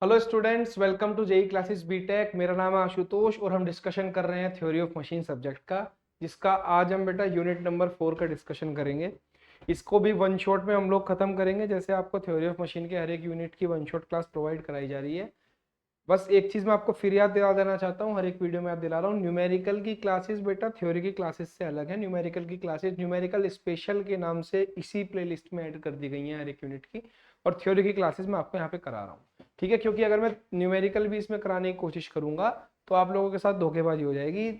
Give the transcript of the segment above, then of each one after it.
Hello students, welcome to JE classes BTech. मेरा नाम है आशुतोष और हम डिस्कशन कर रहे हैं थ्योरी ऑफ मशीन सब्जेक्ट का, जिसका आज हम बेटा यूनिट नंबर 4 का डिस्कशन करेंगे। इसको भी वन शॉट में हम लोग खत्म करेंगे, जैसे आपको थ्योरी ऑफ मशीन के हर एक यूनिट की वन शॉट क्लास प्रोवाइड कराई जा रही है। बस एक चीज मैं आपको फिर याद दिला देना चाहता हूँ, हर एक वीडियो में याद दिला रहा हूँ, न्यूमेरिकल की क्लासेस बेटा थ्योरी की क्लासेस से अलग है। न्यूमेरिकल की क्लासेस न्यूमेरिकल स्पेशल के नाम से इसी प्लेलिस्ट में ऐड कर दी गई हैं हर एक यूनिट की, और थ्योरी की क्लासेस मैं आपको यहाँ पे करा रहा हूँ, ठीक है। क्योंकि अगर मैं न्यूमेरिकल भी इसमें कराने की कोशिश करूंगा तो आप लोगों के साथ धोखेबाजी हो जाएगी,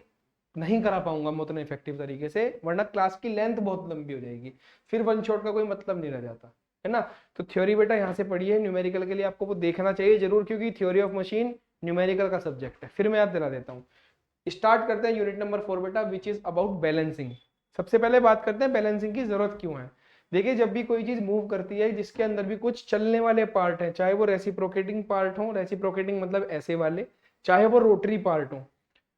नहीं करा पाऊंगा मैं उतना इफेक्टिव तरीके से, वरना क्लास की लेंथ बहुत लंबी हो जाएगी, फिर वन शॉट का कोई मतलब नहीं रह जाता है ना। तो थ्योरी बेटा यहाँ से पढ़िए, न्यूमेरिकल के लिए आपको वो देखना चाहिए जरूर, क्योंकि थ्योरी ऑफ मशीन न्यूमेरिकल का सब्जेक्ट है। फिर मैं याद दिला देता हूँ। स्टार्ट करते हैं यूनिट नंबर 4 बेटा, विच इज अबाउट बैलेंसिंग। सबसे पहले बात करते हैं बैलेंसिंग की जरूरत क्यों है। देखिए, जब भी कोई चीज मूव करती है जिसके अंदर भी कुछ चलने वाले पार्ट हैं, चाहे वो रेसिप्रोकेटिंग पार्ट हो, रेसिप्रोकेटिंग मतलब ऐसे वाले, चाहे वो रोटरी पार्ट हो,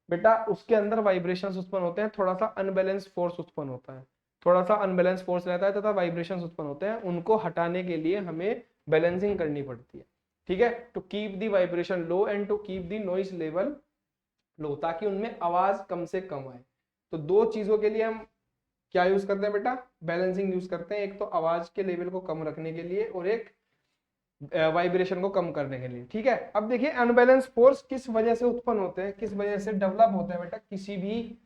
बेटा उसके अंदर वाइब्रेशंस उत्पन्न होते हैं, थोड़ा सा अनबैलेंस फोर्स उत्पन्न होता है, थोड़ा सा अनबैलेंस फोर्स रहता है तथा वाइब्रेशंस उत्पन्न होते हैं। उनको हटाने के लिए हमें बैलेंसिंग करनी पड़ती है, ठीक है, to keep the vibration low and to keep the noise level low, ताकि उनमें आवाज कम से कम आए। तो दो चीजों के लिए हम क्या यूज करते हैं बेटा, बैलेंसिंग यूज करते हैं। एक तो आवाज के लेवल को कम रखने के लिए और एक वाइब्रेशन को कम करने के लिए, ठीक है। अब देखिए, अनबैलेंस फोर्स किस वजह से उत्पन्न होते हैं, किस वजह से डेवलप होते हैं बेटा। किसी भी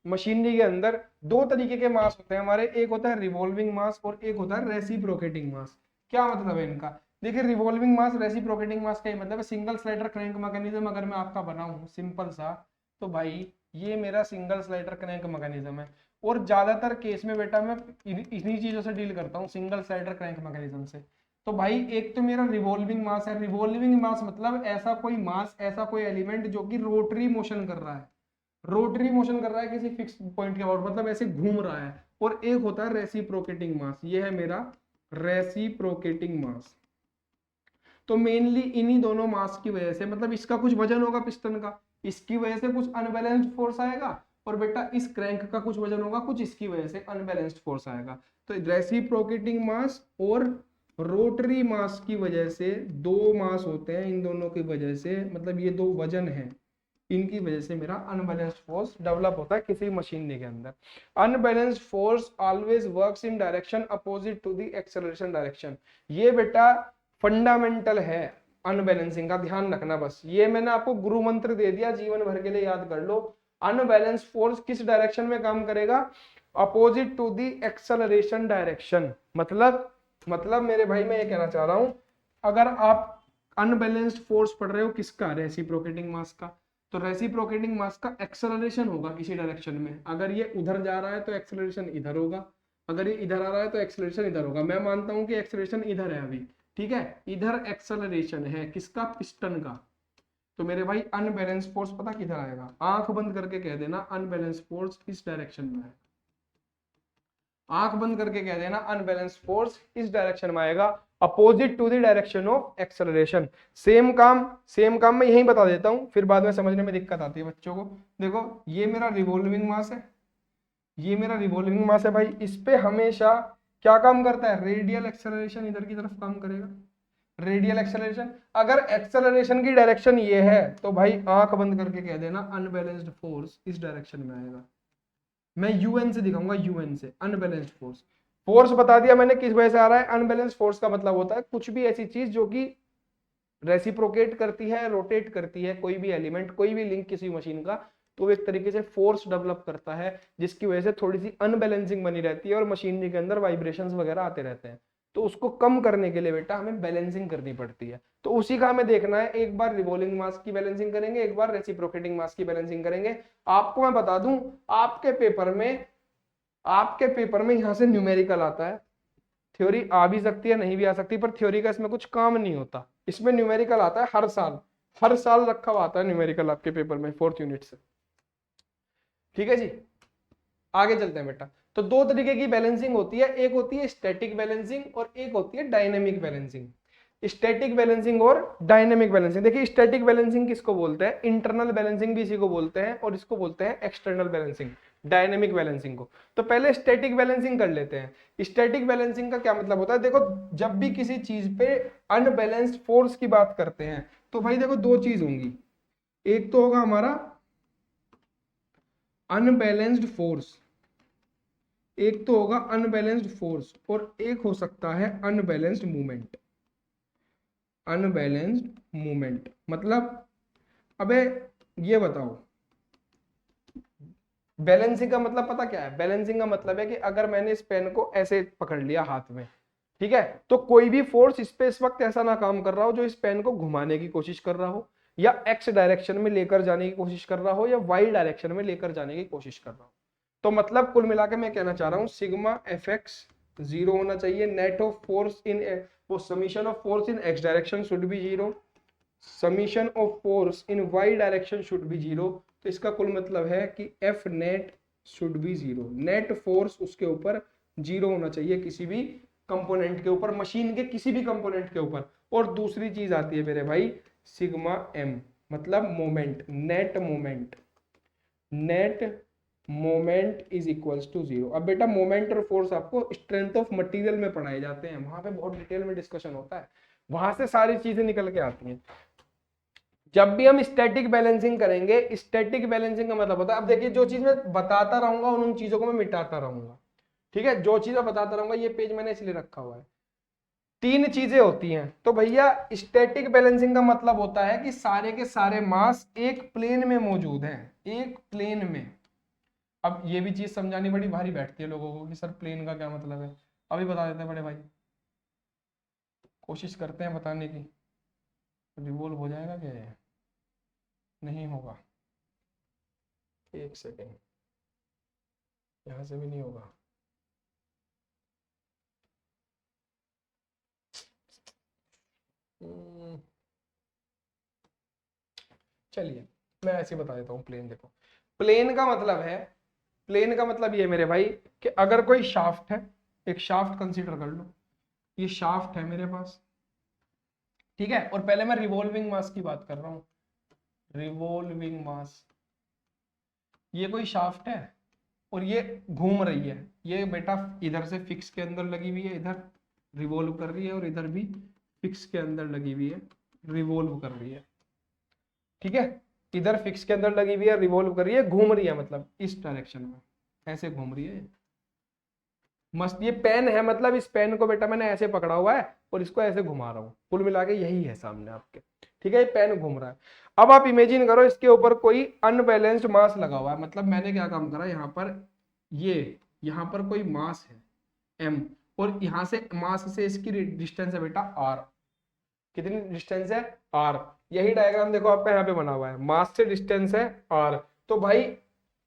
मशीनरी के अंदर दो तरीके के मास होते हैं हमारे, एक होता है रिवॉल्विंग मास और एक होता है रेसिप्रोकेटिंग मास। क्या मतलब है इनका, देखिए रिवॉल्विंग मास रेसिप्रोकेटिंग मास का ही मतलब है सिंगल स्लाइडर क्रैंक मैकेनिज्म अगर मैं आपका बनाऊं सिंपल सा, तो भाई ये मेरा सिंगल स्लाइडर क्रैंक मैकेनिज्म है। और ज्यादातर केस में बेटा मैं इन्हीं चीजों से डील करता हूँ, सिंगल स्लाइडर क्रैंक मैकेनिज्म से। तो भाई एक तो मेरा रिवॉल्विंग मास है, रिवॉल्विंग मास मतलब ऐसा कोई मास, ऐसा कोई एलिमेंट जो कि रोटरी मोशन कर रहा है, रोटरी मोशन कर रहा है किसी फिक्स पॉइंट के अबाउट, मतलब ऐसे घूम रहा है। और एक होता है रेसिप्रोकेटिंग मास, ये है मेरा रेसिप्रोकेटिंग मास। तो मेनली इन्हीं दोनों मास की वजह से, मतलब इसका कुछ वजन होगा पिस्टन का, इसकी वजह से कुछ अनबैलेंस्ड फोर्स आएगा, और बेटा इस क्रैंक का कुछ वजन होगा, कुछ इसकी वजह से अनबैलेंस्ड फोर्स आएगा। तो रेसिप्रोकेटिंग मास और रोटरी मास की वजह से दो मास होते हैं, इन दोनों की वजह से, मतलब ये दो वजन है, इनकी वजह से मेरा अनबैलेंस्ड फोर्स डेवलप होता है किसी मशीनरी के अंदर। Unbalanced force always works in direction opposite to the acceleration direction. ये बेटा फंडामेंटल है अनबैलेंसिंग का, ध्यान रखना। बस ये मैंने आपको गुरु मंत्र दे दिया, जीवन भर के लिए याद कर लो। अनबैलेंस फोर्स किस डायरेक्शन में काम करेगा, opposite to the acceleration direction. मतलब मेरे भाई मैं ये कहना चाह रहा हूं, अगर आप अनबैलेंस्ड फोर्स पढ़ रहे हो किसका, रेसिप्रोकेटिंग मास का, तो रेसिप्रोकेटिंग मास का एक्सेलरेशन होगा इसी डायरेक्शन में। अगर ये उधर जा रहा है तो एक्सेलरेशन इधर होगा, अगर ये इधर आ रहा है तो एक्सेलरेशन इधर होगा। मैं मानता हूं कि एक्सेलरेशन इधर है अभी, ठीक है, इधर एक्सेलरेशन है किसका, पिस्टन का। तो मेरे भाई अनबैलेंस फोर्स पता किधर आएगा, आंख बंद करके कह देना अनबैलेंस फोर्स इस डायरेक्शन में है, आंख बंद करके कह देना अनबैलेंस फोर्स इस डायरेक्शन में आएगा, opposite to the direction of acceleration. Same काम मैं यही बता देता हूं, फिर बाद में समझने में दिक्कत आती है बच्चों को। देखो ये मेरा रिवॉल्विंग मास है, ये मेरा रिवॉल्विंग मास है भाई, इस पे हमेशा क्या काम करता है, रेडियल एक्सेलरेशन इधर की तरफ काम करेगा, रेडियल एक्सेलरेशन। अगर एक्सेलरेशन की डायरेक्शन ये है तो भाई आंख बंद करके कह देना अनबैलेंस्ड फोर्स इस डायरेक्शन में आएगा। मैं यूएन से दिखाऊंगा, यूएन से अनबैलेंस्ड फोर्स। फोर्स बता दिया मैंने किस वजह से आ रहा है, अनबैलेंस्ड फोर्स का मतलब होता है कुछ भी ऐसी चीज जो कि रेसिप्रोकेट करती है, रोटेट करती है, कोई भी एलिमेंट, कोई भी लिंक किसी मशीन का, तो एक तरीके से फोर्स डेवलप करता है, जिसकी वजह से थोड़ी सी अनबैलेंसिंग बनी रहती है और मशीनरी के अंदर वाइब्रेशंस वगैरह आते रहते हैं। तो उसको कम करने के लिए बेटा हमें बैलेंसिंग करनी पड़ती है। तो उसी का हमें देखना है, एक बार रिवॉल्विंग मास की बैलेंसिंग करेंगे, एक बार रेसिप्रोकेटिंग मास की बैलेंसिंग करेंगे। आपको मैं बता दूं, आपके पेपर में यहां से न्यूमेरिकल आता है, थ्योरी आ भी सकती है नहीं भी आ सकती, पर थ्योरी का इसमें कुछ काम नहीं होता, इसमें न्यूमेरिकल आता है हर साल रखा हुआ आता है न्यूमेरिकल आपके पेपर में 4th यूनिट से, ठीक है जी। आगे चलते हैं बेटा। तो दो तरीके की बैलेंसिंग होती है, एक होती है स्टैटिक बैलेंसिंग और एक होती है डायनेमिक बैलेंसिंग। स्टैटिक बैलेंसिंग और डायनेमिक बैलेंसिंग, देखिए स्टैटिक बैलेंसिंग किसको बोलते हैं, इंटरनल बैलेंसिंग भी इसी को बोलते हैं, और इसको बोलते हैं एक्सटर्नल बैलेंसिंग, डायनेमिक बैलेंसिंग को। तो पहले स्टैटिक बैलेंसिंग कर लेते हैं। स्टैटिक बैलेंसिंग का क्या मतलब होता है, देखो जब भी किसी चीज पे अनबैलेंस्ड फोर्स की बात करते हैं तो भाई देखो दो चीज होंगी, एक तो होगा हमारा अनबैलेंस्ड फोर्स, एक तो होगा अनबैलेंस्ड फोर्स, और एक हो सकता है अनबैलेंस्ड मूवमेंट। अनबैलेंस्ड मूवमेंट मतलब, अबे ये बताओ, बैलेंसिंग का मतलब पता क्या है? बैलेंसिंग का मतलब है कि अगर मैंने इस पेन को ऐसे पकड़ लिया हाथ में, ठीक है, तो कोई भी फोर्स इस पे इस वक्त ऐसा ना काम कर रहा हो जो इस पेन को घुमाने की कोशिश कर रहा हो, या एक्स डायरेक्शन में लेकर जाने की कोशिश कर रहा हो, या वाई डायरेक्शन में लेकर जाने की कोशिश कर रहा हो। तो मतलब कुल मिला के मैं कहना चाह रहा हूं सिग्मा एफ एक्स जीरो होना चाहिए, नेट ऑफ फोर्स इन वो summation of force in x direction should be zero, summation of force in y direction should be zero. तो इसका कुल मतलब है कि F net should be zero, net force उसके ऊपर जीरो होना चाहिए, किसी भी कंपोनेंट के ऊपर, मशीन के किसी भी कंपोनेंट के ऊपर। और दूसरी चीज आती है मेरे भाई सिग्मा एम, मतलब moment, net moment, net moment is equals to zero. अब बेटा मोमेंट और फोर्स आपको स्ट्रेंथ ऑफ मटेरियल में पढ़ाए जाते हैं, वहां पे बहुत डिटेल में डिस्कशन होता है, वहां से सारी चीजें निकल के आती हैं। जब भी हम स्टैटिक बैलेंसिंग करेंगे, स्टैटिक बैलेंसिंग का मतलब होता है, अब देखिए जो चीज मैं बताता रहूंगा उन चीजों को मैं मिटाता रहूंगा, ठीक है, जो चीज मैं बताता रहूंगा, ये पेज मैंने इसलिए रखा हुआ है। तीन चीजें होती हैं, तो भैया स्टैटिक बैलेंसिंग का मतलब होता है कि सारे के सारे मास एक प्लेन में मौजूद हैं, एक प्लेन में। अब ये भी चीज समझानी बड़ी भारी बैठती है लोगों को कि सर प्लेन का क्या मतलब है, अभी बता देते हैं बड़े भाई, कोशिश करते हैं बताने की। रिवॉल्व हो जाएगा क्या ये? नहीं होगा, एक सेकेंड, यहां से भी नहीं होगा। चलिए मैं ऐसे बता देता हूँ, प्लेन देखो, प्लेन का मतलब है, प्लेन का मतलब ये मेरे भाई कि अगर कोई शाफ्ट है, एक शाफ्ट कंसीडर कर लो, ये शाफ्ट है मेरे पास, ठीक है, और पहले मैं रिवॉल्विंग मास की बात कर रहा हूँ, रिवॉल्विंग मास, ये कोई शाफ्ट है और ये घूम रही है, ये बेटा इधर से फिक्स के अंदर लगी हुई है, इधर रिवॉल्व कर रही है, और इधर भी फिक्स के अंदर लगी हुई है, रिवॉल्व कर रही है, ठीक है, इधर फिक्स के अंदर लगी हुई है, रिवॉल्व कर रही है, घूम रही है, मतलब इस डायरेक्शन में ऐसे घूम रही है। मस्त, ये पेन है, मतलब इस पेन को बेटा मैंने ऐसे पकड़ा हुआ है और इसको ऐसे घुमा रहा हूँ, कुल मिला के यही है सामने आपके, ठीक है, ये पेन घूम रहा है। अब आप इमेजिन करो इसके ऊपर कोई अनबैलेंस्ड मास लगा हुआ है, मतलब मैंने क्या काम करा यहाँ पर, ये यहाँ पर कोई मास है m, और यहाँ से मास से इसकी डिस्टेंस है बेटा r, कितनी डिस्टेंस है r, यही डायग्राम देखो आपका यहाँ पे बना हुआ है, मास से डिस्टेंस है r। तो भाई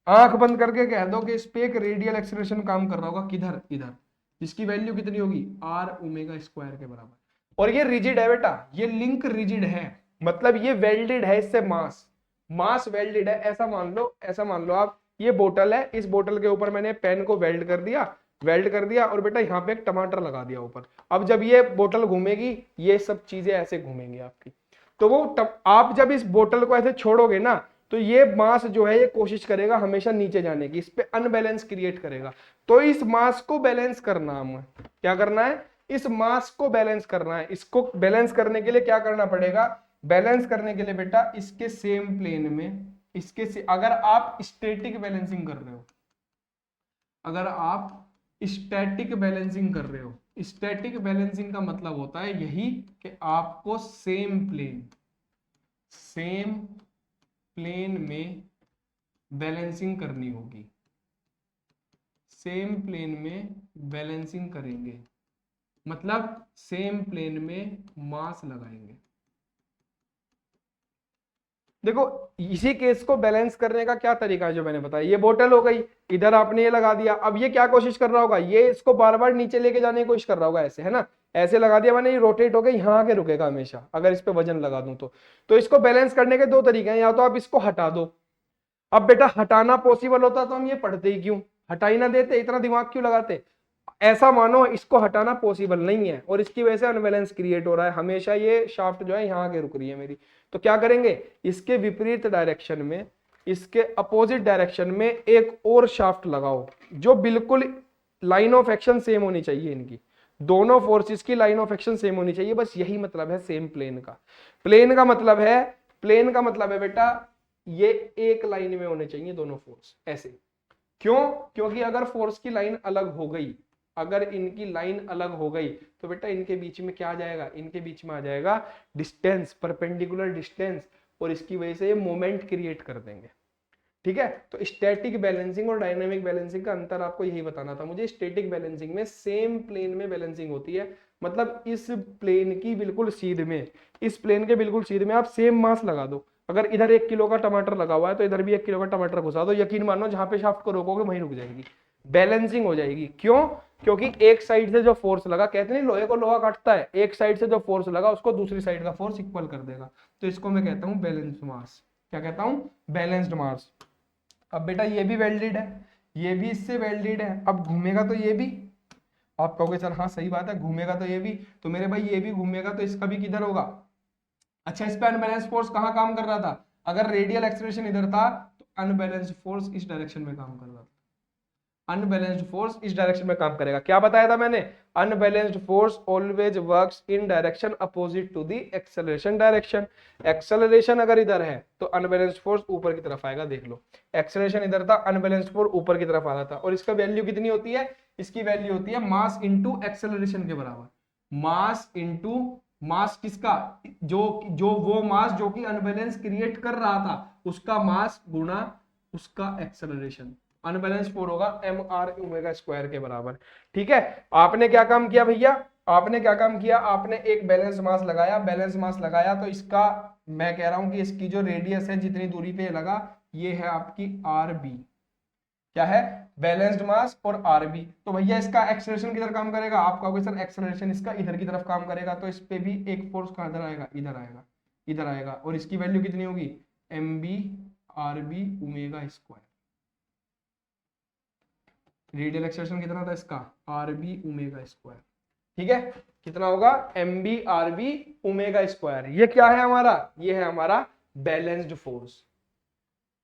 आंख बंद करके कह दो कि इस पे एक रेडियल एक्सेलरेशन काम कर रहा होगा, किधर, इधर, जिसकी वैल्यू कितनी होगी, r ओमेगा स्क्वायर के बराबर। और ये रिजिड है बेटा, ये लिंक रिजिड है, मतलब ये वेल्डेड है इससे, मास, मास वेल्डेड है, ऐसा मान लो, ऐसा मान लो आप, ये बोतल है, इस बोतल के ऊपर मैंने पेन को वेल्ड कर दिया, वेल्ड कर दिया, और बेटा यहाँ पे एक टमाटर लगा दिया ऊपर। अब जब ये बोतल घूमेगी, ये सब चीजें ऐसे घूमेंगी आपकी, तो वो आप जब इस बोतल को ऐसे छोड़ोगे ना, तो ये मास जो है ये कोशिश करेगा हमेशा नीचे जाने की, इस पे अनबैलेंस क्रिएट करेगा। तो इस मास को बैलेंस करना, हमें क्या करना है, इस मास को बैलेंस करना है। इसको बैलेंस करने के लिए क्या करना पड़ेगा, बैलेंस करने के लिए बेटा इसके सेम प्लेन में, इसके से, अगर आप स्टैटिक बैलेंसिंग कर रहे हो, अगर आप स्टैटिक बैलेंसिंग कर रहे हो, स्टैटिक बैलेंसिंग का मतलब होता है यही कि आपको सेम प्लेन, सेम प्लेन में बैलेंसिंग करनी होगी, सेम प्लेन में बैलेंसिंग करेंगे, मतलब सेम प्लेन में मास लगाएंगे। देखो इसी केस को बैलेंस करने का क्या तरीका है जो मैंने बताया, ये बोतल हो गई, इधर आपने ये लगा दिया, अब ये क्या कोशिश कर रहा होगा, ये इसको बार बार नीचे लेके जाने की कोशिश कर रहा होगा, ऐसे है ना, ऐसे लगा दिया मैंने, ये रोटेट हो गया, यहाँ आके रुकेगा हमेशा, अगर इस पे वजन लगा दूं तो इसको बैलेंस करने के दो तरीके हैं, या तो आप इसको हटा दो। अब बेटा हटाना पॉसिबल होता तो हम ये पढ़ते ही क्यों, हटा ही ना देते, इतना दिमाग क्यों लगाते। ऐसा मानो इसको हटाना पॉसिबल नहीं है और इसकी वजह से अनबैलेंस क्रिएट हो रहा है, हमेशा ये शाफ्ट जो है यहाँ आके रुक रही है मेरी, तो क्या करेंगे, इसके विपरीत डायरेक्शन में, इसके अपोजिट डायरेक्शन में एक और शाफ्ट लगाओ, जो बिल्कुल लाइन ऑफ एक्शन सेम होनी चाहिए इनकी, दोनों फोर्सेस की लाइन ऑफ एक्शन सेम होनी चाहिए, बस यही मतलब है सेम प्लेन का। प्लेन का मतलब है बेटा ये एक लाइन में होने चाहिए दोनों फोर्स, ऐसे। क्यों? क्योंकि अगर फोर्स की लाइन अलग हो गई, अगर इनकी लाइन अलग हो गई तो बेटा इनके बीच में क्या आ जाएगा, इनके बीच में आ जाएगा डिस्टेंस, परपेंडिकुलर डिस्टेंस, और इसकी वजह से ये मोमेंट क्रिएट कर देंगे। ठीक है, तो स्टैटिक बैलेंसिंग और डायनामिक बैलेंसिंग का अंतर आपको यही बताना था मुझे। स्टैटिक बैलेंसिंग में सेम प्लेन में बैलेंसिंग होती है, मतलब इस प्लेन की बिल्कुल सीध में, इस प्लेन के बिल्कुल सीध में आप सेम मास लगा दो। अगर इधर 1 किलो का टमाटर लगा हुआ है तो इधर भी 1 किलो का टमाटर घुसा दो, यकीन मानो जहां पे शाफ्ट को रोकोगे वहीं रुक जाएगी, बैलेंसिंग हो जाएगी। क्यों? क्योंकि एक साइड से जो फोर्स लगा, कहते नहीं लोहे को लोहा काटता है, एक साइड से जो फोर्स लगा उसको दूसरी साइड का फोर्स इक्वल कर देगा, तो इसको मैं कहता हूं बैलेंस्ड मास। क्या कहता हूं? बैलेंस्ड मास। अब बेटा ये भी वेल्डेड है, ये भी इससे वेल्डेड है, अब घूमेगा तो ये भी, आप कहोगे सर हाँ सही बात है घूमेगा तो ये भी, तो मेरे भाई ये भी घूमेगा तो इसका भी किधर होगा? अच्छा, इस पे अनबैलेंस फोर्स कहाँ काम कर रहा था? अगर रेडियल एक्सेलरेशन इधर था तो अनबैलेंस्ड फोर्स इस डायरेक्शन में काम कर रहा था, अनबैलेंस्ड फोर्स इस डायरेक्शन में काम करेगा। क्या बताया था मैंने? Unbalanced force always works in direction opposite to the acceleration direction. Acceleration अगर इधर है तो अनबैलेंस्ड फोर्स ऊपर की तरफ आएगा, देख लो एक्सेलरेशन इधर था, अनबैलेंस्ड फोर्स ऊपर की तरफ आ रहा था, और इसका वैल्यू कितनी होती है? इसकी वैल्यू होती है मास इंटू एक्सेलरेशन के बराबर। मास इंटू मास किसका? जो वो मास जो कि अनबैलेंस क्रिएट कर रहा था उसका मास गुणा उसका एक्सेलरेशन। अनबैलेंस फोर्स होगा एम आर ओमेगा स्क्वायर के बराबर। ठीक है, आपने क्या काम किया भैया? आपने क्या काम किया? आपने एक बैलेंस मास लगाया, बैलेंस मास लगाया तो इसका, मैं कह रहा हूं कि इसकी जो रेडियस है जितनी दूरी पे लगा, ये है आपकी आर बी। क्या है? बैलेंस्ड मास और आर बी। तो भैया इसका एक्सेलरेशन किधर काम करेगा? आप कहोगे सर एक्सेलरेशन इसका इधर की तरफ काम करेगा, तो इस पे भी एक फोर्स कहां इधर आएगा, इधर आएगा, इधर आएगा, और इसकी वैल्यू कितनी होगी? M B R B omega square. Radial acceleration कितना था इसका? R B omega square. ठीक है, कितना होगा? M B R B omega square. ये क्या है हमारा? ये है हमारा बैलेंस्ड फोर्स।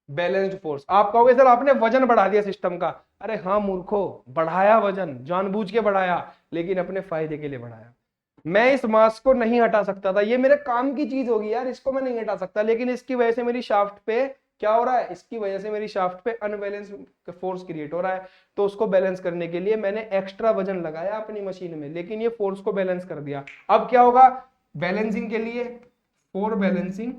Balanced force. आप कहोगे सर आपने वजन बढ़ा दिया सिस्टम का। अरे हाँ मूर्खो, बढ़ाया वजन, जानबूझ के बढ़ाया, लेकिन अपने फायदे के लिए बढ़ाया। मैं इस मास को नहीं हटा सकता था, ये मेरे काम की चीज होगी यार, इसको मैं नहीं हटा सकता, लेकिन इसकी वजह से मेरी शाफ्ट पे क्या हो रहा है? इसकी वजह से मेरी शाफ्ट पे अनबैलेंस फोर्स क्रिएट हो रहा है, तो उसको बैलेंस करने के लिए मैंने एक्स्ट्रा वजन लगाया अपनी मशीन में, लेकिन ये फोर्स को बैलेंस कर दिया। अब क्या होगा? बैलेंसिंग के लिए, फॉर बैलेंसिंग,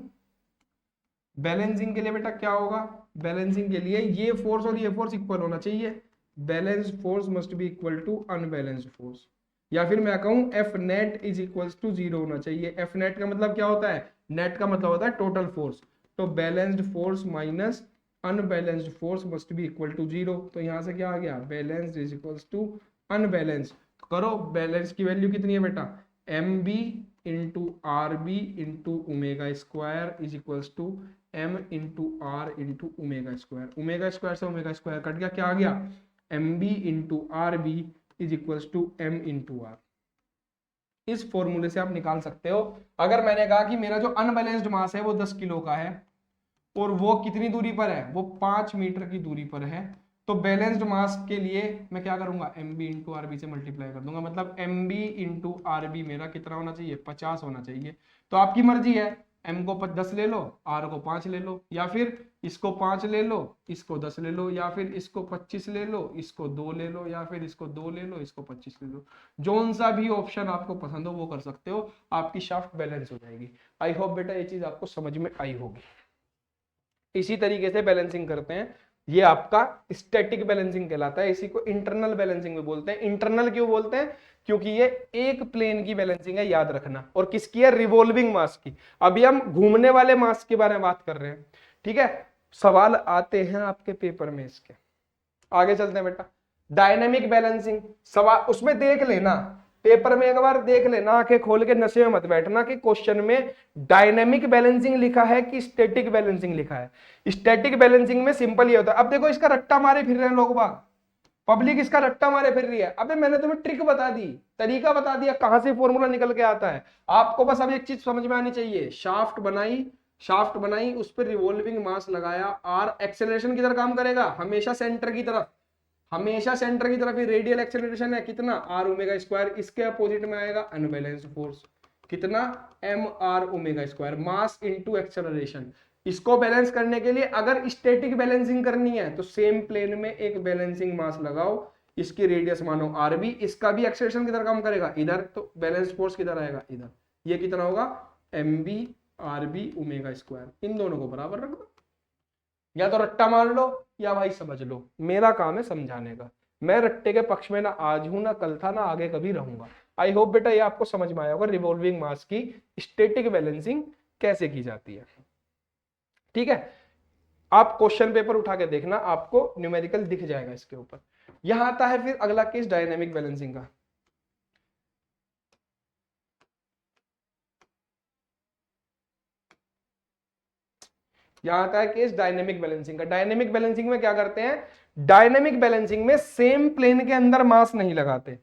बैलेंसिंग के लिए बेटा क्या होगा? बैलेंसिंग के लिए ये फोर्स और ये फोर्स इक्वल होना चाहिए। Balanced force must be equal to unbalanced force, या फिर मैं कहूं F net is equal to 0 होना चाहिए। एफ नेट का मतलब क्या होता है? नेट का मतलब होता है टोटल फोर्स। तो balanced force minus unbalanced force must be equal to 0। तो यहां से क्या आ गया? Balanced is equal to unbalanced. करो, बैलेंस की वैल्यू कितनी है बेटा? M B into R B into omega square is equal to M into R into omega square. Omega square से ओमेगा स्क्वायर कट गया, क्या आ गया? M B into R B is equal to M into R. इस फॉर्मूले से आप निकाल सकते हो। अगर मैंने कहा कि मेरा जो अनबैलेंस्ड मास है वो 10 किलो का है और वो कितनी दूरी पर है? वो 5 मीटर की दूरी पर है, तो बैलेंस्ड मास के लिए मैं क्या करूंगा? M B into R B से मल्टीप्लाई कर दूंगा, मतलब M B into R B मेरा कितना होना चाहिए? 50 होना चाहिए। तो आपकी मर्जी है, एम को 10 ले लो, आर को 5 ले लो, या फिर इसको 5 ले लो, इसको 10 ले लो, या फिर इसको 25 ले लो, इसको 2 ले लो, या फिर इसको 2 ले लो, इसको 25 ले लो। जोन सा भी ऑप्शन आपको पसंद हो वो कर सकते हो, आपकी शाफ्ट बैलेंस हो जाएगी। आई होप बेटा ये चीज आपको समझ में आई होगी। इसी तरीके से बैलेंसिंग करते हैं, ये आपका स्टैटिक बैलेंसिंग कहलाता है। इसी को इंटरनल बैलेंसिंग में बोलते हैं। इंटरनल क्यों बोलते हैं? क्योंकि ये एक प्लेन की बैलेंसिंग है, याद रखना। और किसकी है? रिवॉल्विंग मास की। अभी हम घूमने वाले मास के बारे में बात कर रहे हैं, ठीक है। सवाल आते हैं आपके पेपर में इसके। आगे चलते हैं बेटा। डायनेमिक बैलेंसिंग, सवाल उसमें देख लेना, पेपर में एक बार देख लेना, आंखें खोल के नशे में मत बैठना कि क्वेश्चन में डायनेमिक बैलेंसिंग लिखा है कि स्टैटिक बैलेंसिंग लिखा है। स्टैटिक बैलेंसिंग में सिंपल ये होता है। अब देखो इसका रट्टा मारे फिर रहे हैं लोग बाग, पब्लिक इसका रट्टा मारे फिर रही है। अबे मैंने तुम्हें ट्रिक बता दी, तरीका बता दिया कहां से फॉर्मूला निकल के आता है। आपको बस अब एक चीज समझ में आनी चाहिए, शाफ्ट बनाई, शाफ्ट बनाई, उस पर रिवॉल्विंग मास लगाया, आर एक्सेलरेशन किधर काम करेगा? हमेशा सेंटर की तरफ, हमेशा सेंटर की तरफ ही रेडियल एक्सेलरेशन है कितना आर ओमेगा स्क्वायर, इसके अपोजिट में आएगा अनबैलेंस्ड फोर्स कितना M R omega square, mass into acceleration. इसको बैलेंस करने के लिए अगर स्टैटिक बैलेंसिंग करनी है तो सेम प्लेन में एक बैलेंसिंग मास लगाओ, इसकी रेडियस मानो आर बी, इसका भी एक्सेलरेशन किधर काम करेगा इधर, तो बैलेंस फोर्स किधर आएगा इधर, ये कितना होगा M B R B omega square, इन दोनों को बराबर रख दो, या तो रट्टा मार लो या भाई समझ लो, मेरा काम है समझाने का, मैं रट्टे के पक्ष में ना आज हूं ना कल था ना आगे कभी रहूंगा। आई होप बेटा ये आपको समझ में आया होगा रिवॉल्विंग मास की स्टैटिक बैलेंसिंग कैसे की जाती है। ठीक है, आप क्वेश्चन पेपर उठा के देखना, आपको न्यूमेरिकल दिख जाएगा इसके ऊपर। यहां आता है फिर अगला केस डायनेमिक बैलेंसिंग का। यहां आता है केस डायनेमिक बैलेंसिंग का। डायनेमिक बैलेंसिंग में क्या करते हैं, डायनेमिक बैलेंसिंग में सेम प्लेन के अंदर मास नहीं लगाते।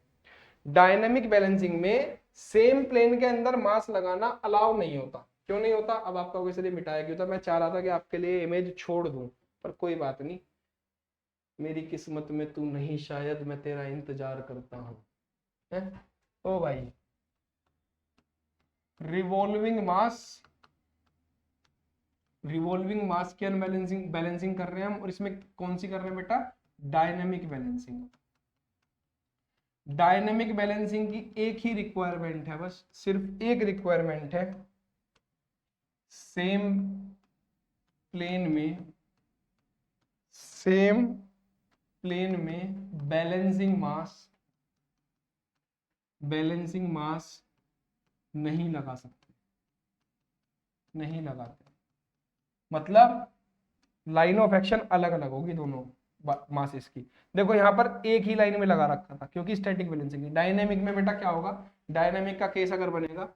डायनेमिक बैलेंसिंग में सेम प्लेन के अंदर मास लगाना अलाउ नहीं होता। क्यों नहीं होता, अब आपका वैसे मिटाया क्यों था, मैं चाह रहा था कि आपके लिए इमेज छोड़ दूं, पर कोई बात नहीं, मेरी किस्मत में तू नहीं, शायद मैं तेरा इंतजार करता हूं। है ओ भाई, रिवॉल्विंग मास, रिवॉल्विंग मास की अनबैलेंसिंग बैलेंसिंग कर रहे हैं हम, और इसमें कौन सी कर रहे हैं बेटा, डायनेमिक बैलेंसिंग। डायनेमिक बैलेंसिंग की एक ही रिक्वायरमेंट है, बस सिर्फ एक रिक्वायरमेंट है, सेम प्लेन में, सेम प्लेन में बैलेंसिंग मास, बैलेंसिंग मास नहीं लगा सकते, नहीं लगाते, मतलब लाइन ऑफ एक्शन अलग अलग होगी दोनों मासेस की। देखो यहां पर एक ही लाइन में लगा रखा था क्योंकि स्टैटिक बैलेंसिंग है। डायनेमिक में बेटा क्या होगा, डायनेमिक का केस अगर बनेगा,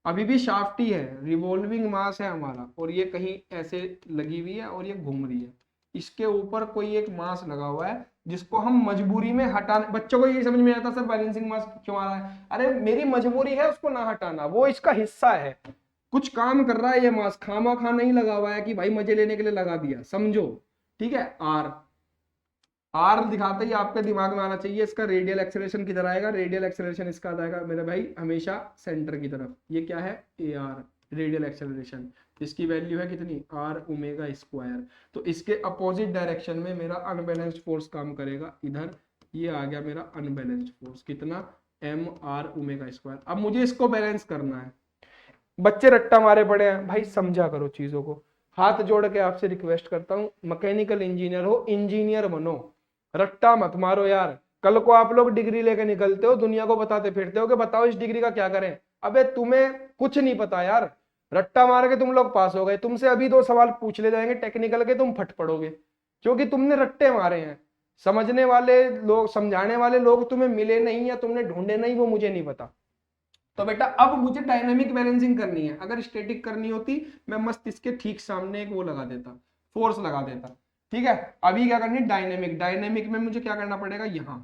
अभी भी शाफ्ट ही है, रिवॉल्विंग मास है हमारा, और ये कहीं ऐसे लगी हुई है और ये घूम रही है, इसके ऊपर कोई एक मास लगा हुआ है जिसको हम मजबूरी में हटाने, बच्चों को ये समझ में आता सर बैलेंसिंग मास क्यों आ रहा है, अरे मेरी मजबूरी है उसको ना हटाना, वो इसका हिस्सा है, कुछ काम कर रहा है ये मास, खामा खा नहीं लगा हुआ है कि भाई मजे लेने के लिए लगा दिया, समझो। ठीक है, आर, आर दिखाते ही आपके दिमाग में आना चाहिए इसका रेडियल एक्सेलरेशन किधर आएगा, रेडियल एक्सेलरेशन इसका आएगा मेरे भाई हमेशा सेंटर की तरफ, ये क्या है ए आर रेडियल एक्सेलरेशन, इसकी वैल्यू है कितनी आर ओमेगा स्क्वायर, तो इसके अपोजिट डायरेक्शन में मेरा अनबैलेंस्ड फोर्स काम करेगा इधर, ये आ गया मेरा अनबैलेंस्ड फोर्स कितना एम आर ओमेगा स्क्वायर। अब मुझे इसको बैलेंस करना है, बच्चे रट्टा मारे पड़े हैं, भाई समझा करो चीजों को, हाथ जोड़ के आपसे रिक्वेस्ट करता हूं, मैकेनिकल इंजीनियर हो इंजीनियर बनो, रट्टा मत मारो यार। कल को आप लोग डिग्री लेके निकलते हो, दुनिया को बताते फिरते हो कि बताओ इस डिग्री का क्या करें, अबे तुम्हें कुछ नहीं पता यार, रट्टा मार के तुम लोग पास हो गए, तुमसे अभी 2 सवाल पूछ ले जाएंगे टेक्निकल के, तुम फट पड़ोगे क्योंकि तुमने रट्टे मारे हैं। समझने वाले लोग, समझाने वाले लोग तुम्हें मिले नहीं या तुमने ढूंढे नहीं, वो मुझे नहीं पता। तो बेटा अब मुझे डायनामिक बैलेंसिंग करनी है, अगर स्टैटिक करनी होती मैं मस्त इसके ठीक सामने एक वो लगा देता, फोर्स लगा देता। ठीक है, अभी क्या करनी डायनेमिक, डायनेमिक में मुझे क्या करना पड़ेगा, यहाँ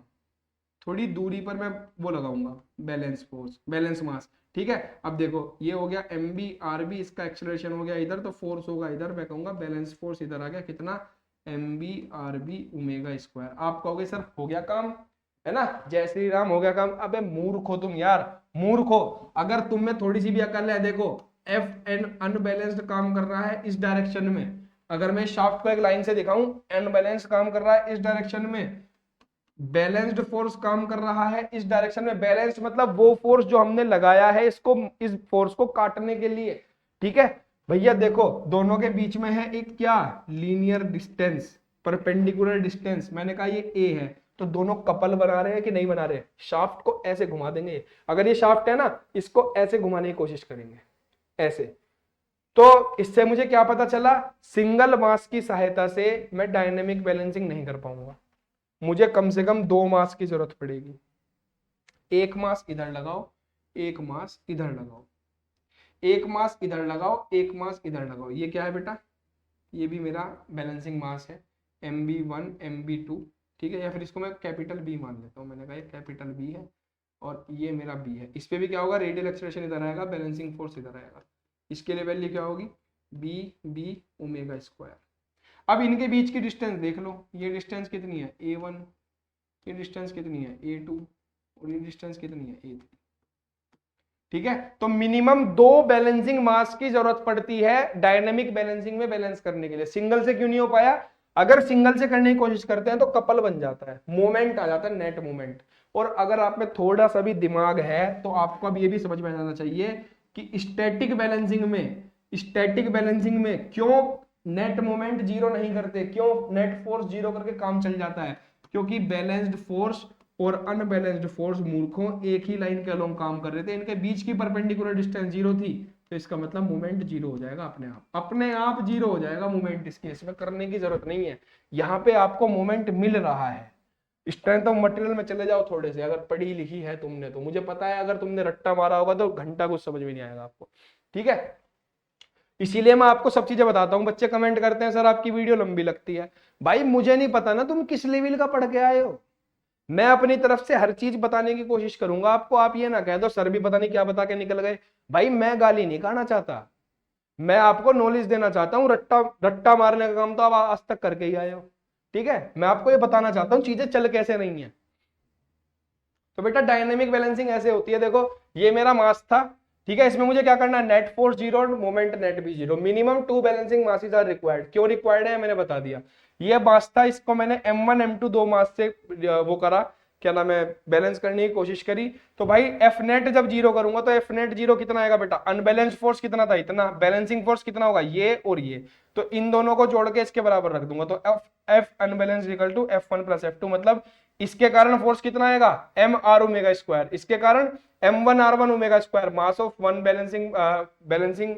थोड़ी दूरी पर मैं वो लगाऊंगा बैलेंस फोर्स, बैलेंस मास। ठीक है, अब देखो ये हो गया एम बी आर बी, इसका एक्सेलरेशन हो गया इधर, तो फोर्स होगा इधर, मैं कहूंगा बैलेंस फोर्स इधर आ गया कितना M B R B omega square. आप कहोगे सर हो गया काम, है ना, जय श्री राम हो गया काम। अबे मूर्ख हो तुम यार, मूर्ख हो, अगर तुम में थोड़ी सी भी अकल है, देखो एफ एन अनबैलेंस्ड काम कर रहा है इस डायरेक्शन में, अगर मैं शाफ्ट को एक लाइन से दिखाऊं, अनबैलेंस्ड काम कर रहा है इस डायरेक्शन में, बैलेंस्ड फोर्स काम कर रहा है इस डायरेक्शन में। बैलेंस्ड मतलब वो फोर्स जो हमने लगाया है इसको, इस फोर्स को काटने के लिए। ठीक है भैया, देखो दोनों के बीच में है एक क्या, लीनियर डिस्टेंस, परपेंडिकुलर डिस्टेंस, मैंने कहा ये ए है, तो दोनों कपल बना रहे हैं कि नहीं बना रहे, शाफ्ट को ऐसे घुमा देंगे, अगर ये शाफ्ट है ना इसको ऐसे घुमाने की कोशिश करेंगे ऐसे, तो इससे मुझे क्या पता चला, सिंगल मास की सहायता से मैं डायनेमिक बैलेंसिंग नहीं कर पाऊंगा, मुझे कम से कम 2 मास की जरूरत पड़ेगी, एक मास इधर लगाओ, एक मास इधर लगाओ, एक मास इधर लगाओ, एक मास इधर लगाओ, ये क्या है बेटा, ये भी मेरा बैलेंसिंग मास है MB1 MB2। ठीक है, या फिर इसको मैं कैपिटल बी मान लेता हूँ, मैंने कहा ये कैपिटल बी है और ये मेरा बी है, इस पे भी क्या होगा रेडियल एक्सेलरेशन इधर आएगा, बैलेंसिंग फोर्स इधर आएगा, इसके लिए वैल्यू क्या होगी बी बी ओमेगा स्क्वायर। अब इनके बीच की डिस्टेंस देख लो, ये डिस्टेंस कितनी है A1, ये डिस्टेंस कितनी है A2 और ये डिस्टेंस कितनी है A3। ठीक है, तो मिनिमम 2 बैलेंसिंग मास की जरूरत पड़ती है डायनेमिक बैलेंसिंग में बैलेंस करने के लिए। सिंगल से क्यों नहीं हो पाया? अगर सिंगल से करने की कोशिश करते हैं तो कपल बन जाता है, मोमेंट आ जाता है, नेट मोमेंट। और अगर आप में थोड़ा सा भी दिमाग है तो आपको अब ये भी समझ में आ जाना चाहिए कि स्टैटिक बैलेंसिंग में क्यों नेट मोमेंट जीरो नहीं करते, क्यों नेट फोर्स जीरो करके काम चल जाता है? क्योंकि बैलेंस्ड फोर्स और अनबैलेंस्ड फोर्स मूर्खों एक ही लाइन के अलोंग काम कर रहे थे, इनके बीच की परपेंडिकुलर डिस्टेंस जीरो थी, तो इसका मतलब मूवमेंट जीरो हो जाएगा, अपने आप जीरो हो जाएगा मूवमेंट। इस केस में करने की जरूरत नहीं है, यहाँ पे आपको मूवमेंट मिल रहा है। स्ट्रेंथ ऑफ मटेरियल में चले जाओ थोड़े से, अगर पढ़ी लिखी है तुमने तो मुझे पता है, अगर तुमने रट्टा मारा होगा तो घंटा कुछ समझ में नहीं आएगा आपको। ठीक है, इसीलिए मैं आपको सब चीजें बताता हूँ। बच्चे कमेंट करते हैं सर आपकी वीडियो लंबी लगती है। भाई मुझे नहीं पता ना तुम किस लेवल का पढ़ के आए हो, मैं अपनी तरफ से हर चीज बताने की कोशिश करूंगा आपको। आप ये ना कह दो सर भी पता नहीं क्या बता के निकल गए। भाई मैं गाली नहीं खाना चाहता, मैं आपको नॉलेज देना चाहता हूँ। रट्टा रट्टा मारने का काम तो आप आज तक करके ही आए हो। ठीक है, मैं आपको ये बताना चाहता हूँ चीजें चल कैसे रही हैं। तो बेटा डायनेमिक बैलेंसिंग ऐसे होती है, देखो ये मेरा मास था, ठीक है, इसमें मुझे क्या करना है, नेट फोर्स जीरो और मोमेंट नेट भी जीरो। Minimum 2 balancing masses are required. क्यों रिक्वायर्ड है मैंने बता दिया। ये मास था, इसको मैंने M1 M2 दो मास से वो करा, क्या नाम है, बैलेंस करने की कोशिश करी। तो भाई एफ नेट जब जीरो करूंगा तो एफ नेट जीरो कितना आएगा बेटा, अनबैलेंस्ड फोर्स कितना था इतना, बैलेंसिंग फोर्स कितना होगा ये और ये, तो इन दोनों को जोड़ के इसके बराबर रख दूंगा, तो F unbalanced equal to F1 plus F2। मतलब इसके कारण फोर्स कितना आएगा, एम आर ओमेगा स्क्वायर, इसके कारण M1 R1 omega square, mass of one balancing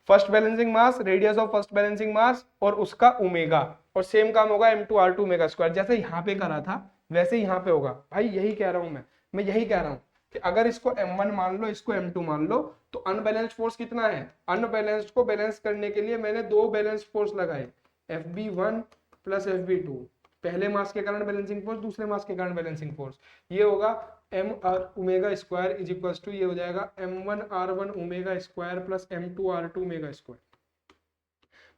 first balancing mass, radius of first balancing mass और उसका ओमेगा, और सेम काम होगा M2 R2 ओमेगा स्क्वायर। जैसे यहाँ पे करा था वैसे यहाँ पे होगा। भाई यही कह रहा हूं मैं यही कह रहा हूं कि अगर इसको M1 मान लो, इसको M2 मान लो, तो अनबैलेंस्ड फोर्स कितना है, अनबैलेंस्ड को बैलेंस करने के लिए मैंने 2 बैलेंस्ड फोर्स लगाए, FB1 प्लस FB2, पहले मास के कारण बैलेंसिंग फोर्स, दूसरे मास के कारण बैलेंसिंग फोर्स। ये होगा M R omega square is equal to, ये हो जाएगा M1 R1 omega square plus M2 R2 omega square.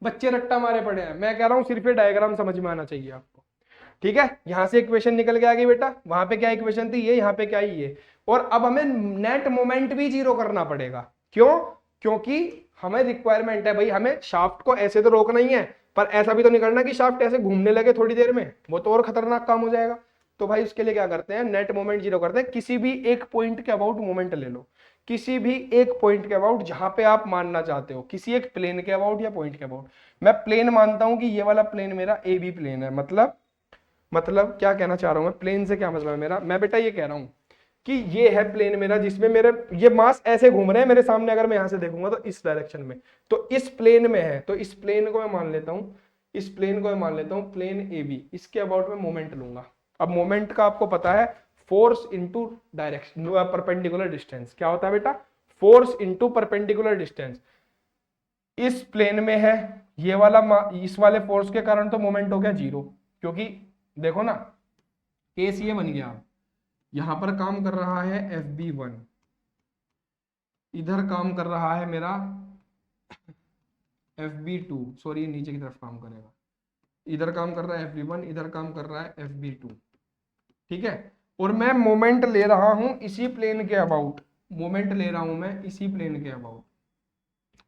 बच्चे रट्टा मारे पड़े हैं, मैं कह रहा हूं सिर्फ ये डायग्राम समझ में आना चाहिए आपको। ठीक है, यहां से इक्वेशन निकल के आ गई बेटा, वहां पे क्या इक्वेशन थी ये, यहाँ पे क्या ही ये। और अब हमें नेट मोमेंट भी जीरो करना पड़ेगा। क्यों? क्योंकि हमें रिक्वायरमेंट है भाई, हमें शाफ्ट को ऐसे तो रोकना ही है, पर ऐसा भी तो नहीं करना कि शाफ्ट ऐसे घूमने लगे थोड़ी देर में, वो तो और खतरनाक काम हो जाएगा। तो भाई उसके लिए क्या करते हैं, नेट मोमेंट जीरो करते हैं। किसी भी एक पॉइंट के अबाउट मोमेंट ले लो, किसी भी एक पॉइंट के अबाउट जहां पे आप मानना चाहते हो, किसी एक प्लेन के अबाउट या पॉइंट के अबाउट। मैं प्लेन मानता हूं कि ये वाला प्लेन मेरा ए बी प्लेन है, मतलब क्या कहना चाह रहा हूं मैं, प्लेन से क्या मतलब है मेरा, मैं बेटा ये कह रहा हूं कि ये है प्लेन मेरा, जिसमें मेरे ये मास ऐसे घूम रहे हैं मेरे सामने, अगर मैं यहां से देखूंगा तो इस डायरेक्शन में, तो इस प्लेन में है, तो इस प्लेन को मैं मान लेता हूं, इस प्लेन को मैं मान लेता हूं प्लेन ए बी, इसके अबाउट में मोमेंट लूंगा। अब मोमेंट का आपको पता है, force into direction perpendicular distance, क्या होता है बेटा, फोर्स इंटू परपेंडिकुलर डिस्टेंस। इस प्लेन में है ये वाला, इस वाले फोर्स के कारण तो मोमेंट हो गया जीरो, क्योंकि देखो ना केस ये बन गया, यहां पर काम कर रहा है FB1, इधर काम कर रहा है मेरा FB2, सॉरी नीचे की तरफ काम करेगा, इधर काम कर रहा है FB1, इधर काम कर रहा है FB2। ठीक है, और मैं मोमेंट ले रहा हूं इसी प्लेन के अबाउट, मोमेंट ले रहा हूं मैं इसी प्लेन के अबाउट।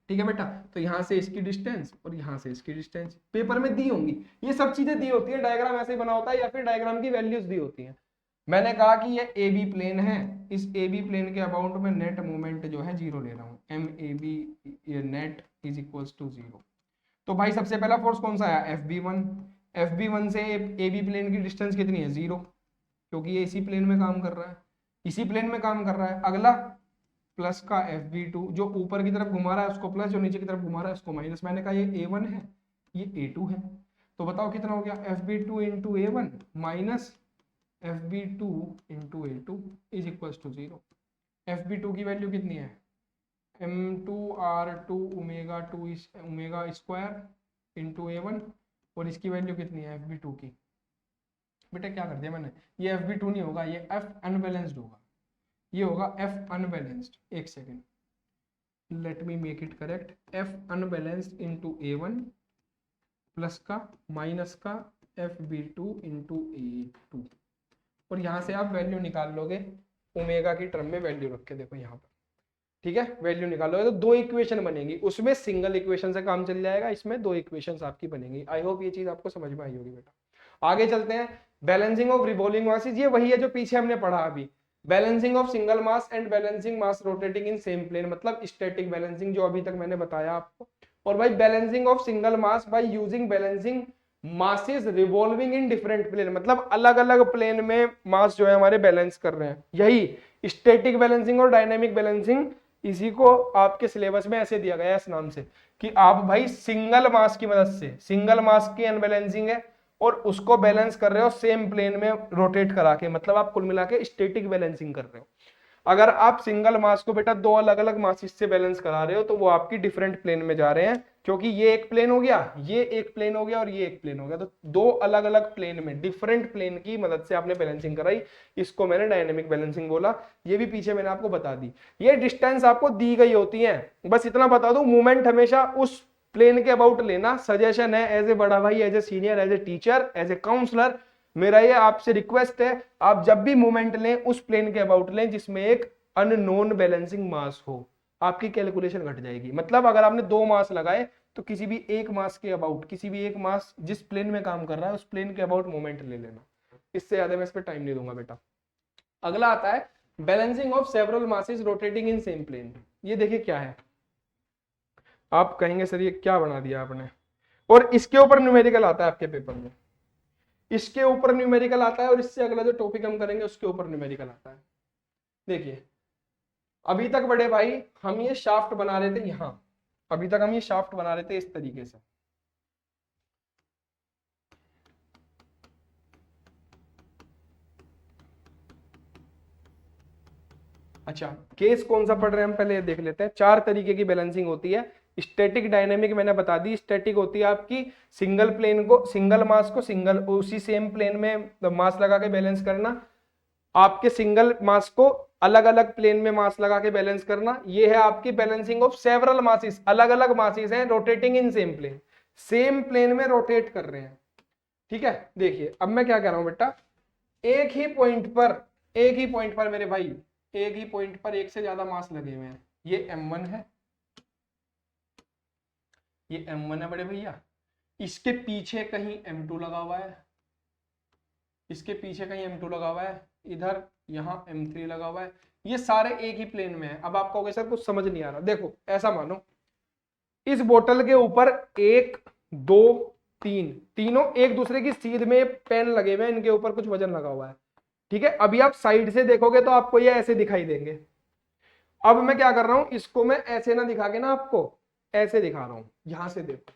ठीक है बेटा, तो यहां से इसकी डिस्टेंस और यहां से इसकी डिस्टेंस पेपर में दी होंगी, ये सब चीजें दी होती है, डायग्राम ऐसे ही बना होता है या फिर डायग्राम की वैल्यूज दी होती है। मैंने कहा कि ये ए बी प्लेन है, इस ए बी प्लेन के अबाउट में नेट मोमेंट जो है जीरो ले रहा हूँ, MAB net is equals to zero. तो भाई सबसे पहला फोर्स कौन सा आया, FB1, FB1 से ए बी प्लेन की डिस्टेंस कितनी है, जीरो, क्योंकि ये इसी प्लेन में काम कर रहा है, इसी प्लेन में काम कर रहा है। अगला प्लस का FB2, जो ऊपर की तरफ घुमा रहा है उसको प्लस, जो नीचे की तरफ घुमा रहा है उसको माइनस। मैंने कहा ये A1 है ये A2 है, तो बताओ कितना हो गया, FB2 into A1 minus FB2 into A2 is equal to zero. FB2 की वैल्यू कितनी है, M2R2 omega 2 omega square into A1, और इसकी वैल्यू कितनी है FB2 की, बेटा क्या कर दिया मैंने, ये FB2 नहीं होगा, ये F अनबैलेंस्ड होगा, ये होगा F अनबैलेंस्ड। एक second, let me make it correct, F unbalanced into A1 plus का माइनस का FB2 इंटू A2, और यहाँ से आप वैल्यू निकाल लोगे ओमेगा की टर्म में वैल्यू रख के, देखो यहाँ पर, ठीक है, वैल्यू निकालोगे तो दो इक्वेशन बनेगी, उसमें सिंगल इक्वेशन से काम चल जाएगा, इसमें दो इक्वेशंस आपकी बनेंगी। आई होप ये चीज आपको समझ में आई होगी बेटा। आगे चलते हैं, बैलेंसिंग ऑफ रिवॉल्विंग मासेस, ये वही है जो पीछे हमने पढ़ा अभी, balancing of single mass and balancing mass rotating in same plane, मतलब स्टैटिक बैलेंसिंग जो अभी तक मैंने बताया आपको। और भाई balancing of single mass by using balancing masses revolving in different plane, मतलब अलग अलग प्लेन में मास जो है हमारे बैलेंस कर रहे हैं, यही स्टैटिक बैलेंसिंग और डायनामिक बैलेंसिंग। इसी को आपके सिलेबस में ऐसे दिया गया है इस नाम से कि आप भाई सिंगल मास की मदद से, सिंगल मास की अनबैलेंसिंग है और उसको बैलेंस कर रहे हो सेम प्लेन में रोटेट करा के, मतलब आप कुल मिला के स्टैटिक बैलेंसिंग कर रहे हो। अगर आप सिंगल मास को बेटा दो अलग अलग मासेस से बैलेंस करा रहे हो तो वो आपकी डिफरेंट प्लेन में जा रहे हैं, क्योंकि ये एक प्लेन हो गया, ये एक प्लेन हो गया और ये एक प्लेन हो गया, तो दो अलग अलग प्लेन में डिफरेंट प्लेन की मदद से आपने बैलेंसिंग कराई, इसको मैंने डायनेमिक बैलेंसिंग बोला। ये भी पीछे मैंने आपको बता दी, ये डिस्टेंस आपको दी गई होती है, बस इतना बता दूं, मूवमेंट हमेशा उस प्लेन के अबाउट लेना। सजेशन है एज ए बड़ा भाई, as a senior, as a teacher, as a counsellor, मेरा ये आपसे रिक्वेस्ट है, आप जब भी मूवमेंट लें उस प्लेन के अबाउट लें जिसमें एक अननोन बैलेंसिंग मास हो, आपकी कैलकुलेशन घट जाएगी। मतलब अगर आपने दो मास लगाए तो किसी भी एक मास के अबाउट, किसी भी एक मास जिस प्लेन में काम कर रहा है उस प्लेन के अबाउट मोमेंट ले लेना, इससे ज्यादा मैं इस पर टाइम नहीं दूंगा बेटा। अगला आता है balancing of several masses rotating in same plane. ये देखिए क्या है, आप कहेंगे सर ये क्या बना दिया आपने, और इसके ऊपर न्यूमेरिकल आता है आपके पेपर में, इसके ऊपर न्यूमेरिकल आता है और इससे अगला जो टॉपिक हम करेंगे उसके ऊपर न्यूमेरिकल आता है। देखिए अभी तक बड़े भाई हम ये शाफ्ट बना रहे थे यहां, अभी तक हम ये शाफ्ट बना रहे थे इस तरीके से, अच्छा केस कौन सा पढ़ रहे हैं हम पहले ये देख लेते हैं। चार तरीके की बैलेंसिंग होती है, स्टैटिक डायनेमिक मैंने बता दी। स्टैटिक होती है आपकी सिंगल प्लेन को, सिंगल मास को सिंगल उसी सेम प्लेन में मास लगा के बैलेंस करना, आपके सिंगल मास को अलग अलग प्लेन में मास लगा के बैलेंस करना, ये है आपकी बैलेंसिंग ऑफ सेवरल मासेस, अलग अलग मासेस हैं rotating in same plane, same plane में रोटेट कर रहे हैं, ठीक है। देखिए अब मैं क्या कह रहा हूं बेटा, एक ही पॉइंट पर, एक ही पॉइंट पर मेरे भाई, एक ही पॉइंट पर एक से ज्यादा मास लगे हुए हैं, ये M1 है, ये M1 है बड़े भैया, इसके पीछे कहीं M2 लगा हुआ है, इसके पीछे कहीं M2 लगा हुआ है, इधर यहाँ M3 लगा हुआ है, ये सारे एक ही प्लेन में है। अब आप कहोगे सर कुछ समझ नहीं आ रहा, देखो ऐसा मानो इस बोतल के ऊपर एक दो तीन, तीनों एक दूसरे की सीध में पेन लगे हुए हैं, इनके ऊपर कुछ वजन लगा हुआ है, ठीक है। अभी आप साइड से देखोगे तो आपको ये ऐसे दिखाई देंगे। अब मैं क्या कर रहा हूं, इसको मैं ऐसे ना दिखा के ना आपको ऐसे दिखा रहा हूं, यहां से देखो,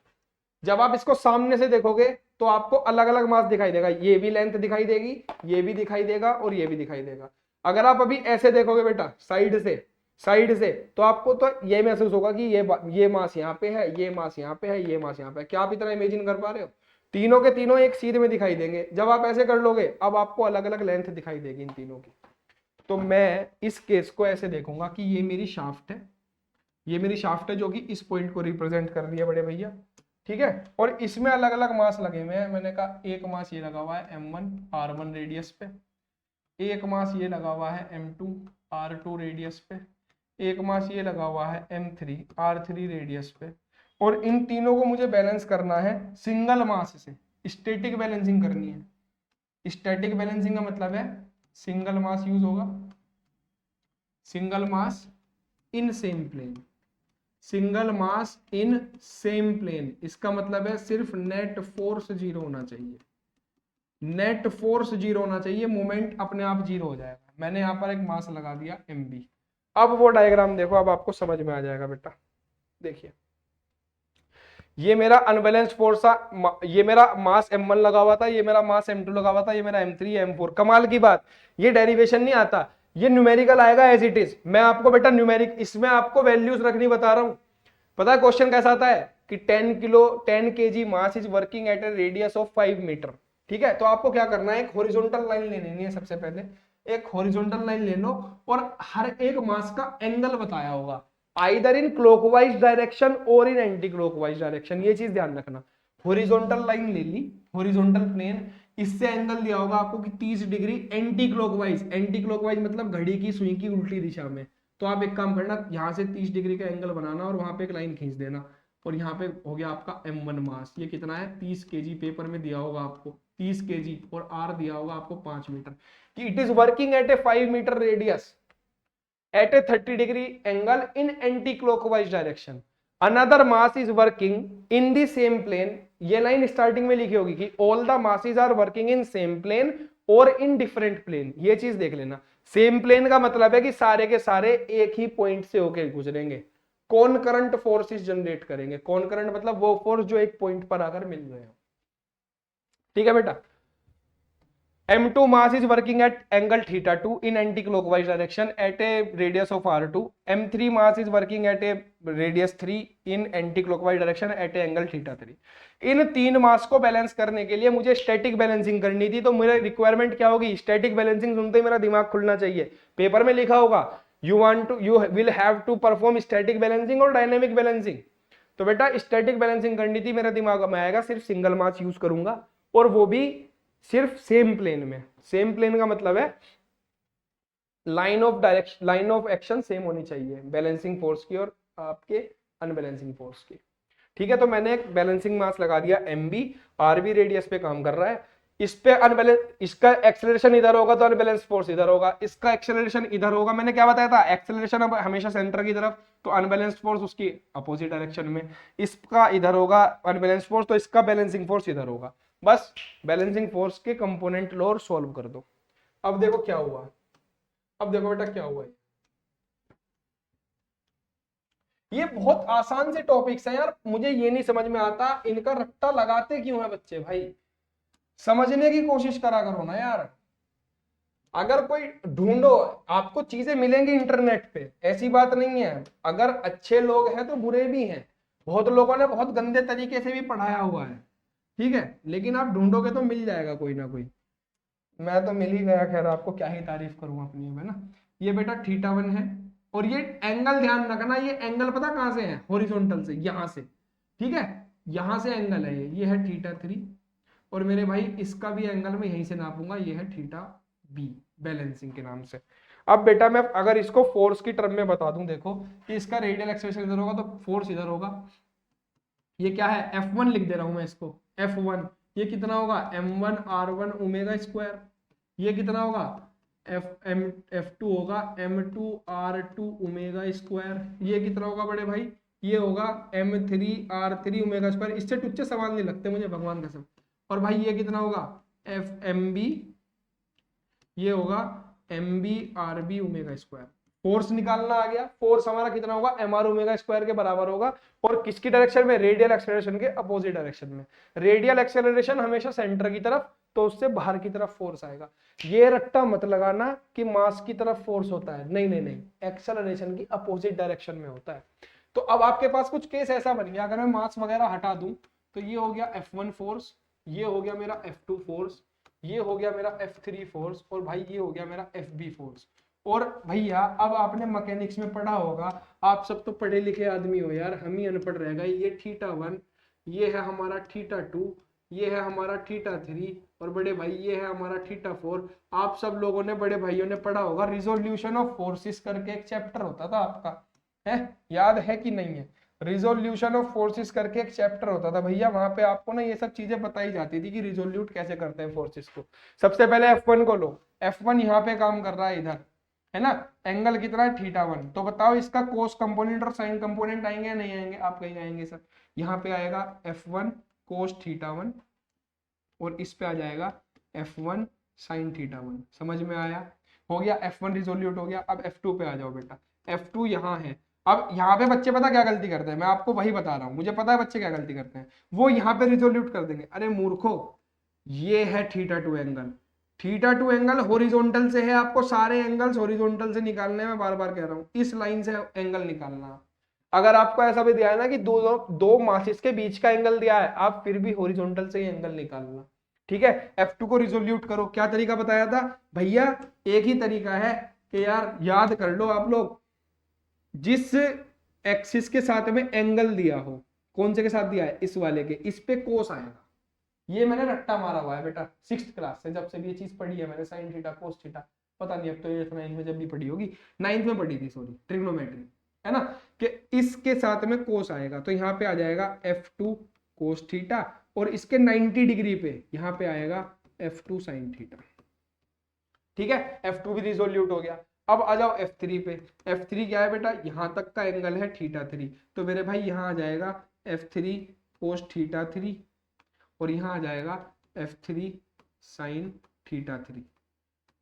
जब आप इसको सामने से देखोगे तो आपको अलग अलग मास दिखाई देगा, ये भी लेंथ दिखाई देगी, ये भी दिखाई देगा और ये भी दिखाई देगा। अगर आप अभी ऐसे देखोगे बेटा साइड से, साइड से, तो आपको तो ये महसूस होगा कि ये मास यहाँ पे है, ये मास यहाँ पे है, ये मास यहाँ पे है। क्या आप इतना इमेजिन कर पा रहे हो? तीनों के तीनों एक सीध में दिखाई देंगे। जब आप ऐसे कर लोगे अब आपको अलग अलग लेंथ दिखाई देगी इन तीनों की। तो मैं इस केस को ऐसे देखूंगा कि ये मेरी शाफ्ट है, ये मेरी शाफ्ट है जो कि इस पॉइंट को रिप्रेजेंट कर रही है बड़े भैया, ठीक है। और इसमें अलग अलग मास लगे हुए हैं, मैंने कहा एक मास ये लगा हुआ है M1 R1 रेडियस पे, एक मास ये लगा हुआ है M2 R2 रेडियस पे, एक मास ये लगा हुआ है M3 R3 रेडियस पे, और इन तीनों को मुझे बैलेंस करना है सिंगल मास से, स्टैटिक बैलेंसिंग करनी है। स्टैटिक बैलेंसिंग का मतलब है सिंगल मास यूज होगा, single mass in same plane, single mass in same plane, इसका मतलब है सिर्फ नेट फोर्स जीरो होना चाहिए, नेट फोर्स जीरो होना चाहिए, मोमेंट अपने आप जीरो हो जाएगा। मैंने यहां पर एक मास लगा दिया MB। अब वो डायग्राम देखो, अब आपको समझ में आ जाएगा बेटा। देखिए ये मेरा अनबैलेंस्ड फोर्स था, ये मेरा मास M1 लगा हुआ था, ये मेरा मास M2 लगा हुआ था, ये मेरा M3 M4। कमाल की बात, ये डेरिवेशन नहीं आता, ये न्यूमेरिकल आएगा एज इट इज। मैं आपको बेटा न्यूमेरिक, इसमें आपको वैल्यूज रखनी बता रहा हूं। पता है क्वेश्चन कैसा आता है कि 10 kg mass is working at a radius of 5 metre, ठीक है। तो आपको क्या करना है, एक हॉरिजॉन्टल लाइन ले लेनी है। सबसे पहले एक हॉरिजॉन्टल लाइन ले लो और हर एक मास का एंगल बताया होगा, आइदर इन क्लॉकवाइज डायरेक्शन और इन एंटी क्लॉकवाइज डायरेक्शन। ये चीज ध्यान रखना। हॉरिजॉन्टल लाइन ले ली, हॉरिजॉन्टल प्लेन, इससे एंगल दिया होगा आपको कि 30 degree anti clockwise, anti clockwise मतलब घड़ी की सुई की उल्टी दिशा में। तो आप एक काम करना, यहाँ से 30 डिग्री का एंगल बनाना और वहां पे एक लाइन खींच देना, और यहाँ पे हो गया आपका m1 मास। ये कितना है 30 kg, पेपर में दिया होगा आपको 30 kg, और r दिया होगा आपको 5 मीटर, कि it is working at a 5 metre radius at a 30 degree angle in anti-clockwise direction. Another mass is working in the same plane. ये लाइन स्टार्टिंग में लिखी होगी कि all the masses are working in same plane or in different plane. ये चीज देख लेना, same plane का मतलब है कि सारे के सारे एक ही पॉइंट से होके गुजरेंगे, कौन करंट फोर्सेस जनरेट करेंगे। कौन करंट मतलब वो फोर्स जो एक पॉइंट पर आकर मिल रहे हो। ठीक है बेटा। M2 mass is working at angle theta 2 in anti-clockwise direction at a radius of R2. M3 mass is working at a radius 3 in anti-clockwise direction at a angle theta 3. इन तीन मास को बैलेंस करने के लिए मुझे स्टैटिक बैलेंसिंग करनी थी, तो मेरे रिक्वायरमेंट क्या होगी, स्टैटिक बैलेंसिंग सुनते ही मेरा दिमाग खुलना चाहिए। पेपर में लिखा होगा you will have to perform static balancing और डायनेमिक बैलेंसिंग। तो बेटा स्टैटिक बैलेंसिंग करनी थी, मेरे दिमाग में आएगा सिर्फ सिंगल मास यूज करूंगा, और वो भी सिर्फ सेम प्लेन में। सेम प्लेन का मतलब है लाइन ऑफ एक्शन सेम होनी चाहिए, बैलेंसिंग फोर्स की और आपके अनबैलेंसिंग फोर्स की। ठीक है, तो मैंने एक बैलेंसिंग मास लगा दिया MB, RB रेडियस पे काम कर रहा है, इस पे अनबैलेंस, इसका एक्सेलरेशन इधर होगा तो अनबैलेंस फोर्स इधर होगा, इसका एक्सेलरेशन इधर होगा। मैंने क्या बताया था, एक्सेलरेशन अब हमेशा सेंटर की तरफ, तो अनबैलेंस्ड फोर्स उसकी अपोजिट डायरेक्शन में, इसका इधर होगा अनबैलेंस्ड फोर्स, तो इसका बैलेंसिंग फोर्स इधर होगा। बस बैलेंसिंग फोर्स के कंपोनेंट लो और सॉल्व कर दो। अब देखो क्या हुआ, अब देखो बेटा क्या हुआ। ये बहुत आसान से टॉपिक्स हैं यार, मुझे ये नहीं समझ में आता इनका रट्टा लगाते क्यों है बच्चे। भाई समझने की कोशिश करा करो ना यार। अगर कोई ढूंढो, आपको चीजें मिलेंगी इंटरनेट पे, ऐसी बात नहीं है। अगर अच्छे लोग हैं तो बुरे भी हैं, बहुत लोगों ने बहुत गंदे तरीके से भी पढ़ाया हुआ है, ठीक है, लेकिन आप ढूंढोगे तो मिल जाएगा कोई ना कोई। मैं तो मिल ही गया, खैर आपको क्या ही तारीफ करूं अपनी, है ना। ये बेटा θ1 है, और ये एंगल ध्यान रखना, ये एंगल पता कहां से है, हॉरिजॉन्टल से, यहां से, ठीक है, यहां से एंगल है ये है θ3, और मेरे भाई इसका भी एंगल मैं यहीं से नापूंगा, ये है θb, बैलेंसिंग के नाम से। अब बेटा मैं अगर इसको फोर्स की टर्म में बता दूं, देखो कि इसका रेडियल एक्सेलरेशन इधर होगा तो फोर्स इधर होगा। ये क्या है, F1 लिख दे रहा हूं मैं इसको, F1, ये कितना होगा m1 r1 ओमेगा स्क्वायर, ये कितना होगा F2 होगा m2 r2 ओमेगा स्क्वायर, ये कितना होगा बड़े भाई, ये होगा m3 r3 ओमेगा स्क्वायर। इससे टुच्चे सवाल नहीं लगते मुझे भगवान कसम। और भाई ये कितना होगा FMB, ये होगा MB RB omega square. Force निकालना आ गया, फोर्स हमारा कितना होगा MR ओमेगा स्क्वायर के बराबर होगा, और किसकी डायरेक्शन में, रेडियल एक्सेलरेशन के अपोजिट डायरेक्शन में। रेडियल एक्सेलरेशन हमेशा सेंटर की तरफ, तो उससे बाहर की तरफ फोर्स आएगा। ये रट्टा मत लगाना कि मास की तरफ फोर्स होता है, नहीं नहीं नहीं, एक्सेलरेशन की अपोजिट डायरेक्शन में होता है। तो अब आपके पास कुछ केस ऐसा बन गया, अगर मैं मास वगैरह हटा दूं तो ये हो गया F1 फोर्स, ये हो गया मेरा F2 फोर्स, ये हो गया मेरा F3 फोर्स, और भाई ये हो गया मेरा FB फोर्स। और भैया अब आपने मैकेनिक्स में पढ़ा होगा, आप सब तो पढ़े लिखे आदमी हो यार, हम ही अनपढ़ रह गए। ये θ1, ये है हमारा θ2, ये है हमारा θ3, और बड़े भाई ये है हमारा θ4। आप सब लोगों ने, बड़े भाइयों ने पढ़ा होगा, रिजोल्यूशन ऑफ फोर्सेस करके एक चैप्टर होता था आपका, है याद है कि नहीं है, रिजोल्यूशन ऑफ फोर्सेस करके एक चैप्टर होता था भैया, वहां पे आपको ना ये सब चीजें बताई जाती थी कि रिजोल्यूट कैसे करते हैं फोर्सेस को। सबसे पहले F1 को लो, F1 यहाँ पे काम कर रहा है इधर, है ना, एंगल कितना है θ1, तो बताओ इसका कोस कंपोनेंट और साइन कंपोनेंट आएंगे या नहीं आएंगे, आप कहीं आएंगे सर, यहाँ पे आएगा F1 कोस θ1, और इस पे आ जाएगा F1 साइन θ1। समझ में आया, हो गया F1 रिजोल्यूट हो गया। अब F2 पे आ जाओ बेटा, F2 यहाँ है। अब यहाँ पे बच्चे पता क्या गलती करते हैं, मैं आपको वही बता रहा हूँ, मुझे पता है बच्चे क्या गलती करते हैं, वो यहाँ पे रिजोल्यूट कर देंगे। अरे मूर्खो, ये है θ2 एंगल, θ2 एंगल हॉरिजॉन्टल से है, आपको सारे एंगल्स हॉरिजॉन्टल से निकालने में, बार बार कह रहा हूँ, इस लाइन से एंगल निकालना। अगर आपको ऐसा भी दिया है ना कि दो मासेस के बीच का एंगल दिया है, आप फिर भी हॉरिजॉन्टल से ही एंगल निकालना, ठीक है। F2 को रिजोल्यूट करो, क्या तरीका बताया था भैया, एक ही तरीका है कि यार याद कर लो आप लोग, जिस एक्सिस के साथ में एंगल दिया हो, कौन से के साथ दिया है, इस वाले के, इस पे कोस आएगा, ये मैंने रट्टा मारा हुआ है बेटा 6th क्लास से, जब से भी ये चीज पढ़ी है मैंने, साइन थीटा कोस थीटा, पता नहीं अब तो 8th 9th में जब भी पढ़ी होगी, 9th में पढ़ी थी सॉरी, ट्रिग्नोमेट्री, है ना, कि इसके साथ में कोस आएगा तो यहाँ पे आ जाएगा F2 कोस थीटा, और इसके 90 डिग्री पे यहाँ पे आएगा F2 साइन थीटा। ठीक है, F2 भी रिजोल्यूट हो गया। अब आ जाओ F3 पे। F3 क्या है बेटा, यहां तक का एंगल है θ3, तो मेरे भाई यहां आ जाएगा F3 कोस θ3, और यहां आ जाएगा F3 साइन θ3।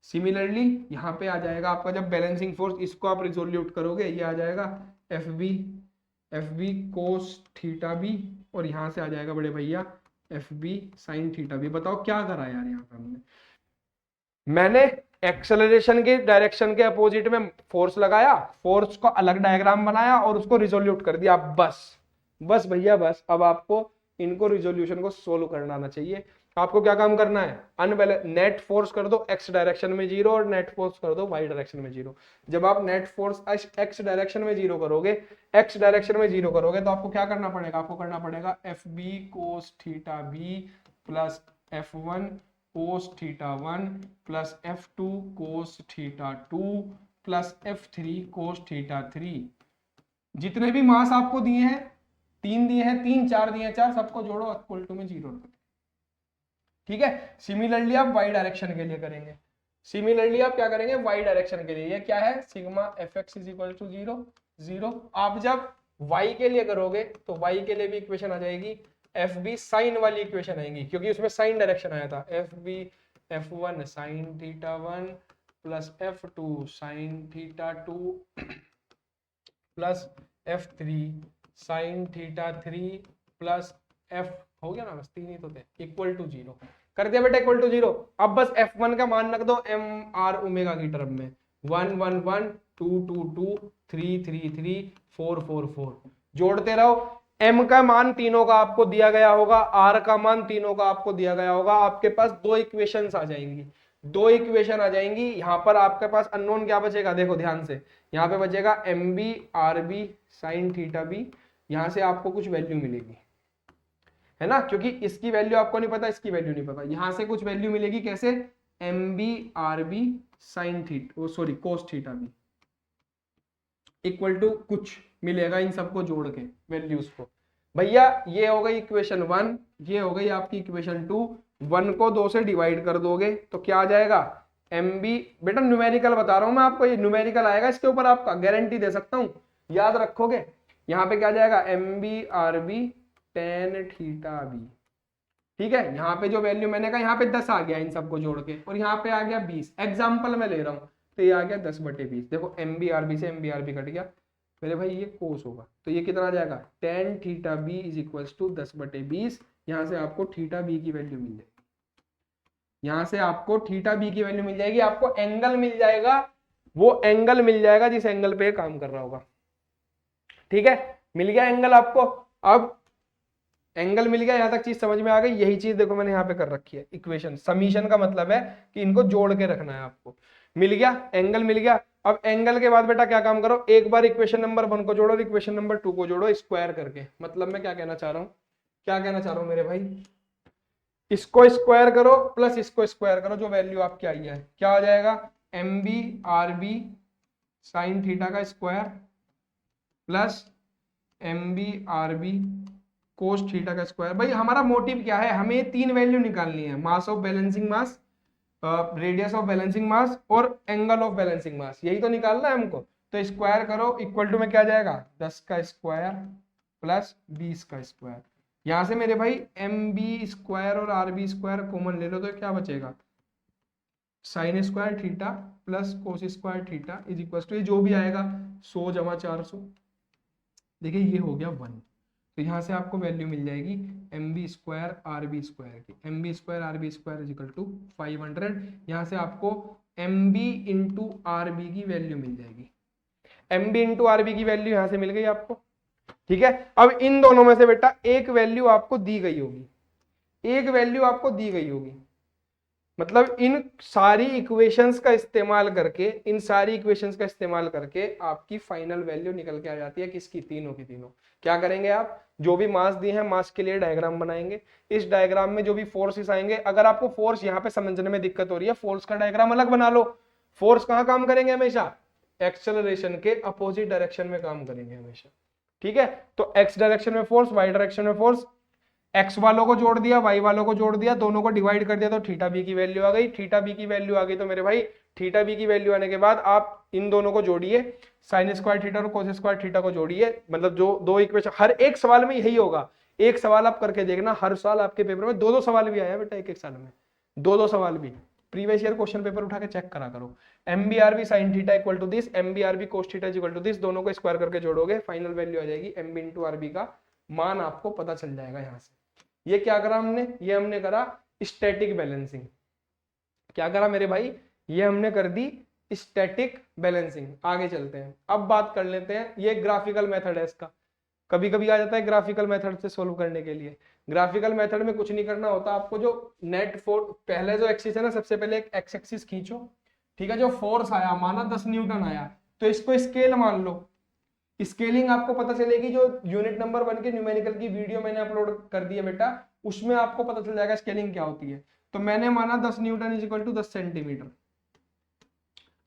सिमिलरली यहाँ पे आ जाएगा आपका, जब बैलेंसिंग फोर्स इसको आप रिजोल्यूट करोगे, ये आ जाएगा FB कोस θB, और यहाँ से आ जाएगा बड़े भैया FB साइन θB। बताओ क्या करा यार यहाँ पे मैंने एक्सेलरेशन के डायरेक्शन के अपोजिट में फोर्स लगाया, फोर्स को अलग डायग्राम बनाया और उसको रिजोल्यूट कर दिया। बस भैया बस, अब आपको इनको रिजोल्यूशन को सोल्व करना आना चाहिए। आपको क्या काम करना है, अनबैलेंस नेट फोर्स कर दो एक्स डायरेक्शन में 0 और नेट फोर्स कर दो वाई डायरेक्शन में 0। जब आप नेट फोर्स एक्स डायरेक्शन में 0 करोगे, तो आपको क्या करना पड़ेगा, आपको करना पड़ेगा FB कोस θB प्लस F1 कोस θ1 प्लस F2 कोस θ2 प्लस F3 कोस θ3। जितने भी मास आपको दिए हैं, 3 दिए हैं, 3 4 दिए हैं, 4 सबको जोड़ो इक्वल टू में 0। ठीक है, सिमिलरली आप वाई डायरेक्शन के लिए करेंगे, सिमिलरली आप क्या करेंगे वाई डायरेक्शन के लिए, ये क्या है sigma fx is equal to 0। आप जब y के लिए करोगे तो y के लिए भी इक्वेशन आ जाएगी, FB साइन वाली इक्वेशन आएगी, क्योंकि उसमें साइन डायरेक्शन आया था, FB F1 sine θ1 plus F2 sine θ2 plus F3 sine θ3 plus F, हो गया ना, बस 3 ही तो थे, इक्वल टू 0 कर दिया बेटा, इक्वल टू 0। अब बस F1 का मान रख दो mr ओमेगा की टर्म में, 1 1 1 2 2 2 3 3 3 4 4 4, जोड़ते रहो। m का मान तीनों का आपको दिया गया होगा, r का मान तीनों का आपको दिया गया होगा, आपके पास 2 इक्वेशंस आ जाएंगी, 2 इक्वेशन आ जाएंगी। यहाँ पर आपके पास अननोन क्या बचेगा, देखो ध्यान से, यहाँ पे बचेगा MB RB साइन θB, यहाँ से आपको कुछ वैल्यू मिलेगी, है ना, क्योंकि इसकी वैल्यू आपको नहीं पता, इसकी वैल्यू नहीं पता, यहां से कुछ वैल्यू मिलेगी, कैसे, MB RB sine theta, sorry cos θB equal to कुछ मिलेगा, इन सबको जोड़ के वैल्यूज को। भैया ये हो गई इक्वेशन 1, ये हो गई आपकी इक्वेशन 2। 1 को 2 से डिवाइड कर दोगे तो क्या आ जाएगा, MB, बेटा न्यूमेरिकल बता रहा हूं मैं आपको, ये न्यूमेरिकल आएगा, इसके ऊपर आपका गारंटी दे सकता हूं, याद रखोगे। यहाँ पे क्या आ जाएगा, MB RB tan θB। ठीक है, यहाँ पे जो वैल्यू मैंने कहा, यहाँ पे 10 आ गया इन सबको जोड़ के, और यहाँ पे आ गया 20, एग्जाम्पल में ले रहा हूँ, तो ये आ गया 10/20। देखो MB RB से MB RB कट गया मेरे भाई, ये कोस होगा, तो ये कितना आ जाएगा, tan θB is equal to 10/20। यहाँ से आपको θB की वैल्यू मिल जाएगी, यहाँ से आपको θB की वैल्यू मिल जाएगी, आपको एंगल मिल जाएगा, वो एंगल मिल जाएगा जिस एंगल पे काम कर रहा होगा। ठीक है, मिल गया एंगल आपको। अब एंगल मिल गया, यहां तक चीज समझ में आ गई। यही चीज देखो मैंने यहाँ पे कर रखी है, इक्वेशन समीशन का मतलब है कि इनको जोड़ के रखना है आपको। मिल गया, एंगल मिल गया। अब एंगल के बाद बेटा क्या काम करो, एक बार इक्वेशन नंबर 1 को जोड़ो और इक्वेशन नंबर 2 को जोड़ो स्क्वायर करके। मतलब मैं क्या कहना चाह रहा हूँ, क्या कहना चाह रहा हूँ मेरे भाई, इसको स्क्वायर करो प्लस इसको स्क्वायर करो, जो वैल्यू आपकी आई है क्या हो जाएगा, MB RB साइन थीटा का square plus MB RB cos theta का स्क्वायर। भाई हमारा मोटिव क्या है, हमें 3 वैल्यू निकालनी है, mass of balancing mass, radius of balancing mass और एंगल ऑफ बैलेंसिंग मास, यही तो निकालना है हमको। तो स्क्वायर करो, इक्वल टू में क्या जाएगा, 10 का स्क्वायर प्लस 20 का स्क्वायर। यहां से मेरे भाई MB स्क्वायर और RB स्क्वायर कॉमन ले लो, तो क्या बचेगा, sine square theta plus cos square theta is equal to, ये जो भी आएगा 100 जमा 400, देखिए ये हो गया 1। तो यहाँ से आपको वैल्यू मिल जाएगी MB स्क्वायर RB स्क्वायर की, MB square RB square is equal to 500। यहाँ से आपको MB इंटू RB की वैल्यू मिल जाएगी, MB इंटू RB की वैल्यू यहाँ से मिल गई आपको। ठीक है, अब इन दोनों में से बेटा एक वैल्यू आपको दी गई होगी, एक वैल्यू आपको दी गई होगी, मतलब इन सारी इक्वेशंस का इस्तेमाल करके आपकी फाइनल वैल्यू निकल के आ जाती है किसकी, तीनों की तीनों। क्या करेंगे आप, जो भी मास दिए हैं मास के लिए डायग्राम बनाएंगे, इस डायग्राम में जो भी फोर्सेस आएंगे, अगर आपको फोर्स यहाँ पे समझने में दिक्कत हो रही है, फोर्स का डायग्राम अलग बना लो। फोर्स कहाँ काम करेंगे हमेशा, एक्सेलरेशन के अपोजिट डायरेक्शन में काम करेंगे हमेशा, ठीक है। तो एक्स डायरेक्शन में फोर्स, वाई डायरेक्शन में फोर्स, एक्स वालों को जोड़ दिया, वाई वालों को जोड़ दिया, दोनों को डिवाइड कर दिया तो थीटा बी की वैल्यू आ गई। थीटा बी की वैल्यू आ गई तो मेरे भाई थीटा बी की वैल्यू आने के बाद आप इन दोनों को जोड़िए, साइन स्क्वायर थीटा और कोस स्क्वायर थीटा को जोड़िए, मतलब जो दो इक्वेशन, हर एक सवाल में यही होगा। एक सवाल आप करके देखना, हर साल आपके पेपर में दो दो सवाल भी आया बेटा, एक एक साल में दो दो सवाल भी। प्रीवियस ईयर क्वेश्चन पेपर उठा के चेक करा करो। M B R B sine theta equal to this, M B R B cos theta equal to this, दोनों को स्क्वायर करके जोड़ोगे, फाइनल वैल्यू आ जाएगी M B into R B का मान आपको पता चल जाएगा यहाँ से। ये क्या करा हमने, ये हमने करा स्टैटिक बैलेंसिंग। क्या करा मेरे भाई, ये हमने कर दी स्टैटिक बैलेंसिंग। आगे चलते हैं, अब बात कर लेते हैं, ये ग्राफिकल मेथड है इसका। कभी कभी आ जाता है ग्राफिकल मेथड से सोल्व करने के लिए। ग्राफिकल मेथड में कुछ नहीं करना होता आपको, जो नेट फोर्स, पहले जो एक्सिस है ना, सबसे पहले एक एक्स एक्सिस खींचो, ठीक है। जो फोर्स आया माना 10 न्यूटन आया, तो इसको स्केल मान लो। स्केलिंग आपको पता चलेगी, जो यूनिट नंबर 1 के न्यूमेरिकल की वीडियो मैंने अपलोड कर दी है बेटा, उसमें आपको पता चल जाएगा स्केलिंग क्या होती है। तो मैंने माना 10 newton is equal to 10 centimetre.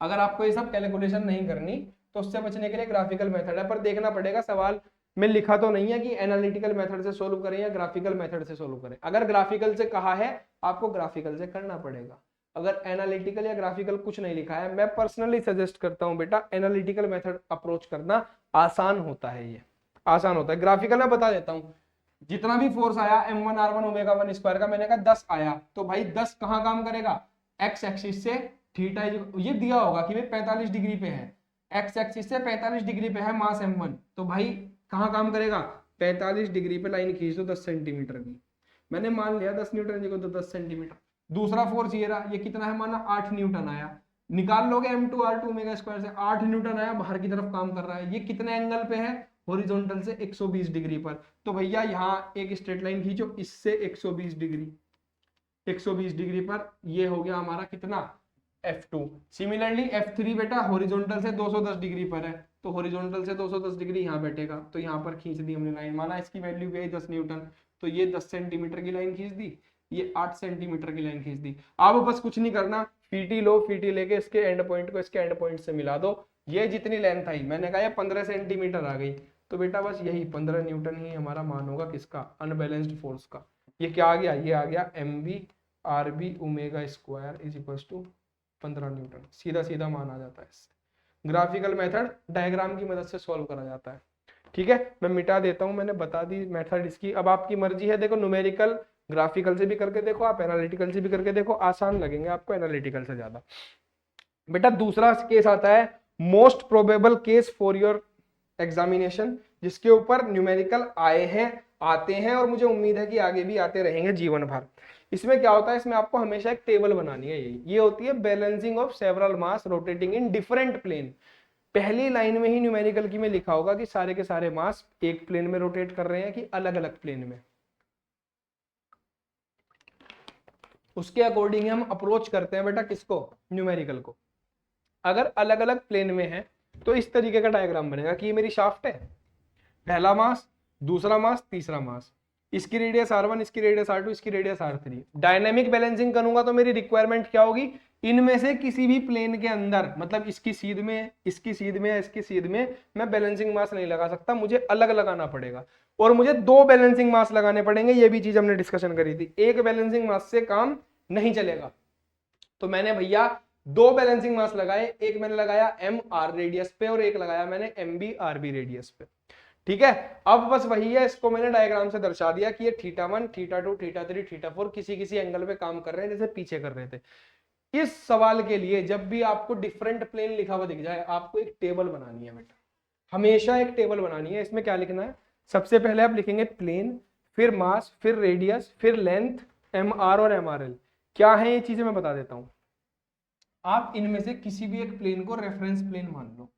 अगर आपको ये सब कैलकुलेशन नहीं करनी तो उससे बचने के लिए ग्राफिकल मेथड है, पर देखना पड़ेगा सवाल में लिखा तो नहीं है कि एनालिटिकल मेथड से सोल्व करें या ग्राफिकल मेथड से सोल्व करें। अगर ग्राफिकल से कहा है आपको ग्राफिकल से करना पड़ेगा, अगर एनालिटिकल या ग्राफिकल कुछ नहीं लिखा है, मैं पर्सनली सजेस्ट करता हूं बेटा एनालिटिकल मेथड अप्रोच करना, आसान होता है, ये आसान होता है। ग्राफिकल में बता देता हूं, जितना भी फोर्स आया m1 r1 ओमेगा 1 स्क्वायर का, मैंने कहा 10 आया, तो भाई 10 कहां काम करेगा, एक्स एक्सिस से थीटा, ये दिया होगा कि भाई 45 डिग्री पे है, एक्स एक्सिस से 45 डिग्री पे है मास m1, तो भाई कहां काम करेगा, 45 डिग्री पे लाइन खींच दो 10 सेंटीमीटर की। मैंने मान लिया 10 न्यूटन को तो 10 सेंटीमीटर। दूसरा फोर्स ये रहा, ये कितना है, माना 8 न्यूटन आया, निकाल लोगे m2 r2 ओमेगा स्क्वायर से, 8 न्यूटन आया, बाहर की तरफ काम कर रहा है, ये कितने एंगल पे है, हॉरिजॉन्टल से 120 डिग्री पर। तो भैया यहाँ एक स्ट्रेट लाइन खींचो, इससे 120 डिग्री, 120 डिग्री पर ये हो गया हमारा कितना, F2। सिमिलरली F3 बेटा हॉरिजॉन्टल से 210 डिग्री पर है, तो हॉरिजॉन्टल से 210 डिग्री यहाँ बैठेगा, तो यहाँ पर खींच दी हमने लाइन, माना इसकी वैल्यू गई 10 न्यूटन, तो ये 10 सेंटीमीटर की लाइन खींच दी, ये 8 सेंटीमीटर की लाइन खींच दी। अब बस कुछ नहीं करना, फीटी लो, फीटी लेके इसके एंड पॉइंट को इसके एंड पॉइंट से मिला दो, ये जितनी लेंथ आई, मैंने कहा ये 15 सेंटीमीटर आ गई, तो बेटा बस यही 15 न्यूटन ही हमारा मान होगा किसका, अनबैलेंस्ड फोर्स का। ये क्या आ गया, ये आ गया mv rb omega square is equal to 15 newton. सीधा सीधा मान आ जाता है इससे। ग्राफिकल मेथड डायग्राम की मदद से सॉल्व करा जाता है, ठीक है। मैं मिटा देता हूं, मैंने बता दी मेथड इसकी, अब आपकी मर्जी है, देखो न्यूमेरिकल ग्राफिकल से भी करके देखो, आप एनालिटिकल से भी करके देखो, आसान लगेंगे आपको एनालिटिकल से ज्यादा। बेटा दूसरा केस आता है, most probable case for your examination, जिसके ऊपर न्यूमेरिकल आए हैं, आते हैं, और मुझे उम्मीद है कि आगे भी आते रहेंगे जीवन भर। इसमें क्या होता है, इसमें आपको हमेशा एक टेबल बनानी है, ये होती है balancing of several mass rotating in different plane. पहली लाइन में ही न्यूमेरिकल की में लिखा होगा कि सारे के सारे मास एक प्लेन में रोटेट कर रहे हैं कि अलग अलग प्लेन में, उसके अकॉर्डिंग हम अप्रोच करते हैं बेटा किसको, न्यूमेरिकल को। अगर अलग अलग प्लेन में है तो इस तरीके का डायग्राम बनेगा कि ये मेरी शाफ्ट है, पहला मास, दूसरा मास, तीसरा मास, इसकी रेडियस r1, इसकी रेडियस r2, इसकी रेडियस r3। डायनेमिक बैलेंसिंग करूंगा तो मेरी रिक्वायरमेंट क्या होगी, इनमें से किसी भी प्लेन के अंदर, मतलब इसकी सीध में, इसकी सीध में, इसकी सीध में मैं बैलेंसिंग मास नहीं लगा सकता, मुझे अलग लगाना पड़ेगा, और मुझे दो बैलेंसिंग मास लगाने पड़ेंगे, ये भी चीज हमने डिस्कशन करी थी। एक बैलेंसिंग मास से काम नहीं चलेगा, तो मैंने भैया दो बैलेंसिंग मास लगाए, एक मैंने लगाया एम आर रेडियस पे और एक लगाया मैंने M B R B radius पे, ठीक है। अब बस वही है, इसको मैंने डायग्राम से दर्शा दिया कि ये θ1, θ2, θ3, θ4 किसी किसी एंगल पे काम कर रहे हैं, जैसे पीछे कर रहे थे। इस सवाल के लिए जब भी आपको डिफरेंट प्लेन लिखा हुआ दिख जाए, आपको एक टेबल बनानी है बेटा, हमेशा एक टेबल बनानी है। इसमें क्या लिखना है, सबसे पहले आप लिखेंगे प्लेन, फिर मास, फिर रेडियस, फिर लेंथ, एम आर और एम आर एल। क्या है ये चीजें मैं बता देता हूं। आप इनमें से किसी भी एक प्लेन को रेफरेंस प्लेन मान लो।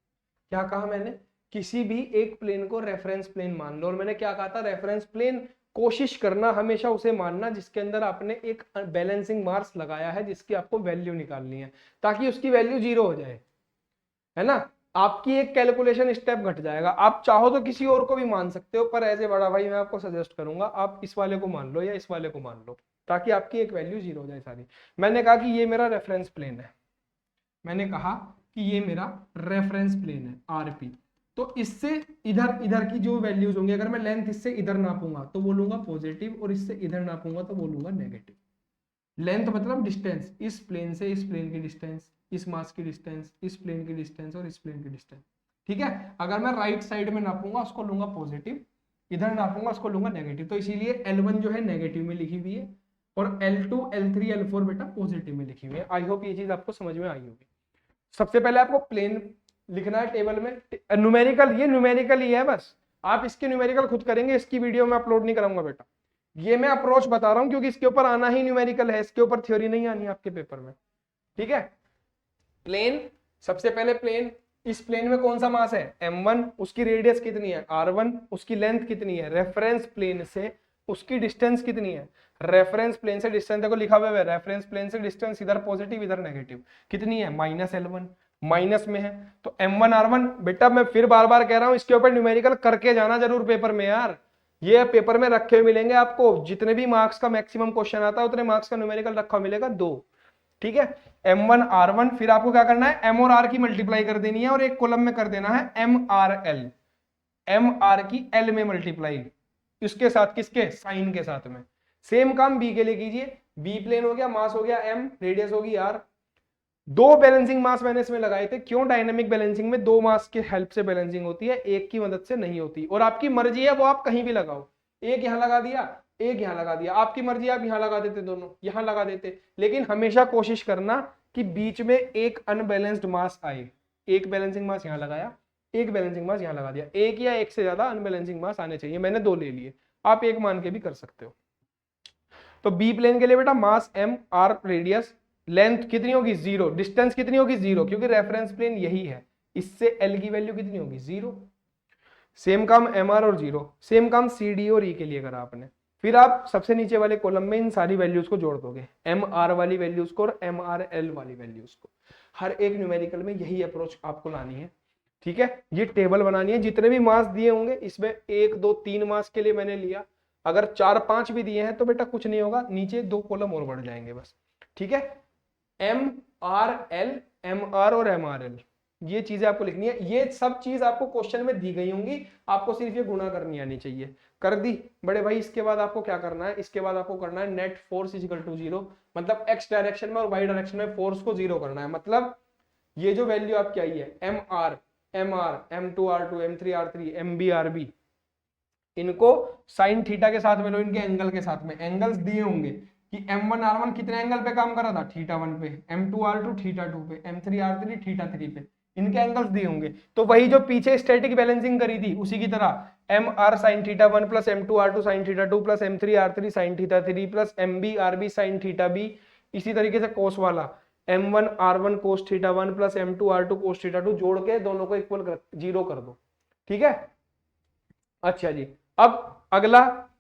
क्या कहा मैंने, किसी भी एक प्लेन को रेफरेंस प्लेन मान लो, और मैंने क्या कहा था, रेफरेंस प्लेन कोशिश करना हमेशा उसे मानना जिसके अंदर आपने एक बैलेंसिंग मास लगाया है, जिसकी आपको वैल्यू निकालनी है, ताकि उसकी वैल्यू 0 हो जाए, है ना। आपकी एक कैलकुलेशन स्टेप घट जाएगा। आप चाहो तो किसी और को भी मान सकते हो, पर एज ए बड़ा भाई मैं आपको सजेस्ट करूंगा आप इस वाले को मान लो या इस वाले को मान लो, ताकि आपकी एक वैल्यू 0 हो जाए सारी। मैंने कहा कि ये मेरा रेफरेंस प्लेन है, मैंने कहा कि ये मेरा रेफरेंस प्लेन है आरपी। तो इससे इधर इधर की जो वैल्यूज होंगी, अगर मैं लेंथ इससे इधर नापूंगा तो बोलूंगा पॉजिटिव, और इससे इधर नापूंगा तो बोलूंगा नेगेटिव। लेंथ मतलब डिस्टेंस, इस प्लेन से इस प्लेन की डिस्टेंस, इस मास की डिस्टेंस, इस प्लेन की डिस्टेंस और इस प्लेन की डिस्टेंस, ठीक है। अगर मैं राइट साइड में नापूंगा उसको लूंगा पॉजिटिव, इधर नापूंगा उसको लूंगा नेगेटिव। तो इसीलिए L1 जो है नेगेटिव में लिखी हुई है, और L2 L3 L4 बेटा पॉजिटिव में लिखी हुई है। आई होप ये चीज आपको समझ में आई होगी। सबसे पहले आपको प्लेन लिखना है टेबल में, न्यूमेरिकल, ये न्यूमेरिकल ही है बस, आप इसके न्यूमेरिकल खुद करेंगे, इसकी वीडियो में अपलोड नहीं करूंगा बेटा। ये मैं अप्रोच बता रहा हूं क्योंकि इसके ऊपर आना ही न्यूमेरिकल है, इसके ऊपर थ्योरी नहीं आनी आपके पेपर में, ठीक है। प्लेन, सबसे पहले प्लेन, इस प्लेन में कौन सा मास है m1, उसकी रेडियस कितनी है r1, उसकी लेंथ कितनी है, रेफरेंस प्लेन से उसकी डिस्टेंस कितनी है, रेफरेंस प्लेन से डिस्टेंस देखो लिखा हुआ है, रेफरेंस प्लेन से डिस्टेंस इधर पॉजिटिव इधर नेगेटिव, कितनी है -L1, माइनस में है। तो m1 r1 बेटा मैं फिर बार बार कह रहा हूं, इसके ऊपर न्यूमेरिकल करके जाना जरूर पेपर में यार, ये पेपर में रखे हुए मिलेंगे आपको, जितने भी मार्क्स का मैक्सिमम क्वेश्चन आता है उतने मार्क्स का न्यूमेरिकल रखा मिलेगा 2, ठीक है। m1 r1, फिर आपको क्या करना है m और r की मल्टीप्लाई कर देनी है, और एक कॉलम में कर देना है mrl, mr की l में मल्टीप्लाई, इसके साथ किसके, साइन के साथ में। सेम काम b के लिए कीजिए, b प्लेन हो गया, मास हो गया m, रेडियस होगी r। दो बैलेंसिंग मास मैंने इसमें लगाए थे, क्यों, डायनामिक बैलेंसिंग में दो मास के हेल्प से बैलेंसिंग होती है, एक की मदद से नहीं होती, और आपकी मर्जी है वो आप कहीं भी लगाओ, एक यहां लगा दिया, एक यहां लगा दिया, आपकी मर्जी, आप यहां लगा देते, दोनों यहां लगा देते, लेकिन हमेशा कोशिश करना कि बीच में एक अनबैलेंस्ड मास आए। एक बैलेंसिंग मास यहां लगाया, एक बैलेंसिंग मास यहां लगा दिया, एक या एक से ज्यादा अनबैलेंसिंग मास आने चाहिए, मैंने 2 ले लिए, आप एक मान के भी कर सकते हो। तो बी प्लेन के लिए बेटा मास m, r रेडियस, लेंथ कितनी होगी 0, डिस्टेंस कितनी होगी 0, क्योंकि रेफरेंस प्लेन यही है, इससे l की वैल्यू कितनी होगी 0। सेम काम mr और 0, सेम काम cd और e के लिए करा आपने। फिर आप सबसे नीचे वाले कॉलम में इन सारी वैल्यूज को जोड़ दोगे, mr वाली वैल्यूज को और mrl वाली वैल्यूज को। हर एक न्यूमेरिकल में यही अप्रोच आपको लानी है, ठीक है। ये टेबल बनानी है, जितने भी मास दिए होंगे इसमें 1 2 3 मास के लिए मैंने लिया, अगर 4 5 भी दिए हैं तो बेटा कुछ नहीं होगा, नीचे 2 कॉलम और बढ़ जाएंगे बस, ठीक है। mrl, mr और mrl, ये चीजें आपको लिखनी है, ये सब चीज आपको क्वेश्चन में दी गई होंगी, आपको सिर्फ ये गुणा करनी आनी चाहिए। कर दी बड़े भाई, इसके बाद आपको क्या करना है, इसके बाद आपको करना है net force is equal to 0, मतलब x डायरेक्शन में और y डायरेक्शन में फोर्स को 0 करना है। मतलब ये जो वैल्यू आपकी आई है mr, mr, m2r2, m3r3, mbr, इनको साइन थीटा के साथ में लो, इनके एंगल के साथ में, एंगल्स दिए होंगे कि m1 r1 कितने एंगल पे काम कर रहा था, थीटा 1 पे, m2 r2 थीटा 2 पे, m3 r3 थीटा 3 पे, इनके एंगल्स दिए होंगे। तो वही जो पीछे स्टैटिक बैलेंसिंग करी थी उसी की तरह mr sin theta 1 plus m2 r2 sin theta 2 plus m3 r3 sin theta 3 plus mb rb sin theta b, इसी तरीके से कोस वाला m1 r1 cos theta 1 plus m2 r2 cos theta 2, जोड़ के दोनों को इक्वल 0 कर दो, ठीक है। अच्छा जी, अब अगला,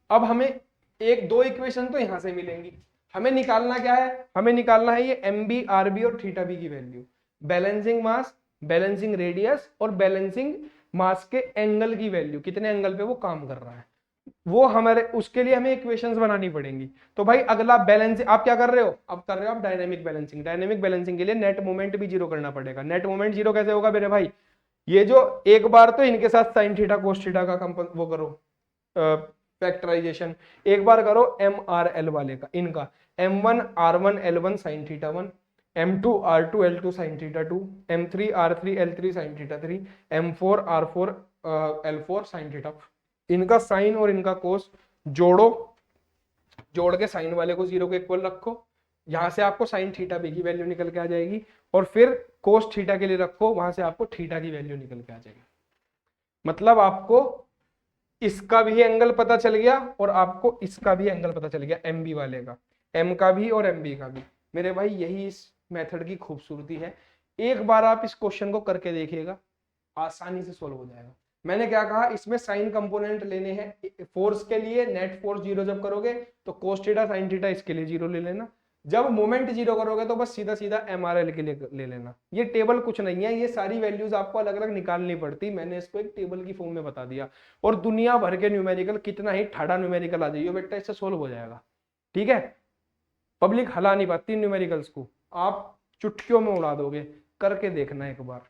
अब हमें एक दो इक्वेशन तो यहां से मिलेंगी, हमें निकालना क्या है, हमें निकालना है ये एम बी आर बी और थीटा बी की value, balancing mass, balancing radius और बैलेंसिंग मास के एंगल की वैल्यू, कितने एंगल पे वो काम कर रहा है, वो हमारे, उसके लिए हमें इक्वेशंस बनानी पड़ेंगी। तो भाई अगला बैलेंस, आप क्या कर रहे हो, अब कर रहे हो आप डायनेमिक बैलेंसिंग। डायनेमिक बैलेंसिंग के लिए नेट मोमेंट भी 0 करना पड़ेगा। नेट मोमेंट 0 कैसे होगा मेरे भाई, ये जो एक बार तो इनके साथ साइन थीटा कोस थीटा का वो करो फैक्टराइजेशन, एक बार करो एम आर एल वाले का, इनका m1 r1 l1 sin theta 1, m2 r2 l2 sin theta 2, m3 r3 l3 sin theta 3, m4 r4 l4 sin theta, इनका साइन और इनका कोस जोड़ो, जोड़ के साइन वाले को 0 के इक्वल रखो, यहां से आपको साइन थीटा बी की वैल्यू निकल के आ जाएगी, और फिर कोस थीटा के लिए रखो, वहां से आपको थीटा की वैल्यू निकल के आ जाएगी। मतलब आपको इसका भी एंगल पता चल गया और आपको इसका भी एंगल पता चल गया, एम बी वाले का, एम का भी और एम बी का भी। मेरे भाई यही इस मेथड की खूबसूरती है, एक बार आप इस क्वेश्चन को करके देखिएगा, आसानी से सोल्व हो जाएगा। मैंने क्या कहा, इसमें साइन कंपोनेंट लेने हैं। फोर्स के लिए नेट फोर्स जीरो जब करोगे तो कोस थीटा साइन थीटा इसके लिए जीरो ले लेना। जब मोमेंट जीरो करोगे तो बस सीधा सीधा एमआरएल के लिए ले लेना। ये टेबल कुछ नहीं है, ये सारी वैल्यूज आपको अलग अलग निकालनी पड़ती, मैंने इसको एक टेबल की फॉर्म में बता दिया। और दुनिया भर के न्यूमेरिकल, कितना ही ठाड़ा न्यूमेरिकल आ जाइए बेटा, इससे सोल्व हो जाएगा। ठीक है, पब्लिक हला नहीं पाती न्यूमेरिकल्स को, आप चुटकियों में उड़ा दोगे, करके देखना एक बार।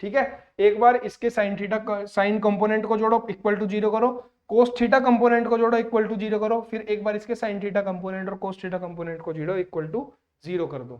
ठीक है, एक बार इसके साइन थीटा साइन कंपोनेंट को जोड़ो इक्वल टू जीरो करो, कोस थीटा कंपोनेंट को जोड़ो इक्वल टू जीरो करो, फिर एक बार इसके साइन थीटा कंपोनेंट और कोस थीटा कंपोनेंट को जोड़ो इक्वल टू जीरो कर दो।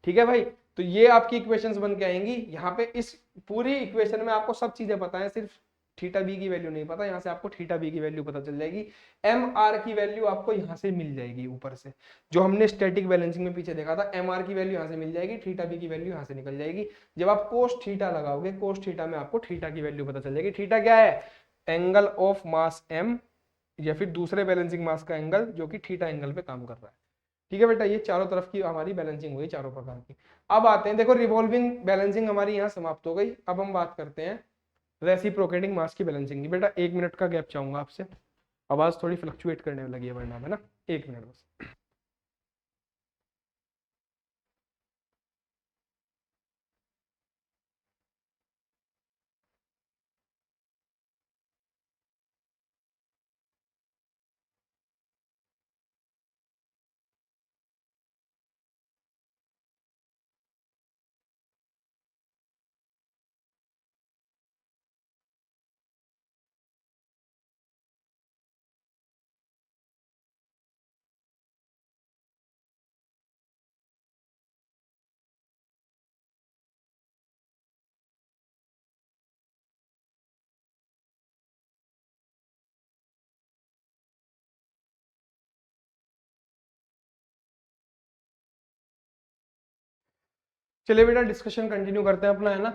ठीक है भाई, तो ये आपकी इक्वेशंस बन के आएंगी। यहाँ पे इस पूरी इक्वेशन में आपको सब चीजें पता है, सिर्फ थीटा बी की वैल्यू नहीं पता। यहाँ से आपको थीटा बी की वैल्यू पता चल जाएगी, एम आर की वैल्यू आपको यहाँ से मिल जाएगी ऊपर से, जो हमने स्टैटिक बैलेंसिंग में पीछे देखा था। एम आर की वैल्यू यहाँ से मिल जाएगी, थीटा बी की वैल्यू यहाँ से निकल जाएगी। जब आप कोस थीटा लगाओगे, कोस थीटा में आपको थीटा की वैल्यू पता चल जाएगी। थीटा क्या है, एंगल ऑफ मास एम, या फिर दूसरे बैलेंसिंग मास का एंगल, जो कि थीटा एंगल पे काम कर रहा है। ठीक है बेटा, ये चारों तरफ की हमारी बैलेंसिंग हुई, चारों प्रकार की। अब आते हैं, देखो रिवॉल्विंग बैलेंसिंग हमारी यहाँ समाप्त हो गई। अब हम बात करते हैं रेसिप्रोकेटिंग मास की बैलेंसिंग की। बेटा 1 मिनट का गैप चाहूंगा आपसे, आवाज थोड़ी फ्लक्चुएट करने लगी है वरना, है ना। 1 मिनट बस। चलिए बेटा डिस्कशन कंटिन्यू करते हैं अपना, है ना।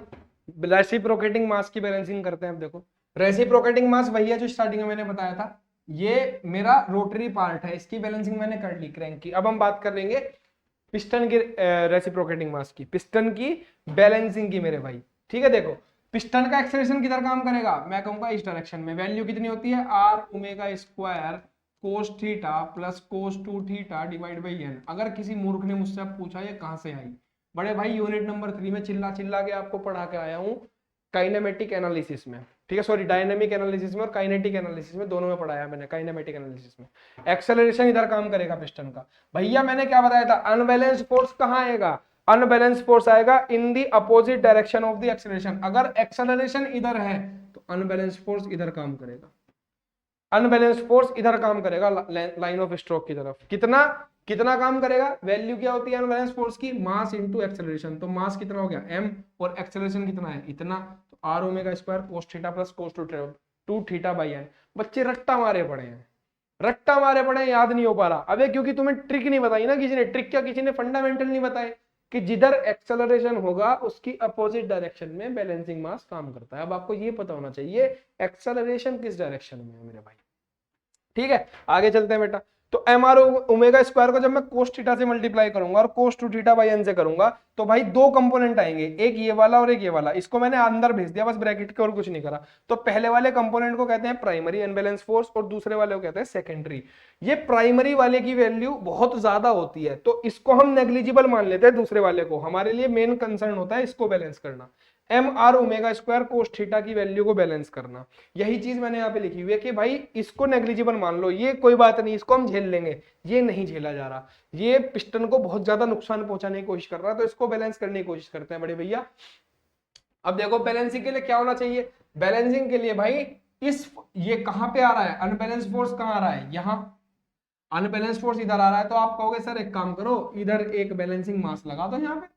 रेसिप्रोकेटिंग मास की बैलेंसिंग करते हैं। अब देखो रेसिप्रोकेटिंग मास वही है जो स्टार्टिंग में मैंने बताया था, ये मेरा रोटरी पार्ट है, इसकी बैलेंसिंग मैंने कर ली क्रैंक की। अब हम बात कर लेंगे पिस्टन की रेसिप्रोकेटिंग मास की, पिस्टन की बैलेंसिंग की मेरे भाई। ठीक है, देखो पिस्टन का एक्सेलरेशन किधर काम करेगा, मैं कहूंगा इस डायरेक्शन में। वैल्यू कितनी होती है, R omega square cos theta plus cos two theta divide by N. अगर किसी मूर्ख ने मुझसे पूछा ये कहां से आई, बड़े भाई यूनिट नंबर 3 में चिल्ला चिल्ला के आपको पढ़ा के आया हूँ, काइनेमेटिक एनालिसिस में। ठीक है, सॉरी डायनेमिक एनालिसिस में और काइनेटिक एनालिसिस में, दोनों में पढ़ाया मैंने। काइनेमेटिक एनालिसिस में एक्सेलरेशन इधर काम करेगा पिस्टन का। भैया मैंने क्या बताया था, अनबैलेंस फोर्स कहाँ आएगा, अनबैलेंस फोर्स आएगा in the opposite direction of the acceleration. अगर एक्सेलरेशन इधर है तो अनबैलेंस फोर्स इधर काम करेगा, अनबैलेंस फोर्स इधर काम करेगा लाइन ऑफ स्ट्रोक की तरफ। कितना कितना काम करेगा, वैल्यू क्या होती है अनबैलेंस फोर्स की, मास इनटू एक्सेलरेशन। तो मास कितना हो गया m, और एक्सेलरेशन कितना है इतना, तो R omega square cos theta plus cos two theta by N. बच्चे रट्टा मारे पड़े हैं, रट्टा मारे पड़े हैं, याद नहीं हो पा रहा। अबे क्योंकि तुम्हें ट्रिक नहीं बताई ना किसी ने, ट्रिक क्या किसी ने फंडामेंटल नहीं बताए कि जिधर एक्सेलरेशन होगा उसकी अपोजिट डायरेक्शन में बैलेंसिंग मास काम करता है। अब आपको ये पता होना चाहिए एक्सेलरेशन किस डायरेक्शन में है मेरे भाई। ठीक है, आगे चलते हैं बेटा। तो एम आर ओमेगा स्क्वायर को जब मैं कोस थीटा से मल्टीप्लाई करूंगा और कोस टू थीटा बाई एन से करूंगा, तो भाई दो कंपोनेंट आएंगे, एक ये वाला और एक ये वाला। इसको मैंने अंदर भेज दिया बस ब्रैकेट के, और कुछ नहीं करा। तो पहले वाले कंपोनेंट को कहते हैं प्राइमरी अनबैलेंस फोर्स और दूसरे वाले को कहते हैं सेकेंडरी। ये प्राइमरी वाले की वैल्यू बहुत ज्यादा होती है तो इसको हम नेग्लिजिबल मान लेते हैं, दूसरे वाले को। हमारे लिए मेन कंसर्न होता है इसको बैलेंस करना, M R omega square cos theta की वैल्यू को बैलेंस करना। यही चीज मैंने यहाँ पे लिखी हुई है कि भाई इसको नेग्लिजिबल मान लो, ये कोई बात नहीं, इसको हम झेल लेंगे। ये नहीं झेला जा रहा, ये पिस्टन को बहुत ज्यादा नुकसान पहुंचाने की कोशिश कर रहा है, तो इसको बैलेंस करने की कोशिश करते हैं बड़े भैया। अब देखो बैलेंसिंग के लिए क्या होना चाहिए, बैलेंसिंग के लिए भाई इस ये कहां पे आ रहा है, अनबैलेंस फोर्स कहां आ रहा है, यहाँ अनबैलेंस फोर्स इधर आ रहा है। तो आप कहोगे सर एक काम करो, इधर एक बैलेंसिंग मास लगा दो, यहाँ पे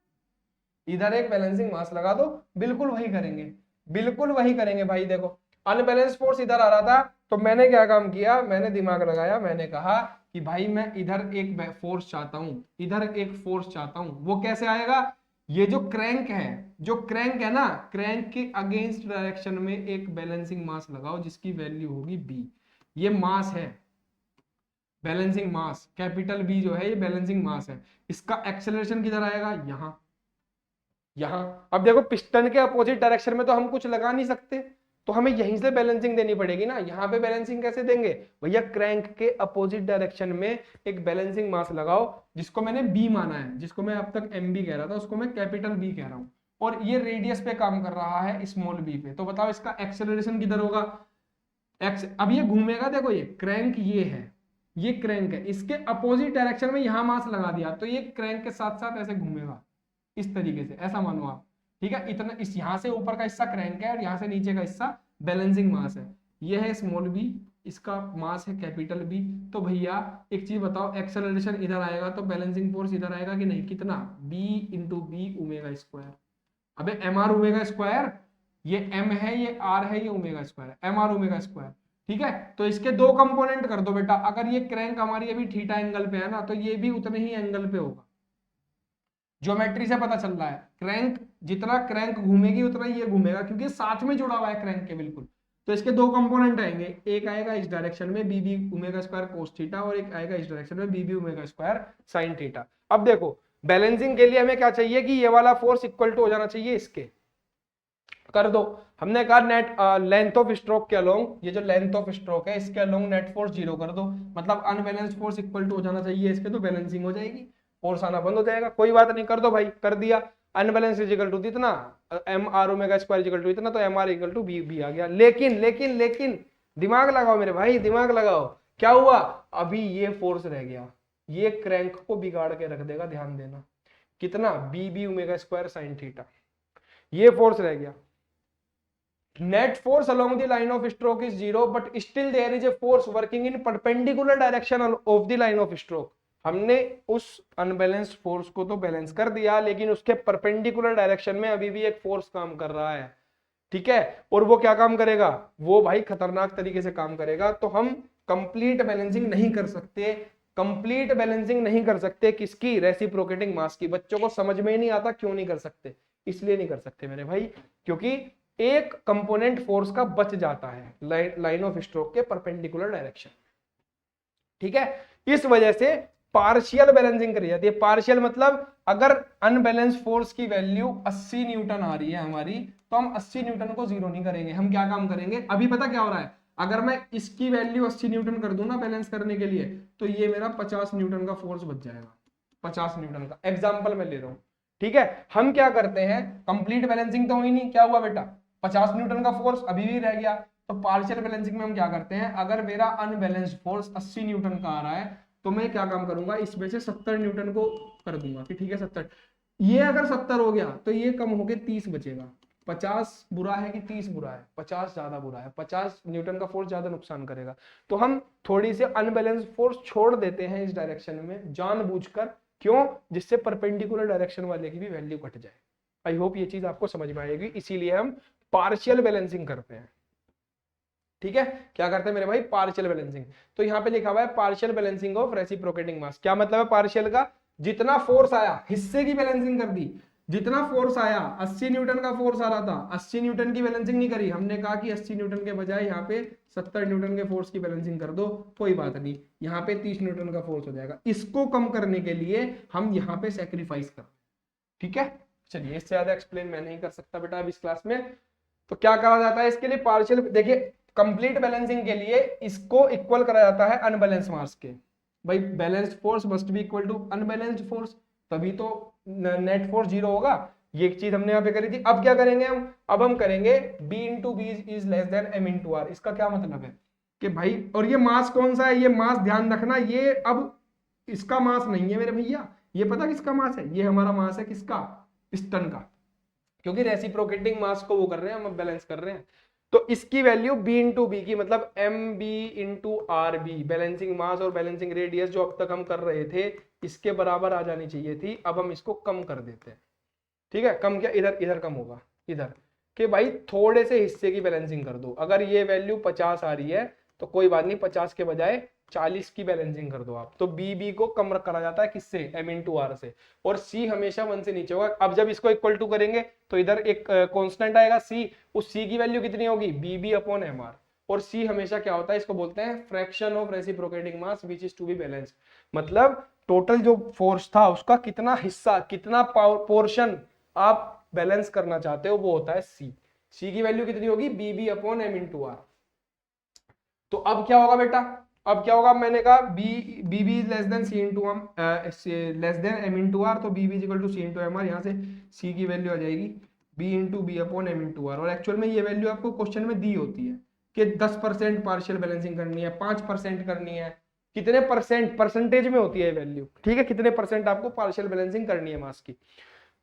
इधर एक बैलेंसिंग मास लगा दो। बिल्कुल वही करेंगे, बिल्कुल वही करेंगे भाई। देखो अनबैलेंस फोर्स इधर आ रहा था, तो मैंने क्या काम किया, मैंने दिमाग लगाया, मैंने कहा कि भाई मैं इधर एक फोर्स चाहता हूं, इधर एक फोर्स चाहता हूं। वो कैसे आएगा, ये जो क्रैंक है, जो क्रैंक है ना, क्रैंक के अगेंस्ट डायरेक्शन में एक बैलेंसिंग मास लगाओ जिसकी वैल्यू होगी बी। ये मास है, बैलेंसिंग मास, कैपिटल बी जो है ये बैलेंसिंग मास है। इसका एक्सेलरेशन किधर आएगा, यहां, यहां। अब देखो पिस्टन के अपोजिट डायरेक्शन में तो हम कुछ लगा नहीं सकते, तो हमें यहीं से बैलेंसिंग देनी पड़ेगी ना। यहाँ पे बैलेंसिंग कैसे देंगे भैया, क्रैंक के अपोजिट डायरेक्शन में एक बैलेंसिंग मास लगाओ, जिसको मैंने बी माना है, जिसको मैं अब तक एम बी कह रहा था उसको मैं कैपिटल बी कह रहा हूं, और ये रेडियस पे काम कर रहा है स्मॉल बी पे। तो बताओ इसका एक्सेलरेशन किधर होगा, एक्स। अब ये घूमेगा, देखो ये क्रैंक ये है, ये क्रैंक है, इसके अपोजिट डायरेक्शन में यहां मास लगा दिया तो ये क्रैंक के साथ साथ ऐसे घूमेगा इस तरीके से, ऐसा मानो आप। ठीक है, इतना इस यहां से ऊपर का हिस्सा क्रैंक है और यहां से नीचे का हिस्सा बैलेंसिंग मास है। ये है स्मॉल बी, इसका मास है कैपिटल बी। तो भैया एक चीज बताओ, एक्सेलरेशन इधर आएगा तो बैलेंसिंग फोर्स इधर आएगा कि नहीं, कितना, B into B omega square. अबे एम आर ओमेगा स्क्वायर, ये एम है ये आर है ये omega square, M R omega square. ठीक है, तो इसके दो कंपोनेंट कर दो बेटा। अगर ये क्रैंक हमारी अभी थीटा एंगल पे है ना, तो ये भी उतने ही एंगल पे होगा। ज्योमेट्री से पता चल रहा है, क्रैंक जितना क्रैंक घूमेगी उतना ये घूमेगा, क्योंकि साथ में जुड़ा हुआ है क्रैंक के बिल्कुल। तो इसके दो कंपोनेंट आएंगे, एक आएगा इस डायरेक्शन में B B omega square cos theta, और एक आएगा इस डायरेक्शन में B B omega square sine theta. अब देखो बैलेंसिंग के लिए हमें क्या चाहिए कि ये वाला फोर्स इक्वल टू हो जाना चाहिए इसके, कर दो। हमने कहा नेट लेंथ ऑफ स्ट्रोक के अलोंग, ये जो लेंथ ऑफ स्ट्रोक है इसके अलोंग नेट फोर्स 0 कर दो, मतलब अनबैलेंस्ड फोर्स इक्वल टू हो जाना चाहिए इसके, तो बैलेंसिंग हो जाएगी, फोर्स आना बंद हो जाएगा। कोई बात नहीं, कर दो भाई, कर दिया। अनबैलेंस इक्वल टू इतना, M R omega square equal to इतना, तो M R equal to B B आ गया। लेकिन लेकिन लेकिन दिमाग लगाओ मेरे भाई, दिमाग लगाओ, क्या हुआ, अभी ये फोर्स रह गया, ये क्रैंक को बिगाड़ के रख देगा, ध्यान देना। कितना, B B omega square sine theta, ये फोर्स रह गया। Net force along the line of stroke is 0, but still there is a force working in perpendicular direction of the line of stroke. हमने उस अनबैलेंस्ड फोर्स को तो balance कर दिया, लेकिन उसके परपेंडिकुलर डायरेक्शन में अभी भी एक फोर्स काम कर रहा है। ठीक है, और वो क्या काम करेगा, वो भाई खतरनाक तरीके से काम करेगा। तो हम कंप्लीट बैलेंसिंग नहीं कर सकते, कंप्लीट बैलेंसिंग नहीं कर सकते किसकी, रेसिप्रोकेटिंग मास की। बच्चों को समझ में ही नहीं आता क्यों नहीं कर सकते, इसलिए नहीं कर सकते मेरे भाई, क्योंकि एक कंपोनेंट फोर्स का बच जाता है लाइन ऑफ स्ट्रोक के परपेंडिकुलर डायरेक्शन। ठीक है, इस वजह से पार्शियल बैलेंसिंग करी जाती है। पार्शियल मतलब अगर अनबैलेंस फोर्स की वैल्यू 80 न्यूटन आ रही है हमारी, तो हम 80 न्यूटन को जीरो नहीं करेंगे। हम क्या काम करेंगे, अभी पता क्या हो रहा है, अगर मैं इसकी वैल्यू 80 न्यूटन कर दूं ना बैलेंस करने के लिए, तो ये मेरा 50 न्यूटन का फोर्स बच जाएगा, 50 न्यूटन का। एग्जाम्पल मैं ले रहा हूं, ठीक है। हम क्या करते हैं, कंप्लीट बैलेंसिंग तो हुई नहीं, क्या हुआ बेटा, 50 न्यूटन का फोर्स अभी भी रह गया। तो पार्शियल बैलेंसिंग में हम क्या करते हैं, अगर मेरा अनबैलेंस्ड फोर्स 80 न्यूटन का आ रहा है, तो मैं क्या काम करूंगा, इसमें से 70 न्यूटन को कर दूंगा कि ठीक है 70, ये अगर 70 हो गया तो ये कम होके 30 बचेगा। 50 बुरा है कि 30 बुरा है, 50 ज्यादा बुरा है, 50 न्यूटन का फोर्स ज्यादा नुकसान करेगा। तो हम थोड़ी सी अनबैलेंस्ड फोर्स छोड़ देते हैं इस डायरेक्शन में जानबूझकर, क्यों, जिससे परपेंडिकुलर डायरेक्शन वाले की भी वैल्यू घट जाए। आई होप ये चीज आपको समझ में आएगी, इसीलिए हम पार्शियल बैलेंसिंग करते हैं। ठीक है, क्या करते हैं मेरे भाई, पार्शियल बैलेंसिंग। तो यहाँ पे लिखा हुआ है पार्शियल बैलेंसिंग ऑफ रेसिप्रोकेटिंग मास। क्या मतलब है पार्शियल का, जितना फोर्स आया हिस्से की बैलेंसिंग कर दी, जितना फोर्स आया 80 न्यूटन का फोर्स आ रहा था, 80 न्यूटन की बैलेंसिंग नहीं करी, हमने कहा कि 80 न्यूटन के बजाय यहाँ पे 70 न्यूटन के फोर्स की बैलेंसिंग कर दो, कोई बात नहीं, यहाँ पे 30 न्यूटन का फोर्स हो जाएगा। इसको कम करने के लिए हम यहाँ पे सेक्रीफाइस कर, ठीक है। चलिए, इससे ज्यादा एक्सप्लेन मैं नहीं कर सकता बेटा अब इस क्लास में। तो क्या कहा जाता है इसके लिए, पार्शियल, देखिए कंप्लीट बैलेंसिंग के लिए इसको इक्वल करा जाता है अनबैलेंस मास के। भाई balanced force must be equal to unbalanced force, तभी तो नेट फोर्स 0 होगा। ये एक चीज हमने यहाँ पे करी थी। अब क्या करेंगे हम, अब हम करेंगे b into B is less than m into R. इसका क्या मतलब है कि भाई, और ये मास कौन सा है, ये मास ध्यान रखना, ये अब इसका मास नहीं है मेरे भैया, ये पता किसका मास है, ये हमारा मास है किसका, पिस्टन का, क्योंकि रेसिप्रोकेटिंग मास को वो कर रहे हैं, हम बैलेंस कर रहे हैं। तो इसकी वैल्यू b इंटू बी की, मतलब M B into R B, balancing mass और बैलेंसिंग रेडियस जो अब तक हम कर रहे थे इसके बराबर आ जानी चाहिए थी। अब हम इसको कम कर देते हैं, ठीक है। कम क्या, इधर इधर कम होगा, इधर कि भाई थोड़े से हिस्से की बैलेंसिंग कर दो। अगर ये वैल्यू 50 आ रही है तो कोई बात नहीं, 50 के बजाय 40 की बैलेंसिंग कर दो आप। तो बी को कम करा जाता है किससे, m इंटू आर से, और c हमेशा 1 से नीचे होगा। अब जब इसको इक्वल टू करेंगे तो इधर एक कांस्टेंट आएगा c, उस c की वैल्यू कितनी होगी, बी अपॉन एम आर। और c हमेशा क्या होता है, इसको बोलते हैं fraction of reciprocating mass which is to be balanced. मतलब टोटल जो फोर्स था उसका कितना हिस्सा, कितना पोर्शन आप बैलेंस करना चाहते हो, वो होता है c। सी की वैल्यू कितनी होगी, B B upon M into R. तो अब क्या होगा बेटा, अब क्या होगा, मैंने कहा B B is less than C into M, less than M into R, तो B B equal to C into M R. यहाँ से सी की वैल्यू आ जाएगी B into B upon M into R. और एक्चुअल में ये value आपको क्वेश्चन में दी होती है कि 10% पार्शियल बैलेंसिंग करनी है, 5% करनी है, कितने परसेंट, परसेंटेज में होती है ये वैल्यू, ठीक है, कितने परसेंट आपको पार्शियल बैलेंसिंग करनी है मास की।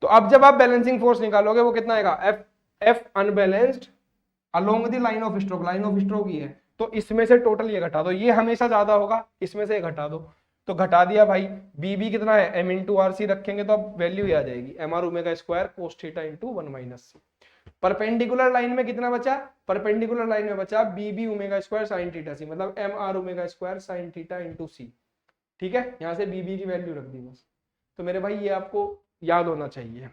तो अब जब आप बैलेंसिंग फोर्स निकालोगे वो कितना आएगा, F F unbalanced along the line of stroke, line of stroke ही है, तो इसमें से टोटल ये घटा दो, ये हमेशा ज्यादा होगा, इसमें से घटा दो, तो घटा दिया भाई, बी बी कितना है, एम इंटू आर सी रखेंगे तो अब वैल्यू ही आ जाएगी M R omega square cos theta into 1 minus C. Perpendicular line में कितना बचा, परपेंडिकुलर लाइन में बचा B B omega square sine theta C, मतलब M R omega square sine theta into C. ठीक है, यहां से बी बी की वैल्यू रख दी बस। तो मेरे भाई ये आपको याद होना चाहिए।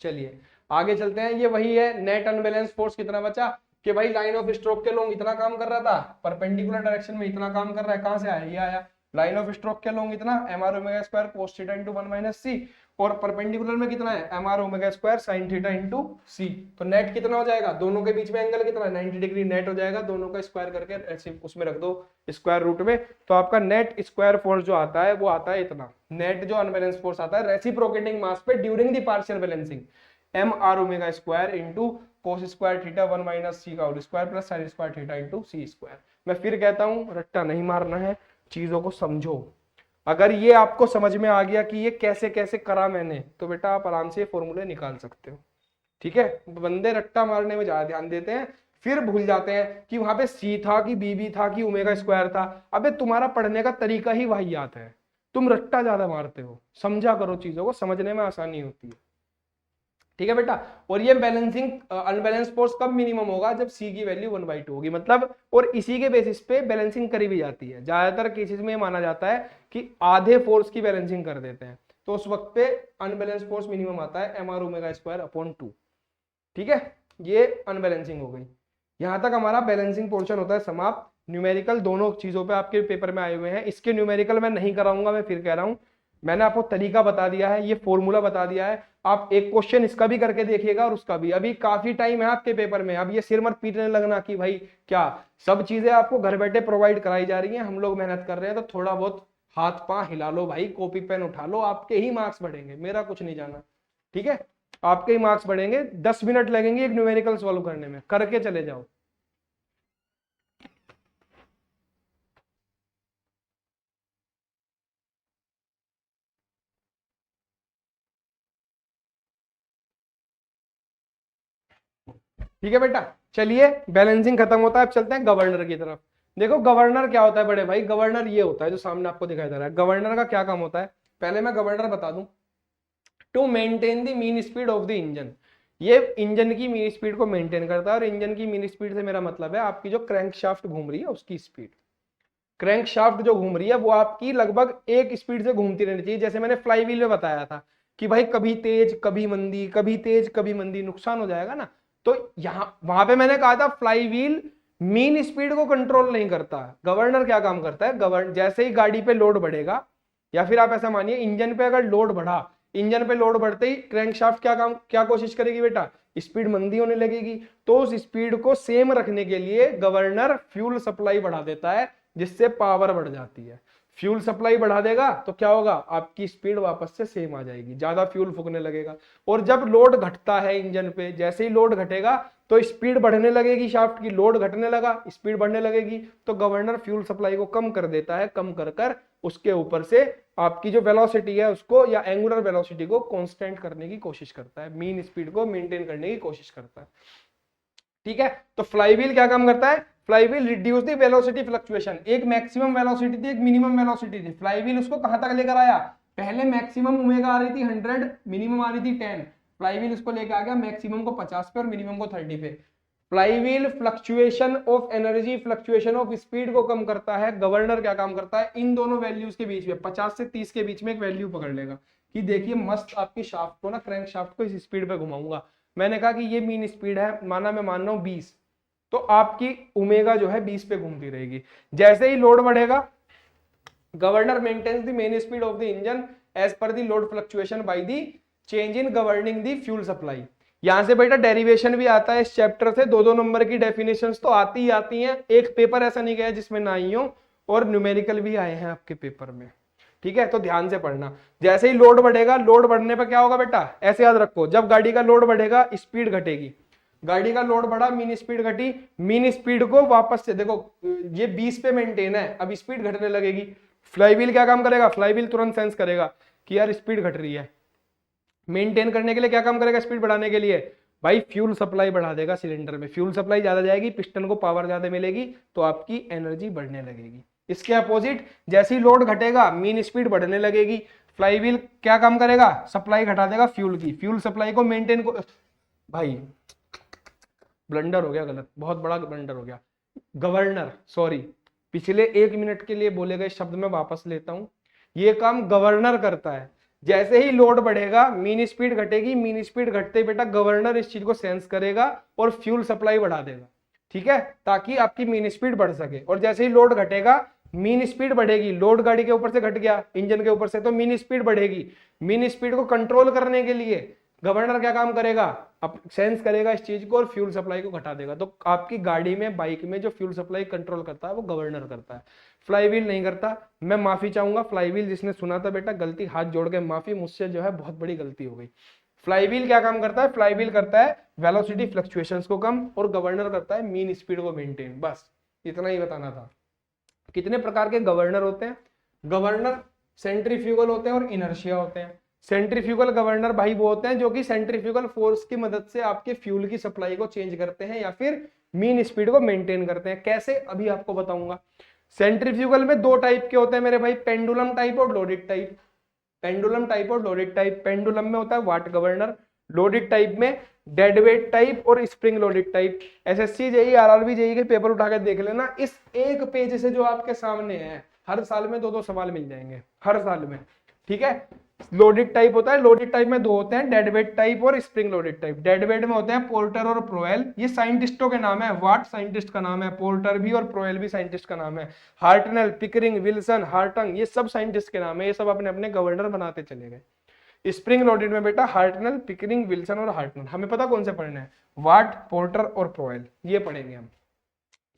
चलिए आगे चलते हैं, ये वही है नेट अनबैलेंस फोर्स कितना बचा, कि भाई लाइन ऑफ स्ट्रोक के लोग इतना काम कर रहा था, परपेंडिकुलर डायरेक्शन में इतना काम कर रहा है, कहां से आया, ये आया, लाइन ऑफ स्ट्रोक के लोग इतना M R omega square cos theta into 1 minus C, और परपेंडिकुलर में कितना है M R omega square sine theta into C. तो नेट कितना हो जाएगा, दोनों के बीच में एंगल कितना है, 90 डिग्री नेट हो जाएगा, दोनों का स्क्वायर करके ऐसे उसमें रख दो स्क्वायर रूट में, तो आपका नेट स्क्वायर फोर्स जो आता है वो आता है इतना। नेट जो अनबैलेंस फोर्स आता है रेसिप्रोकेटिंग मास पे during the partial balancing, M R omega square into cos square theta 1 minus C का whole square plus sine square theta into C square. मैं फिर कहता हूं रट्टा नहीं मारना है, चीजों को समझो। अगर ये आपको समझ में आ गया कि ये कैसे कैसे करा मैंने, तो बेटा आप आराम से फॉर्मूले निकाल सकते हो। ठीक है, बंदे रट्टा मारने में ज्यादा ध्यान देते हैं, फिर भूल जाते हैं कि वहां पे सी था कि बी बी था कि ओमेगा स्क्वायर था। अबे तुम्हारा पढ़ने का तरीका ही वाहियात है, तुम रट्टा ज्यादा मारते हो। समझा करो, चीजों को समझने में आसानी होती है। ठीक है बेटा, और ये बैलेंसिंग अनबैलेंस फोर्स कब मिनिमम होगा, जब सी की वैल्यू 1/2 होगी, मतलब, और इसी के बेसिस पे बैलेंसिंग करी भी जाती है। ज्यादातर केसेस में माना जाता है कि आधे फोर्स की बैलेंसिंग कर देते हैं, तो उस वक्त पे अनबैलेंस फोर्स मिनिमम आता है M R omega square upon 2। ठीक है, ये अनबैलेंसिंग हो गई। यहां तक हमारा बैलेंसिंग पोर्शन होता है समाप्त। न्यूमेरिकल दोनों चीजों पे आपके पेपर में आए हुए हैं, इसके न्यूमेरिकल मैं नहीं कराऊंगा, मैं फिर कह रहा हूं, मैंने आपको तरीका बता दिया है, ये फॉर्मूला बता दिया है। आप एक क्वेश्चन इसका भी करके देखिएगा और उसका भी। अभी काफी टाइम है आपके पेपर में, अब ये सिर मत पीटने लगना कि भाई क्या, सब चीजें आपको घर बैठे प्रोवाइड कराई जा रही हैं, हम लोग मेहनत कर रहे हैं, तो थोड़ा बहुत हाथ पांव हिला लो भाई, कॉपी पेन उठा लो, आपके ही मार्क्स बढ़ेंगे, मेरा कुछ नहीं जाना। ठीक है, आपके ही मार्क्स बढ़ेंगे। 10 मिनट लगेंगे एक न्यूमेरिकल सॉल्व करने में, करके चले जाओ। ठीक है बेटा, चलिए बैलेंसिंग खत्म होता है, अब चलते हैं गवर्नर की तरफ। देखो गवर्नर क्या होता है बड़े भाई, गवर्नर ये होता है जो सामने आपको दिखाई दे रहा है। गवर्नर का क्या काम होता है, पहले मैं गवर्नर बता दूं। To maintain the mean speed of the engine, ये इंजन की मीन स्पीड को मेंटेन करता है। और इंजन की मीन स्पीड से मेरा मतलब है आपकी जो क्रैंक शाफ्ट घूम रही है उसकी स्पीड। क्रैंक शाफ्ट जो घूम रही है वो आपकी लगभग एक स्पीड से घूमती रहनी चाहिए। जैसे मैंने फ्लाई व्हील में बताया था कि भाई कभी तेज कभी मंदी, कभी तेज कभी मंदी, नुकसान हो जाएगा ना। तो यहां वहां पे मैंने कहा था फ्लाई व्हील मीन स्पीड को कंट्रोल नहीं करता। गवर्नर क्या काम करता है, जैसे ही गाड़ी पे लोड बढ़ेगा, या फिर आप ऐसा मानिए इंजन पे अगर लोड बढ़ा, इंजन पे लोड बढ़ते ही क्रैंकशाफ्ट क्या कोशिश करेगी बेटा, स्पीड मंदी होने लगेगी। तो उस स्पीड को सेम रखने के लिए गवर्नर फ्यूल सप्लाई बढ़ा देता है, जिससे पावर बढ़ जाती है। फ्यूल सप्लाई बढ़ा देगा तो क्या होगा, आपकी स्पीड वापस से सेम आ जाएगी, ज्यादा फ्यूल फूकने लगेगा। और जब लोड घटता है इंजन पे, जैसे ही लोड घटेगा तो स्पीड बढ़ने लगेगी, शाफ्ट की लोड घटने लगा, स्पीड बढ़ने लगेगी, तो गवर्नर फ्यूल सप्लाई को कम कर देता है। कम कर कर उसके ऊपर से आपकी जो वेलोसिटी है उसको, या एंगुलर वेलोसिटी को कांस्टेंट करने की कोशिश करता है, मीन स्पीड को मेंटेन करने की कोशिश करता है। ठीक है, तो फ्लाईव्हील क्या काम करता है, flywheel reduce the velocity fluctuation. एक मैक्सिमम वेलोसिटी थी, एक मिनिमम वेलोसिटी थी, फ्लाईव्हील उसको कहां तक लेकर आया, पहले मैक्सिमम ओमेगा आ रही थी 100, मिनिमम आ रही थी 10, फ्लाईव्हील इसको लेकर आ गया मैक्सिमम को 50 पे और मिनिमम को 30 पे। Flywheel fluctuation of energy, fluctuation of speed को कम करता है। गवर्नर क्या काम करता है, इन दोनों वैल्यूज के बीच में 50 से 30 के बीच में एक वैल्यू पकड़ लेगा कि देखिए मस्त आपकी शाफ्ट को ना, क्रैंक शाफ्ट को इस स्पीड पे घुमाऊंगा। मैंने कहा कि ये मीन स्पीड है, माना मैं मान रहा हूं 20, तो आपकी ओमेगा जो है 20 पे घूमती रहेगी। जैसे ही लोड बढ़ेगा, governor maintains the mean speed of the engine as per the load fluctuation by the change in governing the fuel supply. यहाँ से बेटा डेरिवेशन भी आता है इस चैप्टर से, 2-2 नंबर की डेफिनेशंस तो आती ही आती हैं, एक पेपर ऐसा नहीं गया जिसमें ना ही हो, और न्यूमेरिकल भी आए हैं आपके पेपर में। ठीक है, तो ध्यान से पढ़ना। जैसे ही लोड बढ़ेगा, लोड बढ़ने पर क्या होगा बेटा, ऐसे याद रखो, जब गाड़ी का लोड बढ़ेगा स्पीड घटेगी, गाड़ी का लोड बढ़ा मीन स्पीड घटी, मीन स्पीड को वापस से देखो ये 20 पे मेंटेन है, अब स्पीड घटने लगेगी, फ्लाईव्हील क्या काम करेगा, फ्लाईव्हील तुरंत सेंस करेगा कि यार स्पीड घट रही है, मेंटेन करने के लिए क्या काम करेगा, स्पीड बढ़ाने के लिए भाई फ्यूल सप्लाई बढ़ा देगा सिलेंडर में, फ्यूल सप्लाई ज्यादा जाएगी, पिस्टन को पावर ज्यादा मिलेगी, तो आपकी एनर्जी बढ़ने लगेगी। इसके अपोजिट जैसे ही लोड घटेगा मीन स्पीड बढ़ने लगेगी, फ्लाईव्हील क्या काम करेगा, सप्लाई घटा देगा फ्यूल की, फ्यूल सप्लाई को मेंटेन को, भाई ब्लंडर हो गया, गलत, बहुत बड़ा ब्लंडर हो गया, गवर्नर, सॉरी, पिछले 1 मिनट के लिए बोले गए शब्द में वापस लेता हूं, ये काम गवर्नर करता है। जैसे ही लोड बढ़ेगा मीन स्पीड घटेगी, मीन स्पीड घटते ही बेटा गवर्नर इस चीज को सेंस करेगा और फ्यूल सप्लाई बढ़ा देगा, ठीक है, ताकि आपकी मीन स्पीड बढ़ सके। और जैसे ही लोड घटेगा मीन स्पीड बढ़ेगी, लोड गाड़ी के ऊपर से घट गया इंजन के ऊपर से, तो मीन स्पीड बढ़ेगी, मीन स्पीड को कंट्रोल करने के लिए गवर्नर क्या काम करेगा, अब सेंस करेगा इस चीज को और फ्यूल सप्लाई को घटा देगा। तो आपकी गाड़ी में, बाइक में जो फ्यूल सप्लाई कंट्रोल करता है वो गवर्नर करता है, फ्लाईव्हील नहीं करता। मैं माफी चाहूंगा, फ्लाईव्हील जिसने सुना था बेटा, गलती हाथ जोड़ के माफी, मुझसे जो है बहुत बड़ी गलती हो गई। फ्लाईव्हील क्या काम करता है, फ्लाईव्हील करता है वेलोसिटी फ्लक्चुएशंस को कम, और गवर्नर करता है मीन स्पीड को मेंटेन। बस इतना ही बताना था। कितने प्रकार के गवर्नर होते हैं, गवर्नर सेंट्रीफ्यूगल होते हैं और इनर्शिया होते हैं। सेंट्रीफ्यूगल गवर्नर भाई वो होते हैं जो कि सेंट्रीफ्यूगल फोर्स की मदद से आपके फ्यूल की सप्लाई को चेंज करते हैं या फिर मीन स्पीड को मेंटेन करते हैं। कैसे, अभी आपको बताऊंगा। सेंट्रीफ्यूगल में 2 टाइप के होते हैं मेरे भाई, पेंडुलम टाइप और लोडेड टाइप। पेंडुलम टाइप और लोडेड टाइप, पेंडुलम में होता है वाट गवर्नर, लोडेड टाइप में डेड वेट टाइप और spring loaded type. SSC JE RRB JE के पेपर उठा के देख लेना, इस एक पेज से जो आपके सामने है, हर साल में 2-2 सवाल मिल जाएंगे, हर साल में, ठीक है। लोडेड टाइप होता है, लोडेड टाइप में 2 होते हैं, डेड वेट टाइप और spring loaded type. Dead weight में होते हैं पोर्टर और प्रोएल, ये साइंटिस्टों के नाम है, वाट साइंटिस्ट का नाम है, पोर्टर भी और प्रोएल भी साइंटिस्ट का नाम है, हार्टनेल, पिकरिंग, विल्सन, हार्टंग, ये सब साइंटिस्ट के नाम है, ये सब अपने अपने गवर्नर बनाते चले गए। स्प्रिंग लोडेड में बेटा हार्टनेल, पिकरिंग, विल्सन और हार्टनेल, हमें पता कौन से पढ़ने हैं, वाट, पोर्टर और प्रोएल, ये पढ़ेंगे हम।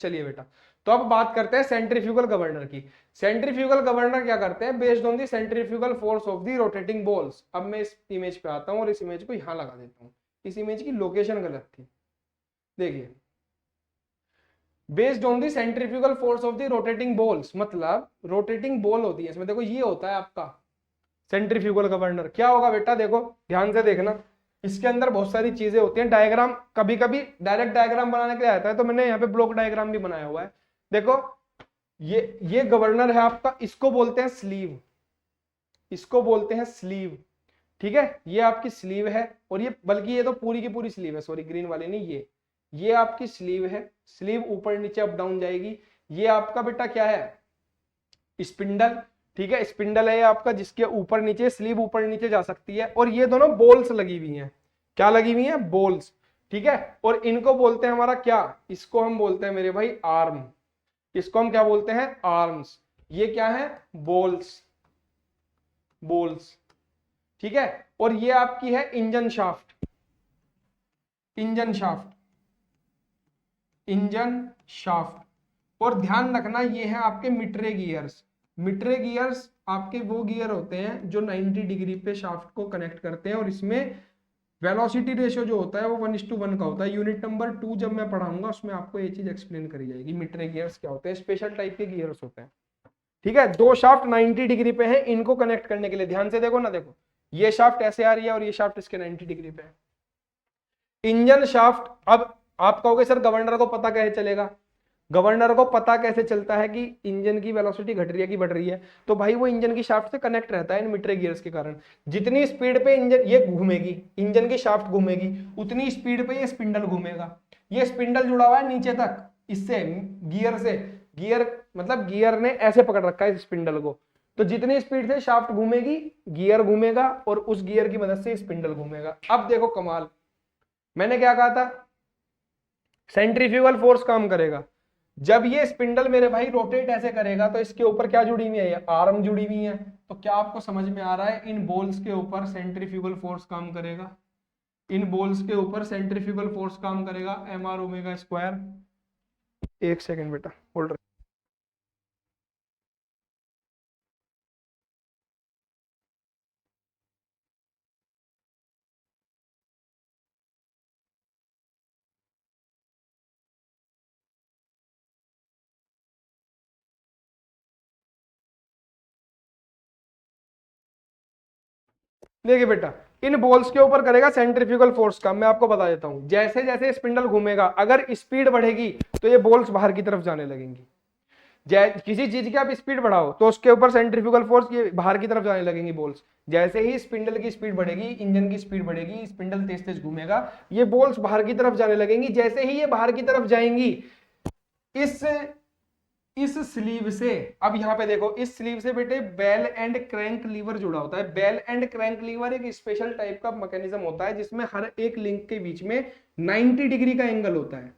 चलिए बेटा, तो अब बात करते हैं सेंट्रीफ्यूगल गवर्नर की। सेंट्रीफ्यूगल गवर्नर क्या करते हैं, based on the centrifugal force of the rotating balls. अब मैं इस इमेज पे आता हूं और इस इमेज को यहां लगा देता हूं, इस इमेज की लोकेशन गलत थी, देखिए, based on the centrifugal force of the rotating balls, मतलब रोटेटिंग बॉल होती है इसमें, देखो ये होता है आपका सेंट्रीफ्यूगल गवर्नर। क्या होगा बेटा, देखो ध्यान से देखना, इसके अंदर बहुत सारी चीजें होती हैं, डायग्राम कभी कभी डायरेक्ट डायग्राम बनाने के लिए आता है, तो मैंने यहाँ पे ब्लॉक डायग्राम भी बनाया हुआ है। देखो ये गवर्नर है आपका, इसको बोलते हैं स्लीव, इसको बोलते हैं स्लीव, ठीक है, ये आपकी स्लीव है, और ये बल्कि ये तो पूरी की पूरी स्लीव है, सॉरी ग्रीन वाली नहीं, ये आपकी स्लीव है, स्लीव ऊपर नीचे अप डाउन जाएगी। ये आपका बेटा क्या है, स्पिंडल, ठीक है, स्पिंडल है ये आपका, जिसके ऊपर नीचे स्लीव ऊपर नीचे जा सकती है, और ये दोनों बोल्स लगी हुई हैं, क्या लगी हुई हैं, बोल्स, ठीक है, और इनको बोलते हैं हमारा क्या, इसको हम बोलते हैं मेरे भाई आर्म, इसको हम क्या बोलते हैं, आर्म्स। ये क्या है, बोल्स, बोल्स, ठीक है, और ये आपकी है engine shaft, engine shaft, engine shaft. और ध्यान रखना ये है आपके मिट्रे गियर्स, मिट्रे गियर्स आपके वो गियर होते हैं जो 90 डिग्री पे शाफ्ट को कनेक्ट करते हैं, और इसमें वेलोसिटी रेशियो जो होता है वो 1:1 का होता है। यूनिट नंबर 2 जब मैं पढ़ाऊंगा उसमें आपको ये चीज एक्सप्लेन करी जाएगी, मिट्रे गियर्स क्या होते हैं, स्पेशल टाइप के गियर्स होते हैं, ठीक है। 2 शाफ्ट 90 डिग्री पे है, इनको कनेक्ट करने के लिए ध्यान से देखो ना, देखो ये शाफ्ट ऐसे आ रही है और ये शाफ्ट इसके 90 डिग्री पे है। इंजन शाफ्ट, अब आप कहोगे सर गवर्नर को पता कैसे चलेगा, गवर्नर को पता कैसे चलता है कि इंजन की वेलोसिटी घट रही है कि बढ़ रही है, तो भाई वो इंजन की शाफ्ट से कनेक्ट रहता है इन मिट्रे गियर्स के कारण। जितनी स्पीड पे इंजन ये घूमेगी, इंजन की शाफ्ट घूमेगी, उतनी स्पीड पे ये स्पिंडल घूमेगा। ये स्पिंडल जुड़ा हुआ है नीचे तक, इससे गियर से, गियर मतलब गियर ने ऐसे पकड़ रखा है इस स्पिंडल को, तो जितनी स्पीड से शाफ्ट घूमेगी गियर घूमेगा, और उस गियर की मदद से स्पिंडल घूमेगा। अब देखो कमाल, मैंने क्या कहा था, सेंट्रीफ्यूगल फोर्स काम करेगा, जब ये स्पिंडल मेरे भाई रोटेट ऐसे करेगा तो इसके ऊपर क्या जुड़ी हुई है, आर्म जुड़ी हुई है। तो क्या आपको समझ में आ रहा है, इन बोल्स के ऊपर सेंट्रीफ्यूगल फोर्स काम करेगा, इन बॉल्स के ऊपर सेंट्रीफ्यूगल फोर्स काम करेगा mr ओमेगा स्क्वायर। एक सेकेंड बेटा होल्ड। देखिए बेटा, इन बॉल्स के ऊपर करेगा सेंट्रीफ्यूगल फोर्स का। मैं आपको बता देता हूं, जैसे जैसे स्पिंडल घूमेगा अगर स्पीड बढ़ेगी तो ये बॉल्स बाहर की तरफ जाने लगेंगी। किसी चीज की आप स्पीड बढ़ाओ तो उसके ऊपर सेंट्रीफ्यूगल फोर्स ये बाहर की तरफ जाने लगेंगी बॉल्स। जैसे ही स्पिंडल की स्पीड बढ़ेगी, इंजन की स्पीड बढ़ेगी, स्पिंडल तेज तेज घूमेगा, ये बॉल्स बाहर की तरफ जाने लगेंगी। जैसे ही ये बाहर की तरफ जाएंगी, इस इस स्लीव से, अब यहां पे देखो, इस स्लीव से बेटे बेल एंड क्रैंक लीवर जुड़ा होता है। बेल एंड क्रैंक लीवर एक स्पेशल टाइप का मैकेनिज्म होता है जिसमें हर एक लिंक के बीच में 90 डिग्री का एंगल होता है,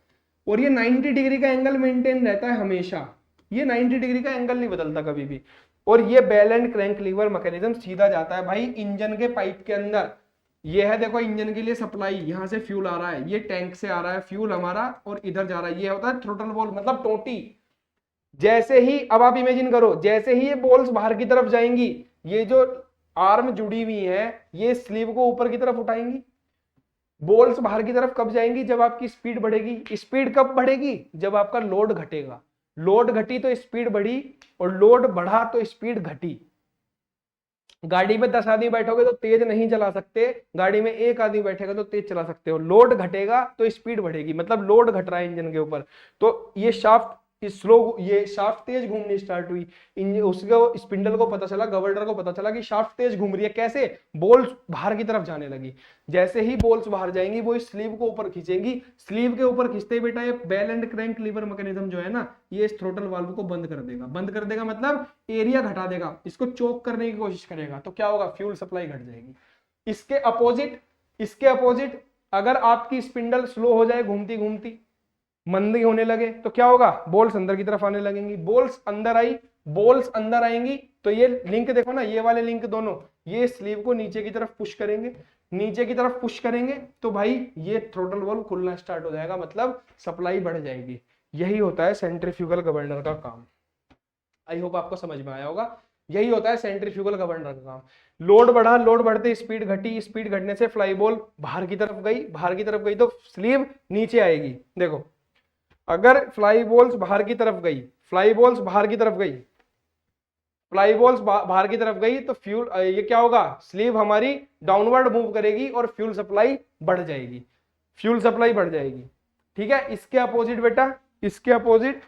और ये 90 डिग्री का एंगल मेंटेन रहता है हमेशा। ये 90 डिग्री का एंगल नहीं बदलता कभी भी। और ये bell and crank lever mechanism सीधा जाता है भाई इंजन के पाइप के अंदर। ये है देखो इंजन के लिए सप्लाई, यहां से फ्यूल आ रहा है, ये टैंक से आ रहा है फ्यूल हमारा, और इधर जा रहा है, ये होता है थ्रोटल बॉल मतलब टोटी। जैसे ही, अब आप इमेजिन करो, जैसे ही ये बॉल्स बाहर की तरफ जाएंगी, ये जो आर्म जुड़ी हुई है ये स्लीव को ऊपर की तरफ उठाएंगी। बॉल्स बाहर की तरफ कब जाएंगी? जब आपकी स्पीड बढ़ेगी। स्पीड कब बढ़ेगी? जब आपका लोड घटेगा। लोड घटी तो स्पीड बढ़ी, और लोड बढ़ा तो स्पीड घटी। गाड़ी में 10 आदमी बैठोगे तो तेज नहीं चला सकते, गाड़ी में एक आदमी बैठेगा तो तेज चला सकते हो। लोड घटेगा तो स्पीड बढ़ेगी, मतलब लोड घट रहा है इंजन के ऊपर, तो ये शाफ्ट स्लो, ये शाफ्ट तेज घूमनी स्टार्ट हुई। उसको स्पिंडल को पता चला, गवर्नर को पता चला कि शाफ्ट तेज घूम रही है। कैसे? बॉल्स बाहर की तरफ जाने लगी। जैसे ही बॉल्स बाहर जाएंगी वो स्लीव को ऊपर खींचेंगी। स्लीव के ऊपर खींचते ही बेटा ये bell and crank lever mechanism जो है ना, ये इस थ्रोटल वाल्व को बंद कर देगा। बंद कर देगा मतलब एरिया घटा देगा, इसको चोक करने की कोशिश करेगा। तो क्या होगा? फ्यूल सप्लाई घट जाएगी। इसके अपोजिट अगर आपकी स्पिंडल स्लो हो जाए, घूमती घूमती मंदी होने लगे, तो क्या होगा? बॉल्स अंदर की तरफ आने लगेंगी। बॉल्स अंदर आएंगी तो ये लिंक देखो ना, ये वाले लिंक दोनों ये स्लीव को नीचे की तरफ पुश करेंगे। नीचे की तरफ पुश करेंगे तो भाई ये थ्रोटल वाल्व खुलना स्टार्ट हो जाएगा, मतलब सप्लाई बढ़ जाएगी। यही होता है सेंट्रीफ्यूगल गवर्नर का काम। आई होप आपको समझ में आया होगा। यही होता है सेंट्रीफ्यूगल गवर्नर का काम। लोड बढ़ा, लोड बढ़ते स्पीड घटी, स्पीड घटने से फ्लाई बॉल बाहर की तरफ गई, बाहर की तरफ गई तो स्लीव नीचे आएगी। देखो, अगर फ्लाई बॉल्स बाहर की तरफ गई, फ्लाई बॉल्स बाहर की तरफ गई, फ्लाई बॉल्स बाहर की तरफ गई तो फ्यूल, ये क्या होगा? स्लीव हमारी डाउनवर्ड मूव करेगी और फ्यूल सप्लाई बढ़ जाएगी। फ्यूल सप्लाई बढ़ जाएगी। ठीक है, इसके अपोजिट बेटा, इसके अपोजिट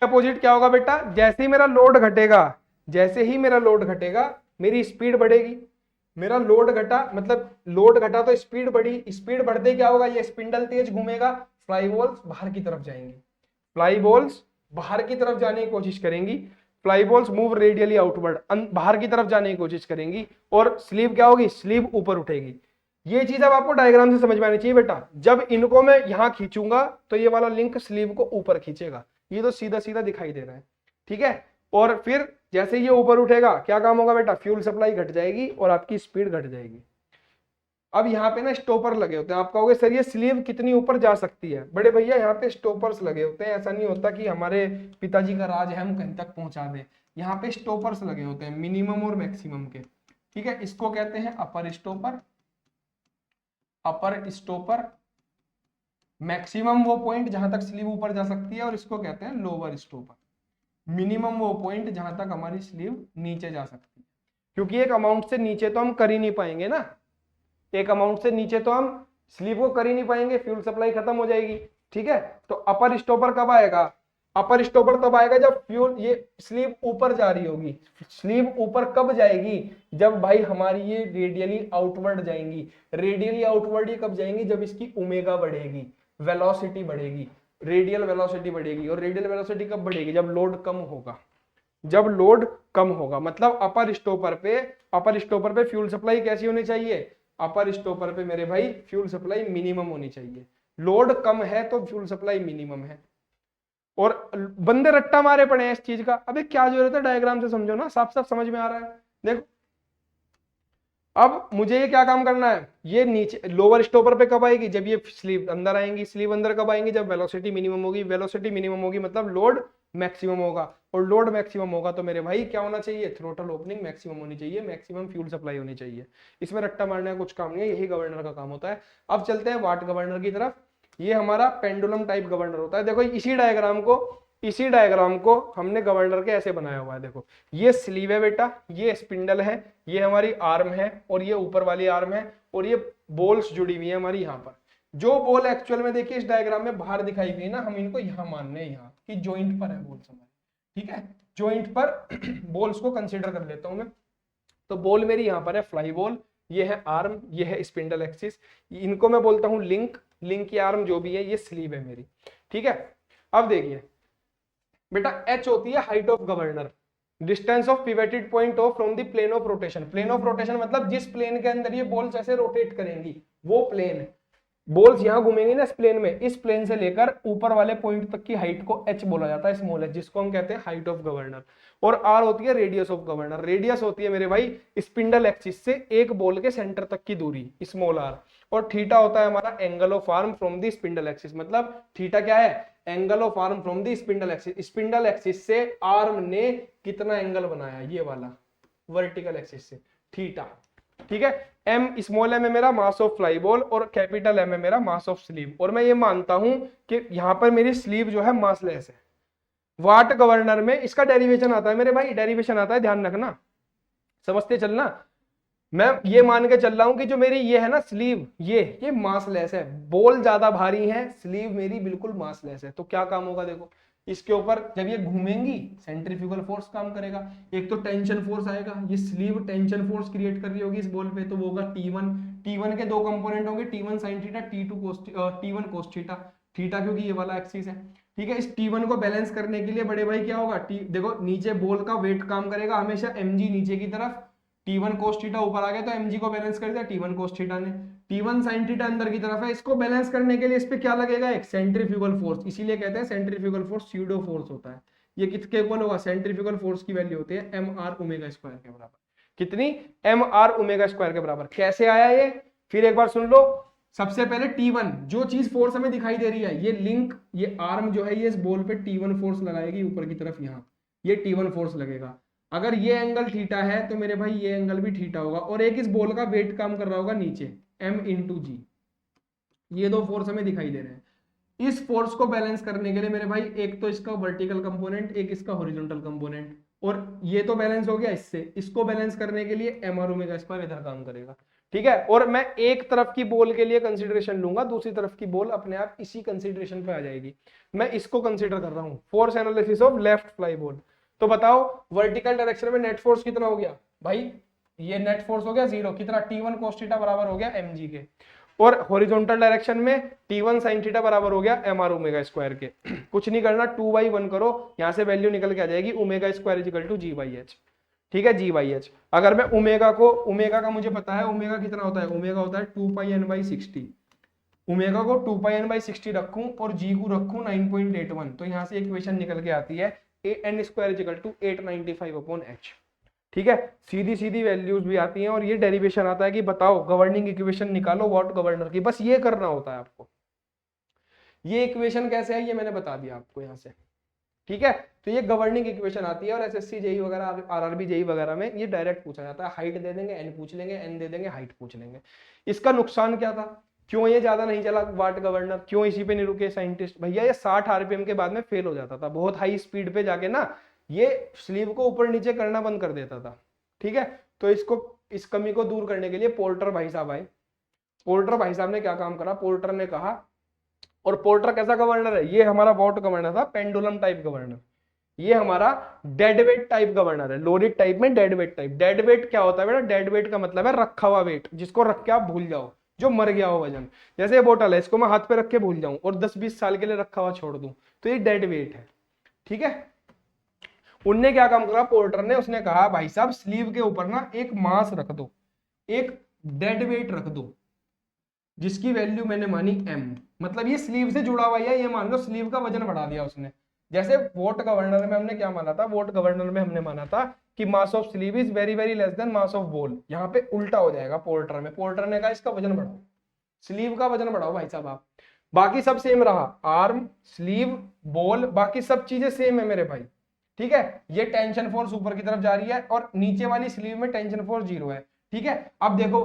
अपोजिट क्या होगा बेटा? जैसे ही मेरा लोड घटेगा, जैसे ही मेरा लोड घटेगा मेरी स्पीड बढ़ेगी। मेरा लोड घटा मतलब लोड घटा तो स्पीड बढ़ी, स्पीड बढ़ते क्या होगा? ये स्पिंडल तेज घूमेगा, फ्लाई बॉल्स बाहर की तरफ जाएंगी। फ्लाई बॉल्स बाहर की तरफ जाने की कोशिश करेंगी। Fly balls move radially outward, बाहर की तरफ जाने की कोशिश करेंगी, और स्लीव क्या होगी? स्लीव ऊपर उठेगी। ये चीज अब आपको डायग्राम से समझ में आनी चाहिए बेटा। जब इनको मैं यहां खींचूंगा तो ये वाला लिंक स्लीव को ऊपर खींचेगा। ये तो सीधा सीधा दिखाई दे रहा है। ठीक है, और फिर जैसे ये ऊपर उठेगा क्या काम होगा बेटा? फ्यूल सप्लाई घट जाएगी और आपकी स्पीड घट जाएगी। अब यहाँ पे ना स्टॉपर लगे होते हैं। आप कहोगे सर ये स्लीव कितनी ऊपर जा सकती है? बड़े भैया यहाँ पे स्टॉपर्स लगे होते हैं। ऐसा नहीं होता कि हमारे पिताजी का राज है हम कहीं तक पहुंचा दें। यहाँ पे स्टॉपर्स लगे होते हैं मिनिमम और मैक्सिमम के। ठीक है, इसको कहते हैं अपर स्टॉपर। अपर स्टॉपर मैक्सिमम वो पॉइंट जहां तक स्लीव ऊपर जा सकती है, और इसको कहते हैं लोअर स्टॉपर। मिनिमम वो पॉइंट जहां तक हमारी स्लीव नीचे जा सकती है, क्योंकि एक अमाउंट से नीचे तो हम कर ही नहीं पाएंगे ना। एक अमाउंट से नीचे तो हम स्लीव को कर ही नहीं पाएंगे, फ्यूल सप्लाई खत्म हो जाएगी। ठीक है, तो अपर स्टॉपर कब आएगा? अपर स्टॉपर तब आएगा जब फ्यूल, ये स्लीव ऊपर जा रही होगी। स्लीव ऊपर कब जाएगी? जब भाई हमारी ये रेडियली आउटवर्ड जाएंगी। रेडियली आउटवर्ड ये कब जाएंगी? जब इसकी ओमेगा बढ़ेगी, वेलोसिटी बढ़ेगी, रेडियल वेलोसिटी बढ़ेगी। और रेडियल वेलोसिटी कब बढ़ेगी? जब लोड कम होगा। जब लोड कम होगा मतलब अपर स्टॉपर पे फ्यूल सप्लाई कैसी होनी चाहिए? अपर स्टॉपर पे मेरे भाई फ्यूल सप्लाई मिनिमम होनी चाहिए। लोड कम है तो फ्यूल सप्लाई मिनिमम है। और बंदे रट्टा मारे पड़े हैं इस चीज का। अबे क्या जरूरत है, डायग्राम से समझो ना, साफ साफ समझ में आ रहा है। देखो अब मुझे ये क्या काम करना है, ये नीचे लोअर स्टॉपर पे कब आएगी, जब ये स्लीव अंदर आएंगी। स्लीव अंदर कब आएंगी, जब वेलोसिटी मिनिमम होगी। वेलोसिटी मिनिमम होगी मतलब लोड मैक्सिमम होगा, और लोड मैक्सिमम होगा तो मेरे भाई क्या होना चाहिए, थ्रोटल ओपनिंग मैक्सिमम होनी चाहिए, मैक्सिमम फ्यूल सप्लाई होनी चाहिए। इसमें रट्टा मारने का कुछ काम नहीं है, यही गवर्नर का काम होता है। अब चलते हैं वाट गवर्नर की तरफ। ये हमारा पेंडुलम टाइप गवर्नर होता है। देखो इसी डायग्राम को हमने गवर्नर के ऐसे बनाया हुआ है। देखो ये स्लीव है बेटा, ये स्पिंडल है, ये हमारी आर्म है, और ये ऊपर वाली आर्म है, और ये बोल्स जुड़ी हुई है हमारी यहाँ पर। जो बोल एक्चुअल में देखिए इस डायग्राम में बाहर दिखाई गई ना, हम इनको यहाँ मान रहे हैं, यहाँ की जॉइंट पर है बोल्स हमारे, ठीक है। जॉइंट पर बोल्स को कंसिडर कर लेता हूं मैं। तो बोल मेरी यहाँ पर है फ्लाई बोल, ये है आर्म, ये है स्पिंडल एक्सिस, इनको मैं बोलता हूँ लिंक। लिंक या आर्म जो भी है, ये स्लीव है मेरी, ठीक है। अब देखिए बेटा एच होती है height of governor, distance of pivoted point of from the plane of rotation. Plane of rotation मतलब जिस प्लेन के अंदर ये बॉल्स ऐसे रोटेट करेंगी वो प्लेन है। बॉल्स यहाँ घूमेंगी ना इस प्लेन में, इस प्लेन से लेकर ऊपर वाले पॉइंट तक की हाइट को एच बोला जाता है, स्मॉल एच, जिसको हम कहते हैं हाइट ऑफ गवर्नर। और आर होती है रेडियस ऑफ गवर्नर। रेडियस होती है मेरे भाई स्पिंडल एक्सिस से एक बॉल के सेंटर तक की दूरी, स्मॉल आर। और थीटा होता है हमारा angle of arm from the spindle axis. मतलब थीटा क्या है, angle of arm from the spindle axis. Spindle axis से आर्म ने कितना एंगल बनाया, ये वाला वर्टिकल एक्सिस से, थीटा, ठीक है। एम स्मॉल एम है मेरा मास ऑफ फ्लाई बॉल, और कैपिटल एम है मेरा मास ऑफ स्लीव। और मैं ये मानता हूं कि यहां पर मेरी स्लीव जो है मासलेस है। वाट गवर्नर में इसका डेरिवेशन आता है मेरे भाई, डेरिवेशन आता है, ध्यान रखना, समझते चलना। मैं ये मान के चल रहा हूं कि जो मेरी ये है ना स्लीव, ये मासलेस है। बॉल ज्यादा भारी है, स्लीव मेरी बिल्कुल मासलेस है। तो क्या काम होगा, देखो इसके ऊपर जब ये घूमेंगी सेंट्रीफ्यूगल फोर्स काम करेगा। एक तो टेंशन फोर्स आएगा, ये स्लीव टेंशन फोर्स क्रिएट कर रही होगी इस बॉल पे, तो वो होगा T1। T1 के दो कंपोनेंट होंगे, T1 sin theta, T1 cos theta. Theta क्योंकि ये वाला एक्सिस है, ठीक है। इस T1 को बैलेंस करने के लिए बड़े भाई क्या होगा, देखो नीचे बॉल का वेट काम करेगा हमेशा mg नीचे की तरफ, T1 cos थीटा ऊपर आ गया तो mg को बैलेंस कर दिया T1 cos थीटा ने। T1 sin थीटा अंदर की तरफ है, इसको बैलेंस करने के लिए इस पे क्या लगेगा, एक सेंट्रीफ्यूगल फोर्स। इसीलिए कहते हैं सेंट्रीफ्यूगल फोर्स स्यूडो फोर्स होता है। ये किसके इक्वल होगा, सेंट्रीफ्यूगल फोर्स की वैल्यू होती है mr ओमेगा स्क्वायर के बराबर। कितनी, mr ओमेगा स्क्वायर के बराबर। कैसे आया ये, फिर एक बार सुन लो। सबसे पहले T1 जो चीज फोर्स हमें दिखाई दे रही है, ये लिंक, ये आर्म जो है ये इस बॉल पे T1 फोर्स लगाएगी ऊपर की तरफ, यहाँ ये T1 फोर्स लगेगा। अगर ये एंगल थीटा है तो मेरे भाई ये एंगल भी थीटा होगा, और एक इस बॉल का वेट काम कर रहा होगा नीचे m इंटू जी। ये दो फोर्स हमें दिखाई दे रहे हैं। इस फोर्स को बैलेंस करने के लिए मेरे भाई एक तो इसका वर्टिकल कंपोनेंट, एक इसका हॉरिजॉन्टल कंपोनेंट, और ये तो बैलेंस हो गया इससे। इसको बैलेंस करने के लिए mr ओमेगा स्क्वायर इधर काम करेगा, ठीक है। और मैं एक तरफ की बॉल के लिए कंसीडरेशन लूंगा, दूसरी तरफ की बॉल अपने आप इसी कंसीडरेशन पे आ जाएगी। मैं इसको कंसीडर कर रहा हूं, force analysis of left fly ball. तो बताओ वर्टिकल डायरेक्शन में नेट फोर्स कितना हो गया भाई, ये नेट फोर्स हो गया 0, कितना T1 cos थीटा बराबर हो गया mg के। और हॉरिजॉन्टल डायरेक्शन में T1 sin थीटा बराबर हो गया mr ओमेगा स्क्वायर के। कुछ नहीं करना, 2/1 करो, यहां से वैल्यू निकल के आ जाएगी omega square is equal to g/h, ठीक है, g/h। अगर मैं ओमेगा का मुझे पता है ओमेगा कितना होता है, ओमेगा होता है 2πn/60। ओमेगा को 2πn/60 रखूं और g को रखूं 9.81, तो यहां से इक्वेशन निकल के आती है an square is equal to 895/h, ठीक है। सीधी सीधी वैल्यूज भी आती हैं, और ये डेरिवेशन आता है कि बताओ गवर्निंग इक्वेशन निकालो वाट गवर्नर की, बस ये करना होता है आपको। ये इक्वेशन कैसे है ये मैंने बता दिया आपको यहाँ से, ठीक है। तो ये गवर्निंग इक्वेशन आती है, और एसएससी जेई वगैरह आरआरबी जेई वगैरह में ये डायरेक्ट पूछा जाता है। हाइट दे देंगे, एन पूछ लेंगे, एन दे देंगे, हाइट पूछ लेंगे। इसका नुकसान क्या था, क्यों ये ज्यादा नहीं चला वाट गवर्नर, क्यों इसी पे नहीं रुके साइंटिस्ट, भैया ये 60 आरपीएम के बाद में फेल हो जाता था, बहुत हाई स्पीड पे जाके ना ये स्लीव को ऊपर नीचे करना बंद कर देता था, ठीक है। तो इस कमी को दूर करने के लिए पोर्टर भाई साहब आए। पोर्टर भाई साहब ने क्या काम करा, पोर्टर ने कहा, और पोर्टर कैसा गवर्नर है, ये हमारा वॉट गवर्नर था, पेंडुलम टाइप गवर्नर। ये हमारा डेड वेट टाइप गवर्नर है, लोडेड टाइप में dead weight type. Dead weight क्या होता है बेटा, डेड वेट का मतलब है रखा हुआ वेट, जिसको रख के आप भूल जाओ, जो मर गया हो वजन। जैसे ये बोतल है, इसको मैं हाथ पे रख के भूल जाऊं और 10-20 साल के लिए रखा हुआ छोड़ दूं, तो ये डेड वेट है, ठीक है। उनने क्या काम करा पोर्टर ने, उसने कहा भाई साहब स्लीव के ऊपर ना एक मास रख दो, एक डेड वेट रख दो, जिसकी वैल्यू मैंने मानी m। मतलब ये स्लीव से जुड़ा हुआ है, ये मान लो स्लीव का वजन बढ़ा दिया उसने। जैसे वोट गवर्नर में हमने क्या माना था, वोट गवर्नर में हमने माना था कि mass of sleeve is very very less then mass of ball. यहाँ पे उल्टा हो जाएगा पोर्टर में, पोर्टर ने कहा इसका वजन बढ़ाओ, स्लीव का वजन बढ़ाओ भाई साहब आप। बाकी सब सेम रहा, आर्म, स्लीव, बॉल, बाकी सब चीजें सेम है मेरे भाई। ठीक है, ये टेंशन फोर्स ऊपर की तरफ जा रही है और नीचे वाली स्लीव में टेंशन फोर्स 0 है। ठीक है, अब देखो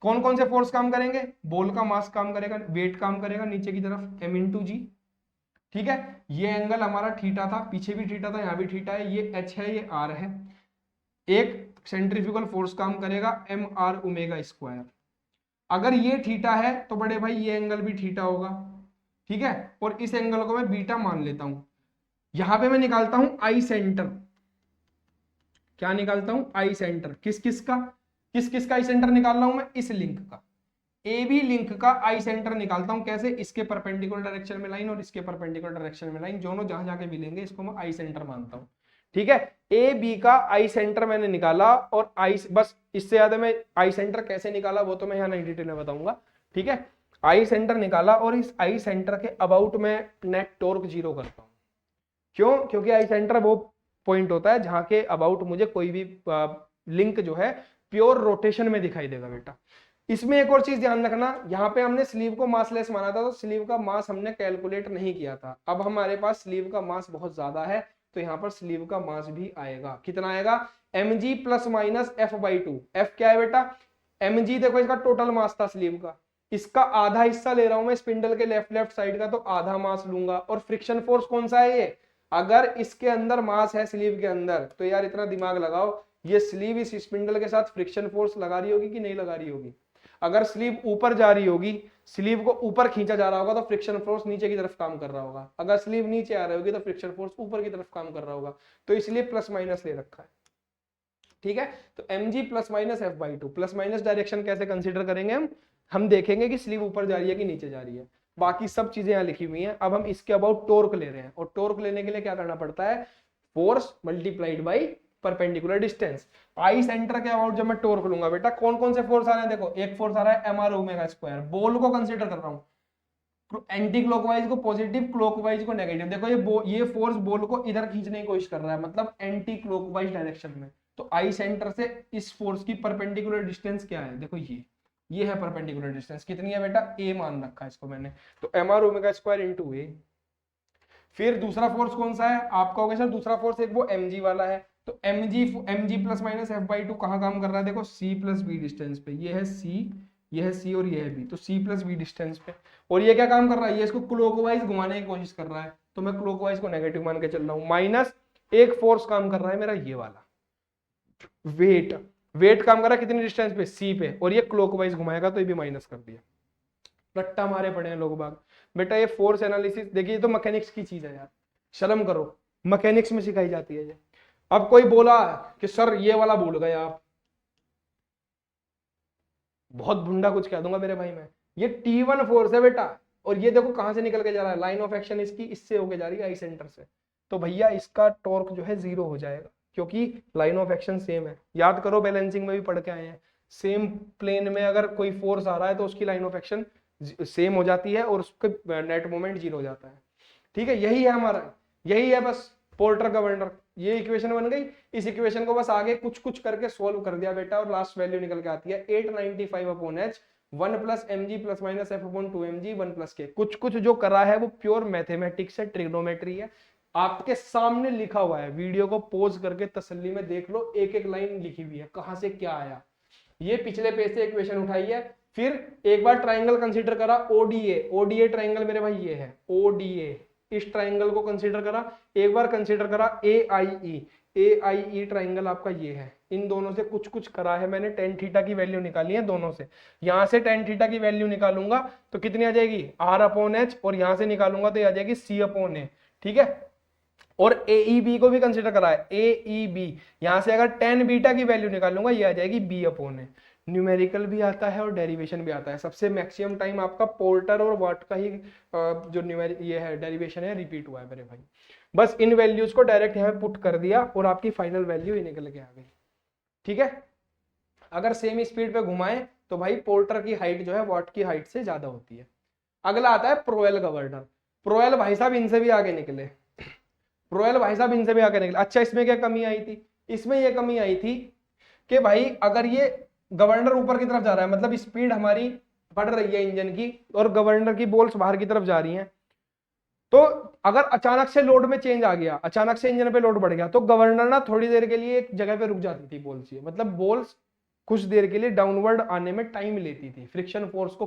कौन कौन से फोर्स काम करेंगे, बॉल का मास काम करेगा, वेट काम करेगा नीचे की तरफ m इंटू जी। ठीक है, ये एंगल हमारा थीटा था, पीछे भी थीटा था, यहाँ भी थीटा है, ये h है, ये r है। एक सेंट्रीफ्यूगल फोर्स काम करेगा mr ओमेगा स्क्वायर। अगर ये थीटा है तो बड़े भाई ये एंगल भी थीटा होगा। ठीक है, और इस एंगल को मैं बीटा मान लेता हूं। यहां पे मैं निकालता हूं आई सेंटर। क्या निकालता हूं, आई सेंटर। किस किस का आई सेंटर निकाल रहा हूं मैं, इस लिंक का, ए बी लिंक का आई सेंटर निकालता हूं। कैसे, इसके परपेंडिकुलर डायरेक्शन में लाइन और इसके परपेंडिकुलर डायरेक्शन में लाइन, दोनों जहां जाके मिलेंगे इसको मैं आई सेंटर मानता हूं। ठीक है, ए बी का आई सेंटर मैंने निकाला और आई, बस इससे ज्यादा मैं आई सेंटर कैसे निकाला वो तो मैं यहाँ नहीं डिटेल में बताऊंगा। ठीक है, आई सेंटर निकाला और इस आई सेंटर के अबाउट में नेट टॉर्क 0 करता हूं। क्यों, क्योंकि आई सेंटर वो पॉइंट होता है जहां के अबाउट मुझे कोई भी लिंक जो है प्योर रोटेशन में दिखाई देगा बेटा। इसमें एक और चीज ध्यान रखना, यहाँ पे हमने स्लीव को मासलेस माना था तो स्लीव का मास हमने कैलकुलेट नहीं किया था। अब हमारे पास स्लीव का मास बहुत ज्यादा है तो यहाँ पर स्लीव का मास भी आएगा। कितना आएगा, mg plus minus f/2। f क्या है बेटा, mg देखो इसका टोटल मास था स्लीव का, इसका आधा हिस्सा ले रहा हूं मैं स्पिंडल के लेफ्ट साइड का, तो आधा मास लूंगा। और फ्रिक्शन फोर्स कौन सा है ये, अगर इसके अंदर मास है स्लीव के अंदर तो यार इतना दिमाग लगाओ, ये स्लीव इस स्पिंडल के साथ फ्रिक्शन फोर्स लगा रही होगी कि नहीं लगा रही होगी। अगर स्लीव ऊपर जा रही होगी, स्लीव को ऊपर खींचा जा रहा होगा तो फ्रिक्शन फोर्स नीचे की तरफ काम कर रहा होगा। अगर स्लीव नीचे आ रही होगी तो फ्रिक्शन फोर्स ऊपर की तरफ काम कर रहा होगा, तो इसलिए प्लस माइनस ले रखा है। ठीक है, तो mg plus minus f/2। Plus minus direction कैसे कंसीडर करेंगे हम देखेंगे कि स्लीव ऊपर जा रही है कि नीचे जा रही है। बाकी सब चीजें यहाँ लिखी हुई हैं। अब हम इसके अबाउट टॉर्क ले रहे हैं और टॉर्क लेने के लिए क्या करना पड़ता है, force multiplied by perpendicular distance. I centre के अबाउट जब मैं टॉर्क लूंगा बेटा, कौन कौन से फोर्स आ रहे हैं, देखो एक फोर्स आ रहा है mr ओमेगा स्क्वायर, बॉल को कंसीडर कर रहा हूँ, एंटी क्लॉकवाइज को पॉजिटिव, क्लॉकवाइज को नेगेटिव। देखो ये फोर्स बॉल को इधर खींचने की कोशिश कर रहा है, मतलब एंटी क्लॉकवाइज डायरेक्शन में। तो आई सेंटर से इस फोर्स की परपेंडिकुलर डिस्टेंस क्या है, देखो ये है परपेंडिकुलर डिस्टेंस। कितनी है बेटा, ए मान रखा है इसको मैंने, तो mr ओमेगा स्क्वायर इंटू ए। फिर दूसरा फोर्स कौन सा है आपका, होगा सर दूसरा फोर्स एक वो mg वाला है, तो mg प्लस माइनस f/2 कहाँ काम कर रहा है, देखो c प्लस बी डिस्टेंस पे। ये है c, ये है c और ये है b, तो c प्लस बी डिस्टेंस पे। और ये क्या काम कर रहा है, ये इसको क्लॉकवाइज घुमाने की कोशिश कर रहा है, तो मैं क्लॉकवाइज को नेगेटिव मान के चल रहा हूँ। माइनस एक फोर्स काम कर रहा है मेरा ये वाला वेट, वेट काम कर रहा है कितनी डिस्टेंस पे, c पे, और ये क्लॉकवाइज घुमाएगा तो ये भी माइनस कर दिया। रट्टा मारे पड़े हैं लोग बाग बेटा। ये फोर्स एनालिसिस देखिए, ये तो मैकेनिक्स की चीज है यार, शर्म करो, मैकेनिक्स में सिखाई जाती है ये। अब कोई बोला कि सर ये वाला भूल गए आप, बहुत भुंडा कुछ कह दूंगा मेरे भाई मैं। ये T1 फोर्स है बेटा, और ये देखो कहां से निकल के जा रहा है, लाइन ऑफ एक्शन इसकी इससे होके जा रही है आई सेंटर से, तो भैया इसका टॉर्क जो है 0 हो जाएगा क्योंकि लाइन ऑफ एक्शन सेम है। याद करो बैलेंसिंग में भी पढ़ के आए हैं, सेम प्लेन में अगर कोई फोर्स आ रहा है तो उसकी लाइन ऑफ एक्शन सेम हो जाती है और उसका नेट मोमेंट 0 हो जाता है। ठीक है, यही है हमारा, यही है बस पोर्टर गवर्नर। ये इक्वेशन बन गई, इस इक्वेशन को बस आगे कुछ कुछ करके सोल्व कर दिया बेटा और लास्ट वैल्यू निकल के आती है 895/h 1 plus mg plus minus f/2mg 1 plus k। कुछ कुछ जो करा है वो प्योर मैथमेटिक्स है, ट्रिग्नोमेट्री है, आपके सामने लिखा हुआ है। वीडियो को पॉज करके तसल्ली में देख लो, एक एक लाइन लिखी हुई है कहां से क्या आया। ये पिछले पेज से इक्वेशन उठाई है। फिर एक बार ट्राइंगल कंसीडर करा ओडीए, ओडीए ट्राइंगल मेरे भाई ये है ओडीए, इस ट्राइंगल को कंसीडर करा। एक बार कंसीडर करा एआईई, एआईई ट्राइंगल आपका ये है। इन दोनों से कुछ कुछ करा है मैंने, टेन थीटा की वैल्यू निकाली है दोनों से। यहां से टेन थीटा की वैल्यू निकालूंगा तो कितनी आ जाएगी r/h, और यहां से निकालूंगा तो आ जाएगी c/a। ठीक है, और एईबी को भी कंसीडर करा है, एईबी यहां से अगर टेन बीटा की वैल्यू निकालूंगा ये आ जाएगी b/a। न्यूमेरिकल भी आता है और डेरिवेशन भी आता है। सबसे मैक्सिमम टाइम आपका पोर्टर और वाट का ही जो ये है डेरिवेशन है रिपीट हुआ है मेरे भाई। बस इन वैल्यूज को डायरेक्ट यहाँ पुट कर दिया और आपकी फाइनल वैल्यू ही निकल के आ गई। ठीक है, अगर सेम स्पीड पे घुमाएं तो भाई पोर्टर की हाइट जो है वाट की हाइट से ज्यादा होती है। अगला आता है प्रोएल गवर्नर। प्रोएल भाई साहब इनसे भी आगे निकले। प्रोएल भाई साहब इनसे भी आगे निकला। अच्छा इसमें क्या कमी आई थी, इसमें ये कमी आई थी कि भाई अगर ये गवर्नर ऊपर की तरफ जा रहा है, मतलब स्पीड हमारी बढ़ रही है इंजन की और गवर्नर की बोल्स बाहर की तरफ जा रही हैं, तो अगर अचानक से लोड में चेंज आ गया, अचानक से इंजन पे लोड बढ़ गया, तो गवर्नर ना थोड़ी देर के लिए एक जगह पे रुक जाती थी बोल्स, ये मतलब बोल्स कुछ देर के लिए डाउनवर्ड आने में टाइम लेती थी फ्रिक्शन फोर्स को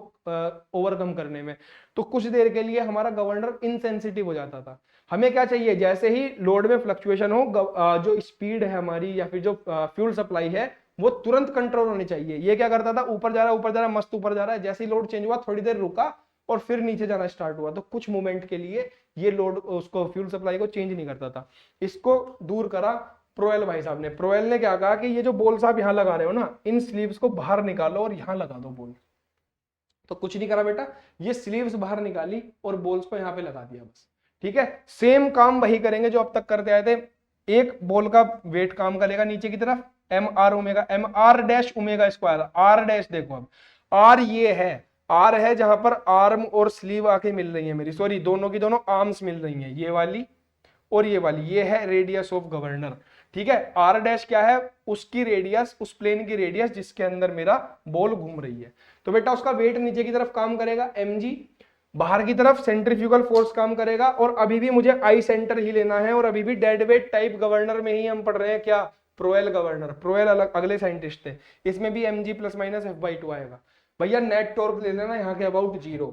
ओवरकम करने में। तो कुछ देर के लिए हमारा गवर्नर इनसेंसिटिव हो जाता था। हमें क्या चाहिए, जैसे ही लोड में फ्लक्चुएशन हो, जो स्पीड है हमारी या फिर जो फ्यूल सप्लाई है वो तुरंत कंट्रोल होनी चाहिए। ये क्या करता था, ऊपर जा रहा है ऊपर जा रहा है, मस्त ऊपर जा रहा है, जैसे ही लोड चेंज हुआ थोड़ी देर रुका और फिर नीचे जाना स्टार्ट हुआ, तो कुछ मोमेंट के लिए ये लोड उसको फ्यूल सप्लाई को चेंज नहीं करता था। इसको दूर करा प्रोएल भाई साहब ने। प्रोएल ने क्या कहा कि ये जो बोल्स आप यहां लगा रहे हो ना, इन स्लीव्स को बाहर निकालो और यहां लगा दो बोल। तो कुछ नहीं करा बेटा, ये स्लीव्स बाहर निकाली और बोल्स को यहां पे लगा दिया बस। ठीक है, सेम काम वही करेंगे जो अब तक करते आए थे। एक बोल का वेट काम करेगा नीचे की तरफ, M R omega, M R dash omega square. R dash देखो, अब आर ये है, आर है जहां पर आर्म और स्लीव आके मिल रही है मेरी, सॉरी दोनों की दोनों आर्म्स मिल रही हैं, ये वाली और ये वाली, ये है रेडियस ऑफ गवर्नर। ठीक है, आर डैश क्या है, उसकी रेडियस, उस प्लेन की रेडियस जिसके अंदर मेरा बॉल घूम रही है। तो बेटा उसका वेट नीचे की तरफ काम करेगा mg, बाहर की तरफ सेंट्रीफ्यूगल फोर्स काम करेगा, और अभी भी मुझे आई सेंटर ही लेना है, और अभी भी डेड वेट टाइप गवर्नर में ही हम पढ़ रहे हैं क्या, प्रोएल गवर्नर। प्रोएल अलग अगले साइंटिस्ट थे, इसमें भी mg प्लस माइनस f/2 आएगा। भैया नेट टॉर्क ले लेना यहाँ के अबाउट 0।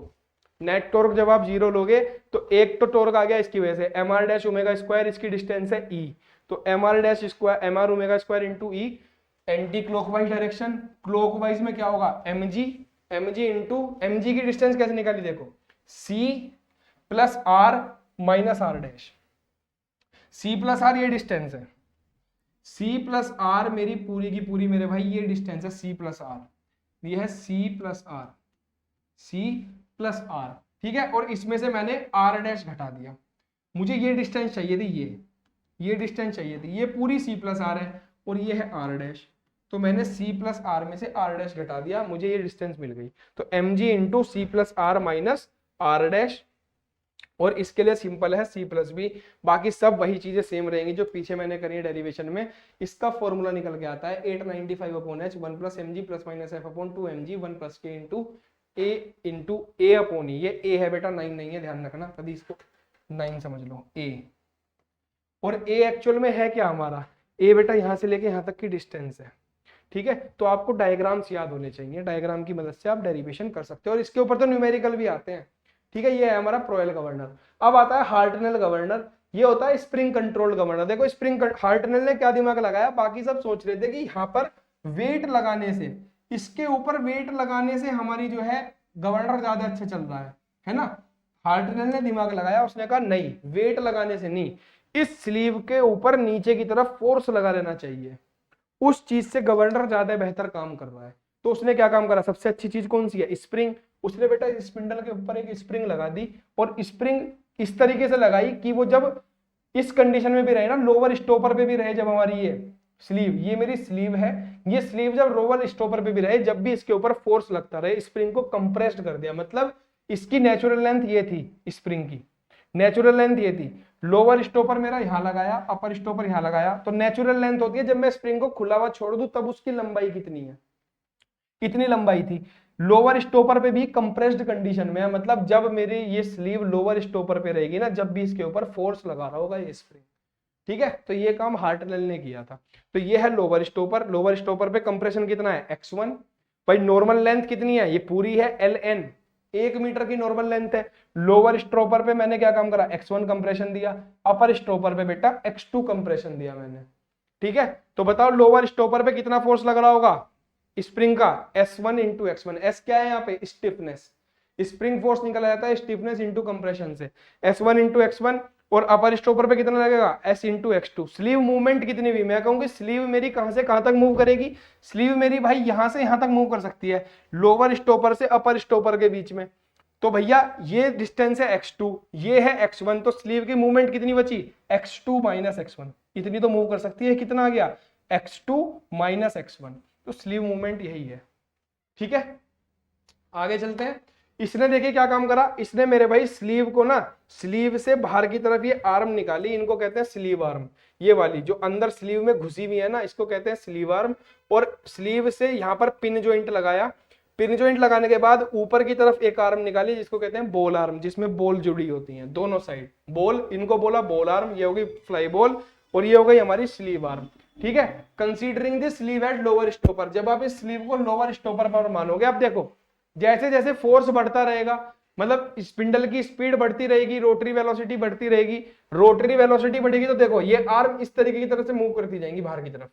नेट टॉर्क जब आप 0 लोगे तो एक तो टॉर्क आ गया इसकी वजह से, M R dash omega square, इसकी डिस्टेंस है e, तो M R dash square, M R omega square into E, anti clockwise direction, clockwise में क्या होगा mg, mg इंटू mg की डिस्टेंस कैसे निकाली देखो, c plus R minus R dash, c plus R ये डिस्टेंस है, c प्लस आर मेरी पूरी की पूरी मेरे भाई ये डिस्टेंस है c प्लस आर, ये है c plus R, c plus R. ठीक है, और इसमें से मैंने आर डैश घटा दिया, मुझे ये डिस्टेंस चाहिए थी, ये डिस्टेंस चाहिए थी, ये पूरी c प्लस आर है और ये है आर डैश, तो मैंने c प्लस आर में से आर डैश घटा दिया, मुझे ये डिस्टेंस मिल गई। तो mg into C plus R minus R dash, और इसके लिए सिंपल है c प्लस बी, बाकी सब वही चीजें सेम रहेंगी जो पीछे मैंने करी है डेरिवेशन में। इसका फॉर्मूला निकल के आता है 895/h 1 plus mg plus minus f/2 mg 1 plus k into A upon E. ये a है बेटा, 9 नहीं है, ध्यान रखना, कभी इसको 9 समझ लो a। और a एक्चुअल में है क्या हमारा, a बेटा यहां से लेके यहां तक की डिस्टेंस है। ठीक है, तो आपको डायग्राम्स याद होने चाहिए, डायग्राम की मदद से आप डेरिवेशन कर सकते हो, और इसके ऊपर तो न्यूमेरिकल भी आते हैं। ठीक है, ये है हमारा प्रोएल गवर्नर। अब आता है हार्टनेल गवर्नर, ये होता है स्प्रिंग कंट्रोल गवर्नर। देखो स्प्रिंग, हार्टनेल ने क्या दिमाग लगाया, बाकी सब सोच रहे थे कि यहाँ पर वेट लगाने से, इसके ऊपर वेट लगाने से हमारी जो है गवर्नर ज्यादा अच्छा चल रहा है ना। हार्टनेल ने दिमाग लगाया, उसने कहा नहीं, वेट लगाने से नहीं, इस स्लीव के ऊपर नीचे की तरफ फोर्स लगा लेना चाहिए, उस चीज से गवर्नर ज्यादा बेहतर काम कर रहा है। तो उसने क्या काम करा, सबसे अच्छी चीज कौन सी है, स्प्रिंग। उसने बेटा इस स्पिंडल के ऊपर एक स्प्रिंग लगा दी, और स्प्रिंग इस तरीके से लगाई कि वो जब इस कंडीशन में भी रहे ना, लोअर स्टॉपर पे भी रहे, जब हमारी ये स्लीव, ये मेरी स्लीव है, ये स्लीव जब लोअर स्टॉपर पे भी रहे, जब भी इसके ऊपर फोर्स लगता रहे, स्प्रिंग को कंप्रेस्ड कर दिया। मतलब इसकी नेचुरल लेंथ ये थी, स्प्रिंग की नेचुरल लेंथ ये थी, लोअर स्टॉपर मेरा यहां लगाया, अपर स्टॉपर यहां लगाया, तो नेचुरल लेंथ होती है जब मैं स्प्रिंग को खुला हुआ छोड़ दूं तब उसकी लंबाई कितनी है, इतनी लंबाई थी। लोअर स्टॉपर पे भी कंप्रेस्ड कंडीशन में है, मतलब जब मेरी ये स्लीव लोअर स्टॉपर पे रहेगी ना, जब भी इसके ऊपर फोर्स लगा रहा होगा ये स्प्रिंग। ठीक है, तो ये काम हार्टनेल ने किया था। तो ये है लोअर स्टॉपर, लोअर स्टॉपर पे कंप्रेशन कितना है, x1। भाई नॉर्मल लेंथ कितनी है, ये पूरी है ln, 1 मीटर की नॉर्मल लेंथ है। लोअर स्टॉपर पे मैंने क्या काम करा, x1 कंप्रेशन दिया, अपर स्टॉपर पे बेटा x2 कंप्रेशन दिया मैंने। ठीक है, तो बताओ लोअर स्टॉपर पे कितना फोर्स लग रहा होगा स्प्रिंग का, S1 इंटू x1। S क्या है यहाँ पे, स्टिफनेस, स्प्रिंग फोर्स निकला जाता है स्टिफनेस इंटू कंप्रेशन से, S1 इंटू x1। और अपर स्टॉपर पे कितना लगेगा, S into x2। Sleeve movement कितनी हुई, मैं कहूंगी स्लीव मेरी कहां से कहां तक मूव करेगी, स्लीव मेरी भाई यहां से यहां तक मूव कर सकती है, लोअर स्टॉपर से अपर स्टॉपर के बीच में। तो भैया ये डिस्टेंस है x2, ये है x1, तो स्लीव की मूवमेंट कितनी बची, x2 माइनस x1, इतनी तो मूव कर सकती है। कितना आ गया, x2 माइनस x1, तो स्लीव मूवमेंट यही है। ठीक है, आगे चलते हैं। इसने देखिए क्या काम करा, इसने मेरे भाई स्लीव को ना, स्लीव से बाहर की तरफ ये आर्म निकाली, इनको कहते हैं स्लीव आर्म। ये वाली जो अंदर स्लीव में घुसी हुई है ना, इसको कहते हैं स्लीव आर्म। और स्लीव से यहाँ पर पिन जॉइंट लगाया, पिन जॉइंट लगाने के बाद ऊपर की तरफ एक आर्म निकाली जिसको कहते हैं बॉल आर्म, जिसमें बॉल जुड़ी होती है दोनों साइड, बॉल, इनको बोला बॉल आर्म, ये होगी फ्लाई बॉल, और ये हो गई हमारी स्लीव आर्म। ठीक है, considering this sleeve at lower stopper, जब आप इस स्लीव को लोअर स्टॉपर पर मानोगे, आप देखो जैसे जैसे फोर्स बढ़ता रहेगा, मतलब स्पिंडल की स्पीड बढ़ती रहेगी, रोटरी वेलोसिटी बढ़ती रहेगी, रोटरी वेलोसिटी बढ़ेगी तो देखो ये आर्म इस तरीके की तरफ से मूव करती जाएंगी बाहर की तरफ,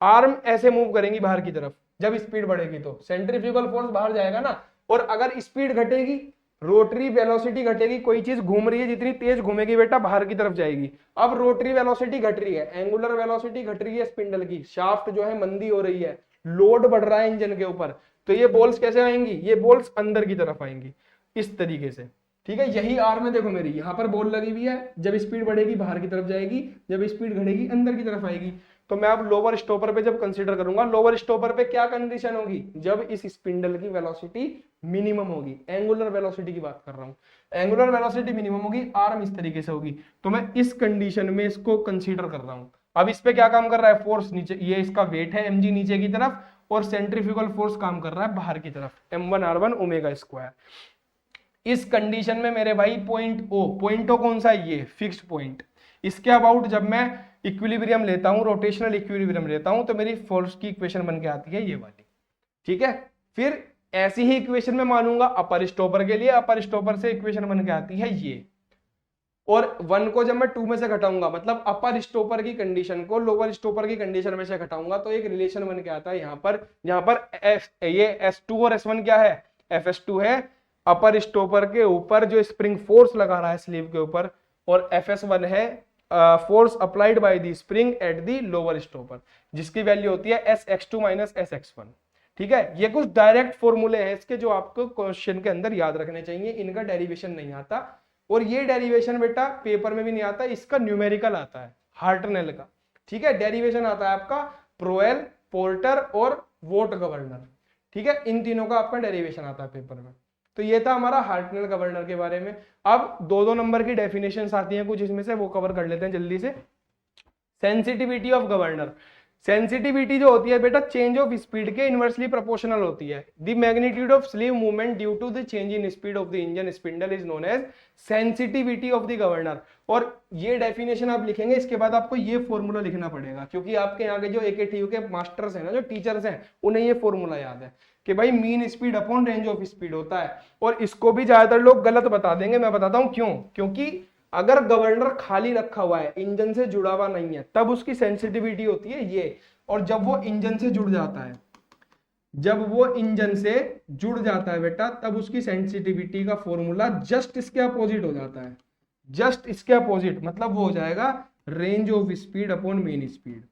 आर्म ऐसे मूव करेंगी बाहर की तरफ। जब स्पीड बढ़ेगी तो सेंट्रीफ्यूगल फोर्स बाहर जाएगा ना, और अगर स्पीड घटेगी, रोटरी वेलोसिटी घटेगी, कोई चीज घूम रही है जितनी तेज घूमेगी बेटा बाहर की तरफ जाएगी। अब रोटरी वेलोसिटी घट रही है, एंगुलर वेलोसिटी घट रही है, स्पिंडल की शाफ्ट जो है मंदी हो रही है, लोड बढ़ रहा है इंजन के ऊपर, तो ये बॉल्स कैसे आएंगी, ये बॉल्स अंदर की तरफ आएंगी इस तरीके से। ठीक है, यही आर्म है, देखो मेरी यहाँ पर बॉल लगी हुई है, जब स्पीड बढ़ेगी बाहर की तरफ जाएगी, जब स्पीड घटेगी अंदर की तरफ आएगी। तो मैं अब लोअर स्टॉपर पे जब कंसीडर करूंगा, लोअर स्टॉपर पे क्या कंडीशन होगी, जब इस स्पिंडल की वेलोसिटी मिनिमम होगी, एंगुलर वेलोसिटी की बात कर रहा हूँ, एंगुलर वेलोसिटी मिनिमम होगी, आर्म इस तरीके से होगी, तो मैं इस कंडीशन में इसको कंसीडर कर रहा हूँ। अब इस पे क्या काम कर रहा है, फोर्स नीचे, ये इसका वेट है mg नीचे की तरफ, और सेंट्रीफ्यूगल फोर्स काम कर रहा है बाहर की तरफ, m1r1 ओमेगा स्क्वायर। इस कंडीशन में मेरे भाई पॉइंट ओ कौन सा है, ये फिक्स्ड पॉइंट, इसके अबाउट जब मैं इक्विलिब्रियम लेता हूं, रोटेशनल इक्विलिब्रियम लेता हूं, तो मेरी फोर्स की इक्वेशन बन के आती है ये वाली। ठीक है, फिर ऐसी ही इक्वेशन में मानूंगा अपर स्टॉपर के लिए, अपर स्टॉपर से इक्वेशन बन के आती है ये, और 1 को जब मैं 2 में से घटाऊंगा, मतलब अपर स्टॉपर की कंडीशन को लोअर स्टॉपर की कंडीशन में से घटाऊंगा, तो एक रिलेशन बन के आता है यहाँ पर ये S2 और S1 क्या है, FS2 है, अपर स्टॉपर के ऊपर जो स्प्रिंग फोर्स लगा रहा है स्लीव के ऊपर, और FS1 है force applied by the spring at the lower stopper, जिसकी वैल्यू होती है SX2 माइनस SX1। ठीक है, ये कुछ डायरेक्ट फॉर्मूले हैं इसके जो आपको क्वेश्चन के अंदर याद रखने चाहिए, इनका डेरिवेशन नहीं आता, और ये डेरिवेशन बेटा पेपर में भी नहीं आता, इसका न्यूमेरिकल आता है हार्टनेल का। ठीक है, डेरिवेशन आता है आपका प्रोएल, पोर्टर और वोट गवर्नर। ठीक है, इन तीनों का आपका डेरिवेशन आता है पेपर में। तो ये था हमारा हार्टनेल गवर्नर के बारे में। अब 2-2 नंबर की डेफिनेशंस आती हैं कुछ इसमें से, वो कवर कर लेते हैं जल्दी से। सेंसिटिविटी ऑफ गवर्नर, सेंसिटिविटी जो होती है बेटा चेंज ऑफ स्पीड के इनवर्सली प्रोपोर्शनल होती है। The magnitude of sleeve movement due to the change in speed of the engine spindle is known as sensitivity of the governor. और ये definition आप लिखेंगे, इसके बाद आपको ये फॉर्मूला लिखना पड़ेगा, क्योंकि आपके यहाँ के जो AKTU के मास्टर्स हैं ना, जो टीचर्स हैं, उन्हें ये फॉर्मूला याद है कि भाई mean speed upon range of speed होता है। और इसको भी ज्यादातर लोग गलत बता देंगे, मैं बताता हूं क्यों। क्योंकि अगर गवर्नर खाली रखा हुआ है, इंजन से जुड़ा हुआ नहीं है, तब उसकी सेंसिटिविटी होती है ये। और जब वो इंजन से जुड़ जाता है, जब वो इंजन से जुड़ जाता है बेटा, तब उसकी सेंसिटिविटी का फॉर्मूला जस्ट इसके अपोजिट हो जाता है, जस्ट इसके अपोजिट, मतलब वो हो जाएगा range of speed upon mean speed,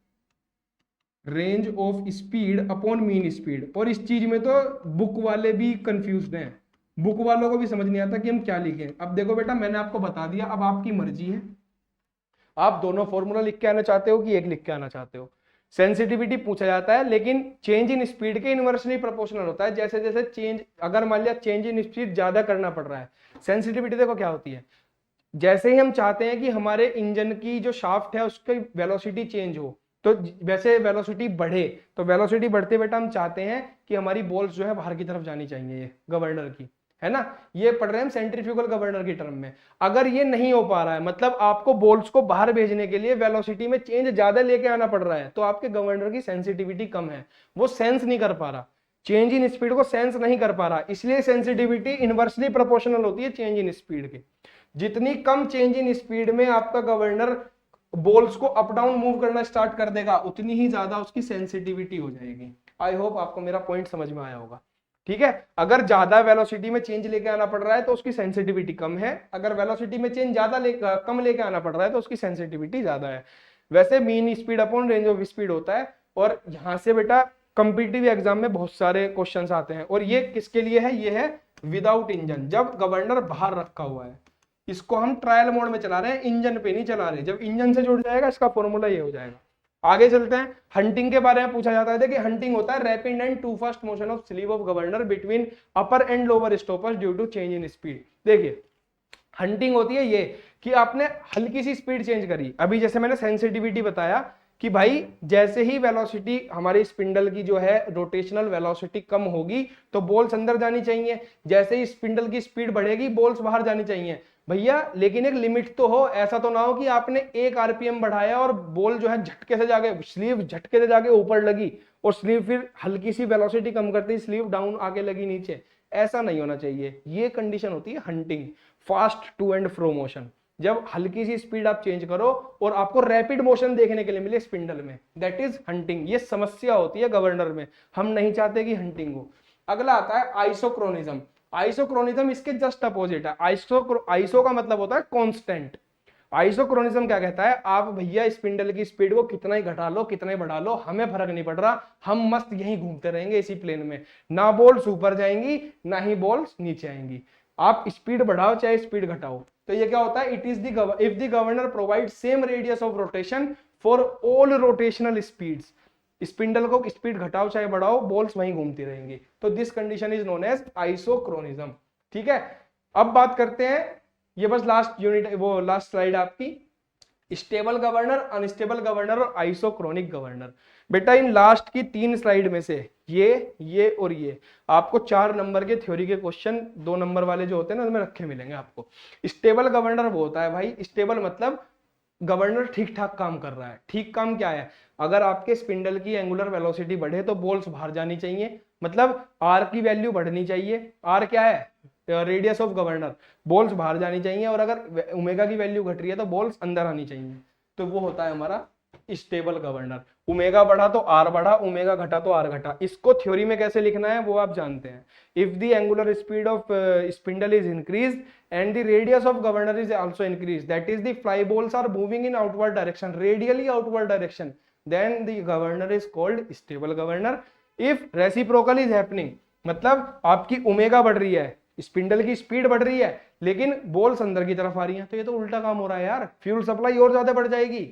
range of speed upon mean speed. और इस चीज में तो बुक वाले भी कंफ्यूज्ड हैं, बुक वालों को भी समझ नहीं आता कि हम क्या लिखें। अब देखो बेटा, मैंने आपको बता दिया, अब आपकी मर्जी है, आप दोनों फॉर्मूला लिख के आना चाहते हो कि एक लिख के आना चाहते हो। सेंसिटिविटी पूछा जाता है, लेकिन चेंज इन स्पीड के इनवर्सली प्रोपोर्शनल होता है। जैसे जैसे चेंज, अगर मान लिया चेंज इन स्पीड ज्यादा करना पड़ रहा है, सेंसिटिविटी देखो क्या होती है, जैसे ही हम चाहते हैं कि हमारे इंजन की जो शाफ्ट है उसकी वेलोसिटी चेंज हो, तो वैसे वेलोसिटी बढ़े, तो वेलोसिटी बढ़ते बेटा हम चाहते हैं कि हमारी बॉल्स जो है बाहर की तरफ जानी चाहिए, ये गवर्नर की, है ना, ये पढ़ रहे हैं हम सेंट्रीफ्यूगल गवर्नर की टर्म में। अगर ये नहीं हो पा रहा है, मतलब आपको बॉल्स को बाहर भेजने के लिए वेलोसिटी में चेंज ज्यादा लेके आना पड़ रहा है, तो आपके गवर्नर की सेंसिटिविटी कम है, वो सेंस नहीं कर पा रहा, चेंज इन स्पीड को सेंस नहीं कर पा रहा, इसलिए सेंसिटिविटी इनवर्सली प्रोपोर्शनल होती है चेंज इन स्पीड के। जितनी कम चेंज इन स्पीड में आपका गवर्नर बॉल्स को अप डाउन मूव करना स्टार्ट कर देगा, उतनी ही ज्यादा उसकी सेंसिटिविटी हो जाएगी। आई होप आपको मेरा पॉइंट समझ में आया होगा। ठीक है, अगर ज्यादा वेलोसिटी में चेंज लेके आना पड़ रहा है तो उसकी सेंसिटिविटी कम है, अगर वेलोसिटी में चेंज कम लेके आना पड़ रहा है तो उसकी सेंसिटिविटी ज्यादा है। वैसे mean speed upon range of speed होता है, और यहाँ से बेटा कॉम्पिटिटिव एग्जाम में बहुत सारे क्वेश्चंस आते हैं। और ये किसके लिए है, ये है विदाउट इंजन, जब गवर्नर बाहर रखा हुआ है। इसको हम ट्रायल मोड में चला रहे हैं, इंजन पे नहीं चला रहे। जब इंजन से जुड़ जाएगा इसका फॉर्मूला ये हो जाएगा, आगे चलते हैं। हंटिंग के बारे में पूछा जाता है। देखिए हंटिंग होता है rapid and too fast motion of sleeve of governor between upper and lower stoppers due to change in speed. देखिए हंटिंग होती है ये कि आपने हल्की सी स्पीड चेंज करी। अभी जैसे मैंने सेंसिटिविटी बताया कि भाई जैसे ही वेलोसिटी हमारी स्पिंडल की जो है रोटेशनल वेलोसिटी कम होगी तो बॉल्स अंदर जानी चाहिए, जैसे ही स्पिंडल की स्पीड बढ़ेगी बॉल्स बाहर जानी चाहिए भैया। लेकिन एक लिमिट तो हो, ऐसा तो ना हो कि आपने 1 आरपीएम बढ़ाया और बॉल जो है झटके से जाके स्लीव झटके से जाके ऊपर लगी और स्लीव फिर हल्की सी वेलोसिटी कम करती स्लीव डाउन आके लगी नीचे। ऐसा नहीं होना चाहिए। ये कंडीशन होती है hunting, fast to and fro motion. जब हल्की सी स्पीड आप चेंज करो और आपको रैपिड मोशन देखने के लिए मिले स्पिंडल में, दैट इज हंटिंग। ये समस्या होती है गवर्नर में, हम नहीं चाहते कि हंटिंग हो। अगला आता है आइसोक्रोनिज्म। आइसोक्रोनिज्म इसके जस्ट अपोजिट है। आइसो का मतलब होता है कांस्टेंट। आइसोक्रोनिज्म क्या कहता है, आप भैया स्पिंडल की स्पीड को कितना ही घटा लो कितना ही बढ़ा लो हमें फर्क नहीं पड़ रहा, हम मस्त यहीं घूमते रहेंगे इसी प्लेन में, ना बॉल्स ऊपर जाएंगी ना ही बॉल्स नीचे आएंगी। आप स्पीड बढ़ाओ चाहे स्पीड घटाओ। तो ये क्या होता है, it is the if the governor provide same radius of rotation for all rotational speeds. Spindle को स्पीड घटाओ चाहे बढ़ाओ बॉल्स वहीं घूमती रहेंगी। तो this condition is known as isochronism. ठीक है, अब बात करते हैं, ये बस लास्ट यूनिट वो लास्ट स्लाइड आपकी, स्टेबल गवर्नर, अनस्टेबल गवर्नर और आइसोक्रोनिक गवर्नर। बेटा इन लास्ट की 3 स्लाइड में से ये और ये आपको 4 नंबर के थ्योरी के क्वेश्चन 2 नंबर वाले जो होते हैं ना उसमें रखे मिलेंगे आपको। स्टेबल गवर्नर वो होता है भाई, स्टेबल मतलब गवर्नर ठीक ठाक काम कर रहा है। ठीक काम क्या है, अगर आपके स्पिंडल की एंगुलर वेलोसिटी बढ़े तो बॉल्स बाहर जानी चाहिए, मतलब आर की वैल्यू बढ़नी चाहिए। आर क्या है, रेडियस ऑफ गवर्नर, बॉल्स बाहर जानी चाहिए। और अगर ओमेगा की वैल्यू घट रही है तो बॉल्स अंदर आनी चाहिए। तो वो होता है हमारा स्टेबल गवर्नर। ओमेगा बढ़ा तो आर बढ़ा, ओमेगा घटा तो आर घटा। इसको थ्योरी में कैसे लिखना है वो आप जानते हैं। If the angular speed of spindle is increase and the radius of governor is also increased, that is the fly balls are moving in outward direction, radially outward direction, then the governor is called stable governor. if reciprocal is happening, मतलब आपकी omega बढ़ रही है, spindle की speed बढ़ रही है लेकिन बॉल्स अंदर की तरफ आ रही हैं, तो ये तो उल्टा काम हो रहा है यार, फ्यूल सप्लाई और ज्यादा बढ़ जाएगी,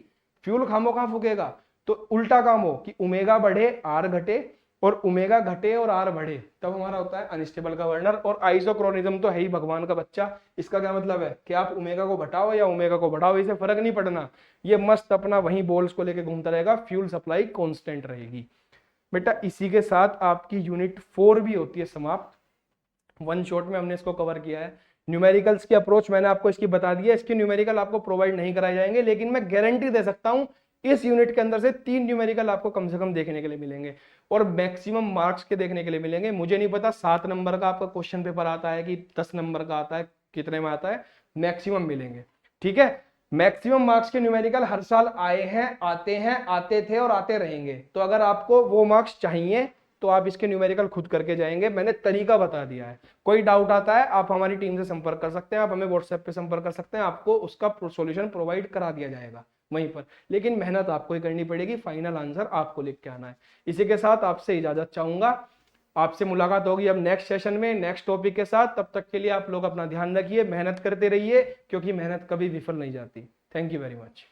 फ्यूल खामो कहां फूकेगा। तो उल्टा काम हो कि ओमेगा बढ़े आर घटे और ओमेगा घटे और आर बढ़े, तब हमारा होता है अनस्टेबल गवर्नर। और आइसोक्रोनिज्म तो है ही भगवान का बच्चा। इसका क्या मतलब है कि आप ओमेगा को घटाओ या ओमेगा को बढ़ाओ इसे फर्क नहीं पड़ना, ये मस्त अपना वही बॉल्स को लेके घूमता रहेगा, फ्यूल सप्लाई कांस्टेंट रहेगी। बेटा इसी के साथ आपकी यूनिट 4 भी होती है समाप्त। वन शॉट में हमने इसको कवर किया है। न्यूमेरिकल्स की अप्रोच मैंने आपको इसकी बता दी है, इसके न्यूमेरिकल आपको प्रोवाइड नहीं कराए जाएंगे, लेकिन मैं गारंटी दे सकता हूं इस यूनिट के अंदर से 3 न्यूमेरिकल आपको कम से कम देखने के लिए मिलेंगे और मैक्सिमम मार्क्स के देखने के लिए मिलेंगे। मुझे नहीं पता 7 नंबर का आपका क्वेश्चन पेपर आता है कि 10 नंबर का आता है, कितने में आता है, मैक्सिमम मिलेंगे। ठीक है, मैक्सिमम मार्क्स के न्यूमेरिकल हर साल आए हैं, आते थे और आते रहेंगे। तो अगर आपको वो मार्क्स चाहिए तो आप इसके न्यूमेरिकल खुद करके जाएंगे, मैंने तरीका बता दिया है। कोई डाउट आता है आप हमारी टीम से संपर्क कर सकते हैं, आप हमें व्हाट्सएप पे संपर्क कर सकते हैं, आपको उसका सॉल्यूशन प्रोवाइड करा दिया जाएगा वहीं पर। लेकिन मेहनत आपको ही करनी पड़ेगी, फाइनल आंसर आपको लिख के आना है। इसी के साथ आपसे इजाजत चाहूंगा, आपसे मुलाकात होगी अब नेक्स्ट सेशन में नेक्स्ट टॉपिक के साथ। तब तक के लिए आप लोग अपना ध्यान रखिए, मेहनत करते रहिए क्योंकि मेहनत कभी विफल नहीं जाती। Thank you very much.